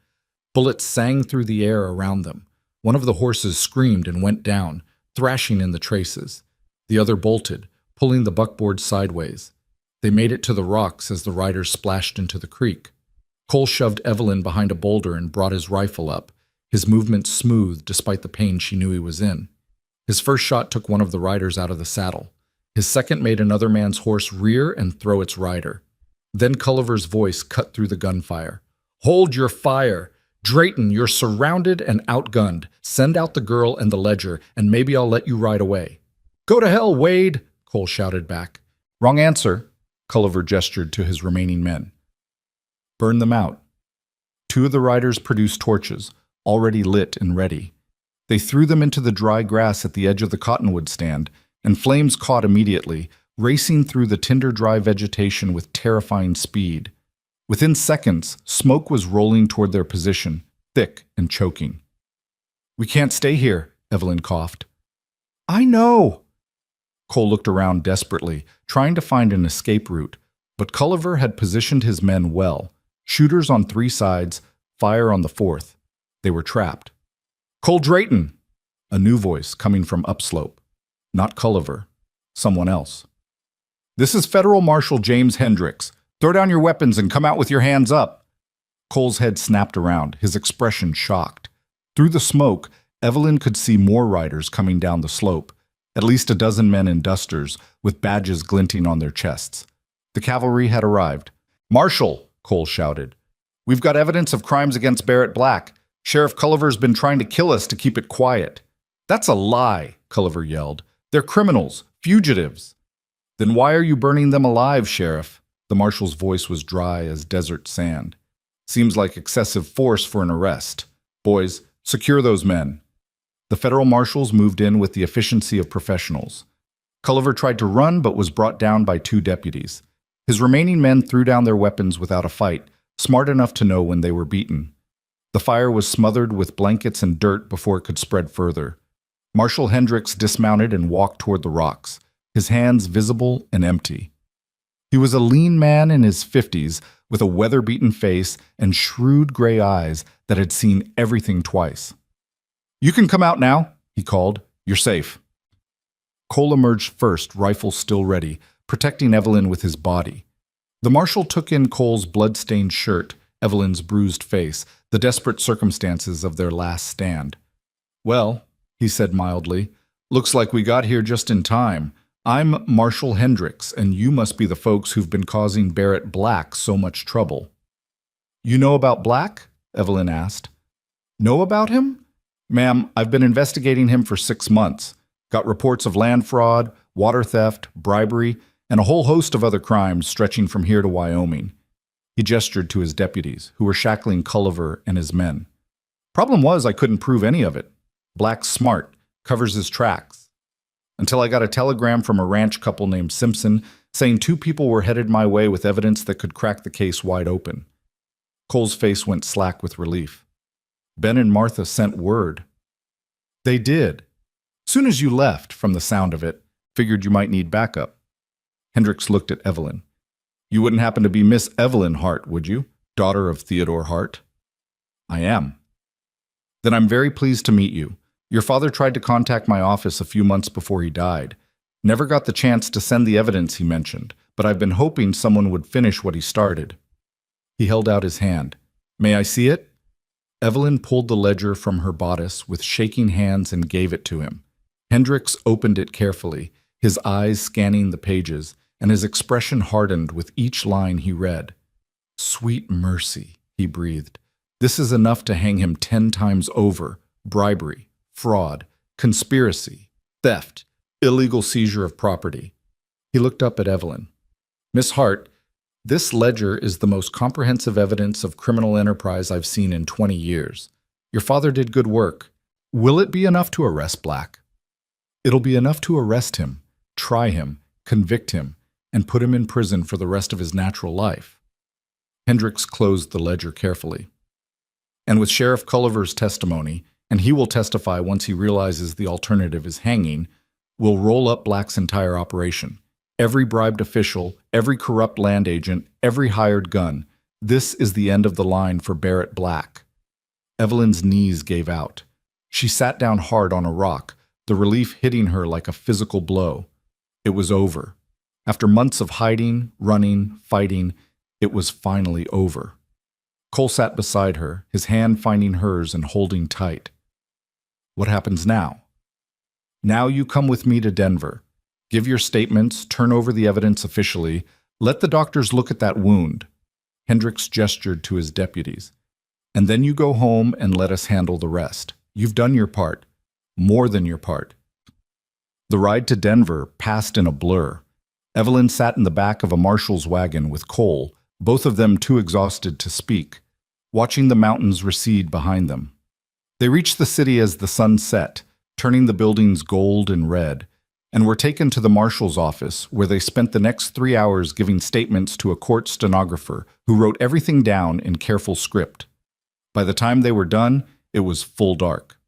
Bullets sang through the air around them. One of the horses screamed and went down, thrashing in the traces. The other bolted, pulling the buckboard sideways. They made it to the rocks as the riders splashed into the creek. Cole shoved Evelyn behind a boulder and brought his rifle up, his movements smooth despite the pain she knew he was in. His first shot took one of the riders out of the saddle. His second made another man's horse rear and throw its rider. Then Culliver's voice cut through the gunfire. "Hold your fire! Drayton, you're surrounded and outgunned. Send out the girl and the ledger, and maybe I'll let you ride away." "Go to hell, Wade!" Cole shouted back. "Wrong answer," Culliver gestured to his remaining men. "Burn them out." 2 of the riders produced torches, already lit and ready. They threw them into the dry grass at the edge of the cottonwood stand, and flames caught immediately, racing through the tinder-dry vegetation with terrifying speed. Within seconds, smoke was rolling toward their position, thick and choking. "We can't stay here," Evelyn coughed. "I know." Cole looked around desperately, trying to find an escape route, but Culliver had positioned his men well. Shooters on 3 sides, fire on the 4th. They were trapped. "Cole Drayton!" A new voice coming from upslope. Not Culliver. Someone else. "This is Federal Marshal James Hendricks. Throw down your weapons and come out with your hands up." Cole's head snapped around, his expression shocked. Through the smoke, Evelyn could see more riders coming down the slope. at least a dozen men in dusters, with badges glinting on their chests. The cavalry had arrived. "Marshal!" Cole shouted. "We've got evidence of crimes against Barrett Black. Sheriff Culliver's been trying to kill us to keep it quiet." "That's a lie," Culliver yelled. "They're criminals, fugitives." "Then why are you burning them alive, Sheriff?" The marshal's voice was dry as desert sand. "Seems like excessive force for an arrest. Boys, secure those men." The federal marshals moved in with the efficiency of professionals. Culliver tried to run but was brought down by 2 deputies. His remaining men threw down their weapons without a fight, smart enough to know when they were beaten. The fire was smothered with blankets and dirt before it could spread further. Marshal Hendricks dismounted and walked toward the rocks, his hands visible and empty. He was a lean man in his 50s with a weather-beaten face and shrewd gray eyes that had seen everything twice. "You can come out now," he called. "You're safe." Cole emerged first, rifle still ready, protecting Evelyn with his body. The marshal took in Cole's blood-stained shirt, Evelyn's bruised face, the desperate circumstances of their last stand. "Well," he said mildly, "looks like we got here just in time. I'm Marshal Hendricks, and you must be the folks who've been causing Barrett Black so much trouble." "You know about Black?" Evelyn asked. "Know about him? Ma'am, I've been investigating him for 6 months. Got reports of land fraud, water theft, bribery, and a whole host of other crimes stretching from here to Wyoming." He gestured to his deputies, who were shackling Culliver and his men. "Problem was, I couldn't prove any of it. Black's smart, covers his tracks. Until I got a telegram from a ranch couple named Simpson saying 2 people were headed my way with evidence that could crack the case wide open." Cole's face went slack with relief. "Ben and Martha sent word." "They did. Soon as you left, from the sound of it, figured you might need backup." Hendricks looked at Evelyn. "You wouldn't happen to be Miss Evelyn Hart, would you? Daughter of Theodore Hart?" "I am." "Then I'm very pleased to meet you. Your father tried to contact my office a few months before he died. Never got the chance to send the evidence he mentioned, but I've been hoping someone would finish what he started." He held out his hand. "May I see it?" Evelyn pulled the ledger from her bodice with shaking hands and gave it to him. Hendricks opened it carefully, his eyes scanning the pages, and his expression hardened with each line he read. "Sweet mercy," he breathed. "This is enough to hang him 10 times over. Bribery, fraud, conspiracy, theft, illegal seizure of property." He looked up at Evelyn. "Miss Hart, this ledger is the most comprehensive evidence of criminal enterprise I've seen in 20 years. Your father did good work. Will it be enough to arrest Black?" "It'll be enough to arrest him, try him, convict him, and put him in prison for the rest of his natural life." Hendricks closed the ledger carefully. "And with Sheriff Culliver's testimony, and he will testify once he realizes the alternative is hanging, we'll roll up Black's entire operation. Every bribed official, every corrupt land agent, every hired gun. This is the end of the line for Barrett Black." Evelyn's knees gave out. She sat down hard on a rock, the relief hitting her like a physical blow. It was over. After months of hiding, running, fighting, it was finally over. Cole sat beside her, his hand finding hers and holding tight. "What happens now?" "Now you come with me to Denver. Give your statements, turn over the evidence officially. Let the doctors look at that wound." Hendricks gestured to his deputies. "And then you go home and let us handle the rest. You've done your part. More than your part." The ride to Denver passed in a blur. Evelyn sat in the back of a marshal's wagon with Cole, both of them too exhausted to speak, watching the mountains recede behind them. They reached the city as the sun set, turning the buildings gold and red, and were taken to the marshal's office, where they spent the next 3 hours giving statements to a court stenographer who wrote everything down in careful script. By the time they were done, it was full dark.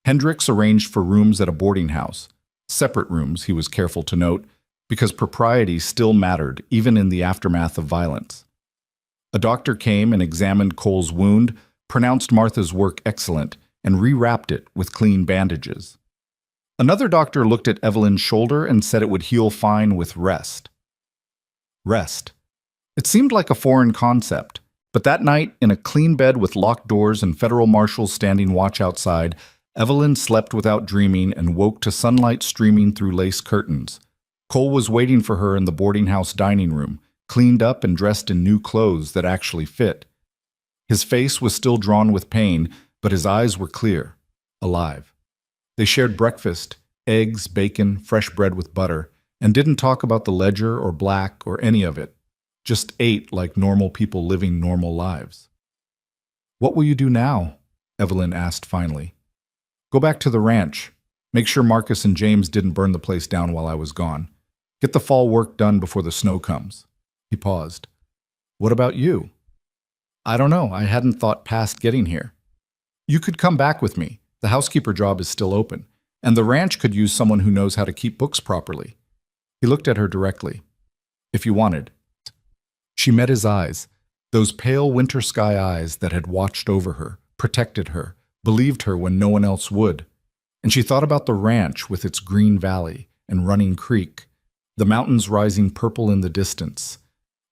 Hendricks arranged for rooms at a boarding house. Separate rooms, he was careful to note, because propriety still mattered even in the aftermath of violence. A doctor came and examined Cole's wound, pronounced Martha's work excellent, and rewrapped it with clean bandages. Another doctor looked at Evelyn's shoulder and said it would heal fine with rest. Rest. It seemed like a foreign concept, but that night, in a clean bed with locked doors and federal marshals standing watch outside, Evelyn slept without dreaming and woke to sunlight streaming through lace curtains. Cole was waiting for her in the boarding house dining room, cleaned up and dressed in new clothes that actually fit. His face was still drawn with pain, but his eyes were clear, alive. They shared breakfast, eggs, bacon, fresh bread with butter, and didn't talk about the ledger or black or any of it. Just ate like normal people living normal lives. "What will you do now?" Evelyn asked finally. "Go back to the ranch. Make sure Marcus and James didn't burn the place down while I was gone. Get the fall work done before the snow comes." He paused. "What about you?" "I don't know. I hadn't thought past getting here." "You could come back with me. The housekeeper job is still open, and the ranch could use someone who knows how to keep books properly." He looked at her directly. "If you wanted." She met his eyes, those pale winter sky eyes that had watched over her, protected her, believed her when no one else would. And she thought about the ranch with its green valley and running creek, the mountains rising purple in the distance,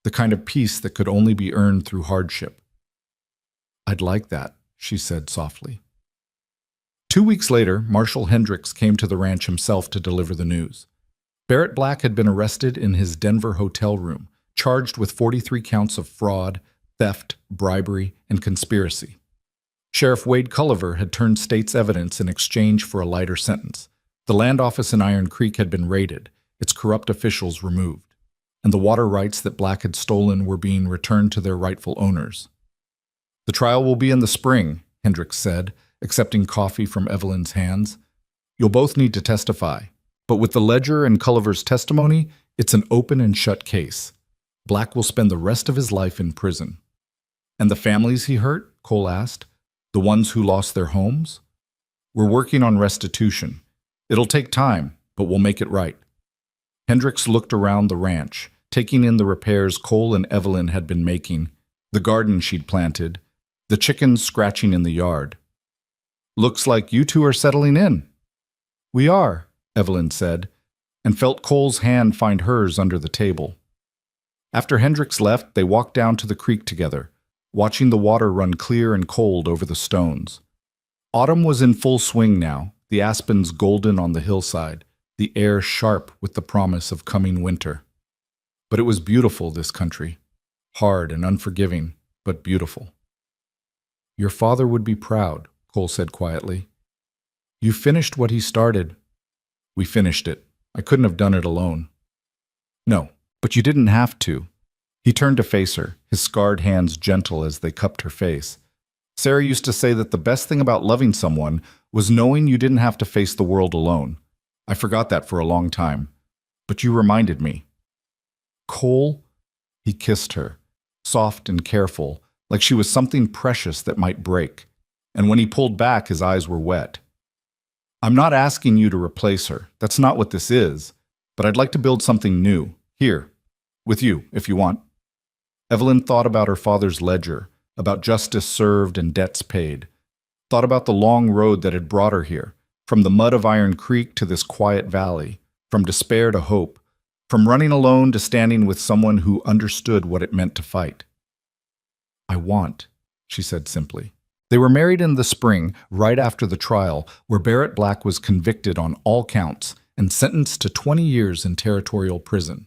the kind of peace that could only be earned through hardship. "I'd like that," she said softly. 2 weeks later, Marshal Hendricks came to the ranch himself to deliver the news. Barrett Black had been arrested in his Denver hotel room, charged with 43 counts of fraud, theft, bribery, and conspiracy. Sheriff Wade Culliver had turned state's evidence in exchange for a lighter sentence. The land office in Iron Creek had been raided, its corrupt officials removed, and the water rights that Black had stolen were being returned to their rightful owners. "The trial will be in the spring," Hendricks said, accepting coffee from Evelyn's hands. "You'll both need to testify, but with the ledger and Culliver's testimony, it's an open and shut case. Black will spend the rest of his life in prison." "And the families he hurt?" Cole asked. "The ones who lost their homes?" "We're working on restitution. It'll take time, but we'll make it right." Hendricks looked around the ranch, taking in the repairs Cole and Evelyn had been making, the garden she'd planted, the chickens scratching in the yard. "Looks like you two are settling in." "We are," Evelyn said, and felt Cole's hand find hers under the table. After Hendricks left, they walked down to the creek together, watching the water run clear and cold over the stones. Autumn was in full swing now, the aspens golden on the hillside, the air sharp with the promise of coming winter. But it was beautiful, this country. Hard and unforgiving, but beautiful. "Your father would be proud," Cole said quietly. "You finished what he started." "We finished it. I couldn't have done it alone." "No, but you didn't have to." He turned to face her, his scarred hands gentle as they cupped her face. "Sarah used to say that the best thing about loving someone was knowing you didn't have to face the world alone. I forgot that for a long time, but you reminded me." "Cole?" He kissed her, soft and careful, like she was something precious that might break. And when he pulled back, his eyes were wet. "I'm not asking you to replace her. That's not what this is. But I'd like to build something new, here, with you, if you want." Evelyn thought about her father's ledger, about justice served and debts paid. Thought about the long road that had brought her here, from the mud of Iron Creek to this quiet valley, from despair to hope, from running alone to standing with someone who understood what it meant to fight. "I want," she said simply. They were married in the spring, right after the trial, where Barrett Black was convicted on all counts and sentenced to 20 years in territorial prison.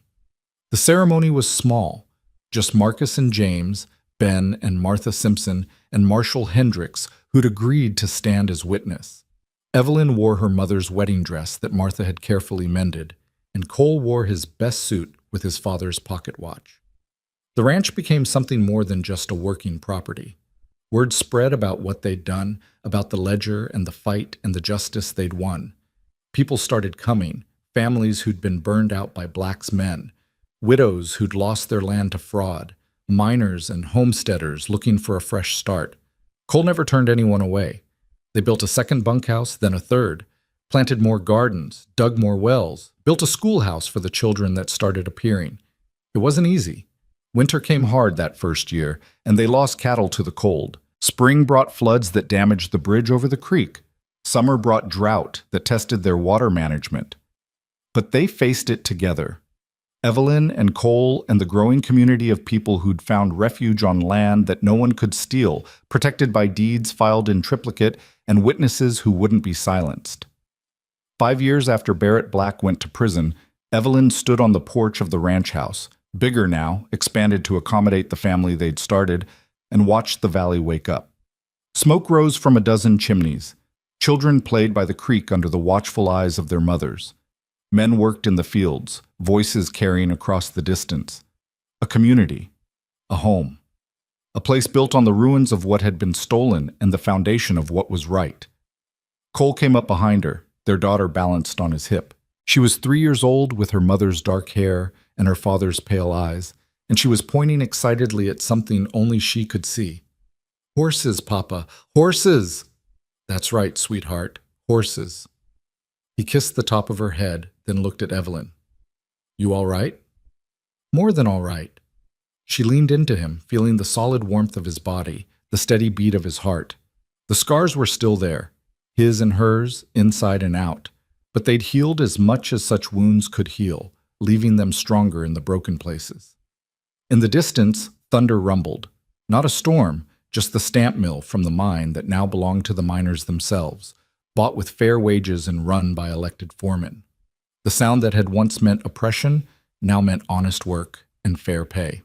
The ceremony was small, just Marcus and James, Ben and Martha Simpson, and Marshal Hendricks, who'd agreed to stand as witness. Evelyn wore her mother's wedding dress that Martha had carefully mended, and Cole wore his best suit with his father's pocket watch. The ranch became something more than just a working property. Word spread about what they'd done, about the ledger and the fight and the justice they'd won. People started coming, families who'd been burned out by Black's men, widows who'd lost their land to fraud, miners and homesteaders looking for a fresh start. Cole never turned anyone away. They built a second bunkhouse, then a third, planted more gardens, dug more wells, built a schoolhouse for the children that started appearing. It wasn't easy. Winter came hard that first year, and they lost cattle to the cold. Spring brought floods that damaged the bridge over the creek. Summer brought drought that tested their water management. But they faced it together. Evelyn and Cole and the growing community of people who'd found refuge on land that no one could steal, protected by deeds filed in triplicate and witnesses who wouldn't be silenced. 5 years after Barrett Black went to prison, Evelyn stood on the porch of the ranch house, bigger now, expanded to accommodate the family they'd started, and watched the valley wake up. Smoke rose from a dozen chimneys. Children played by the creek under the watchful eyes of their mothers. Men worked in the fields, voices carrying across the distance. A community. A home. A place built on the ruins of what had been stolen and the foundation of what was right. Cole came up behind her, their daughter balanced on his hip. She was 3 years old with her mother's dark hair and her father's pale eyes, and she was pointing excitedly at something only she could see. "Horses, Papa, horses!" "That's right, sweetheart, horses." He kissed the top of her head, then looked at Evelyn. "You all right?" "More than all right." She leaned into him, feeling the solid warmth of his body, the steady beat of his heart. The scars were still there, his and hers, inside and out, but they'd healed as much as such wounds could heal, leaving them stronger in the broken places. In the distance, thunder rumbled. Not a storm, just the stamp mill from the mine that now belonged to the miners themselves, bought with fair wages and run by elected foremen. The sound that had once meant oppression now meant honest work and fair pay.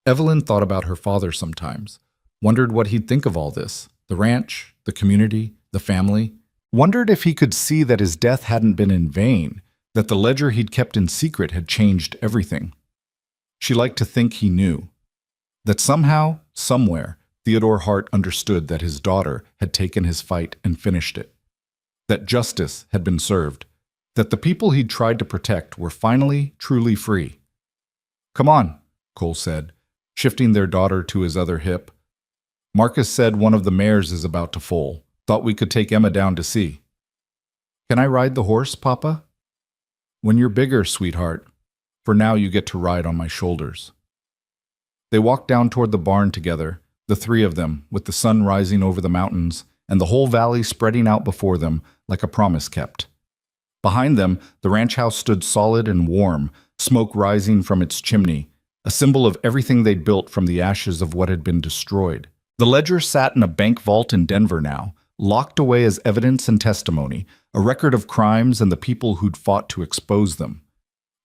Evelyn thought about her father sometimes, wondered what he'd think of all this, the ranch, the community, the family, wondered if he could see that his death hadn't been in vain, that the ledger he'd kept in secret had changed everything. She liked to think he knew, that somehow, somewhere, Theodore Hart understood that his daughter had taken his fight and finished it, that justice had been served, that the people he'd tried to protect were finally, truly free. "Come on," Cole said, shifting their daughter to his other hip. "Marcus said one of the mares is about to foal. Thought we could take Emma down to see." "Can I ride the horse, Papa?" "When you're bigger, sweetheart. For now you get to ride on my shoulders." They walked down toward the barn together, the three of them, with the sun rising over the mountains and the whole valley spreading out before them like a promise kept. Behind them, the ranch house stood solid and warm, smoke rising from its chimney, a symbol of everything they'd built from the ashes of what had been destroyed. The ledger sat in a bank vault in Denver now, locked away as evidence and testimony, a record of crimes and the people who'd fought to expose them.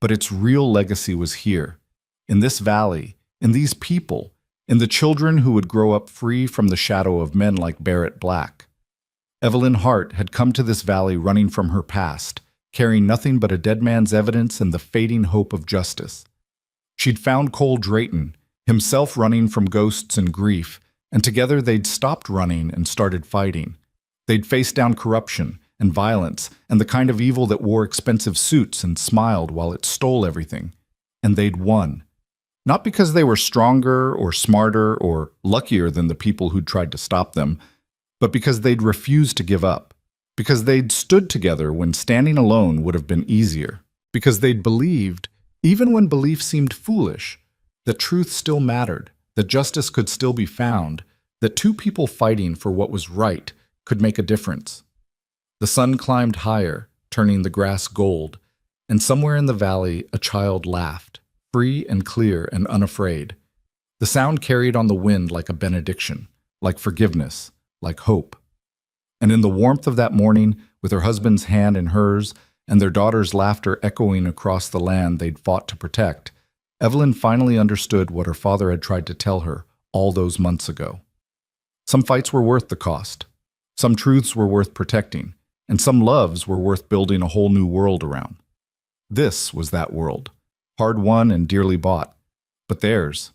But its real legacy was here, in this valley, in these people, in the children who would grow up free from the shadow of men like Barrett Black. Evelyn Hart had come to this valley running from her past, carrying nothing but a dead man's evidence and the fading hope of justice. She'd found Cole Drayton, himself running from ghosts and grief, and together they'd stopped running and started fighting. They'd faced down corruption and violence and the kind of evil that wore expensive suits and smiled while it stole everything. And they'd won. Not because they were stronger or smarter or luckier than the people who'd tried to stop them, but because they'd refused to give up. Because they'd stood together when standing alone would have been easier. Because they'd believed, even when belief seemed foolish, that truth still mattered, that justice could still be found, that two people fighting for what was right could make a difference. The sun climbed higher, turning the grass gold, and somewhere in the valley a child laughed, free and clear and unafraid. The sound carried on the wind like a benediction, like forgiveness, like hope. And in the warmth of that morning, with her husband's hand in hers, and their daughter's laughter echoing across the land they'd fought to protect, Evelyn finally understood what her father had tried to tell her all those months ago. Some fights were worth the cost. Some truths were worth protecting, and some loves were worth building a whole new world around. This was that world, hard won and dearly bought, but theirs,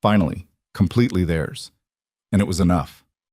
finally, completely theirs, and it was enough.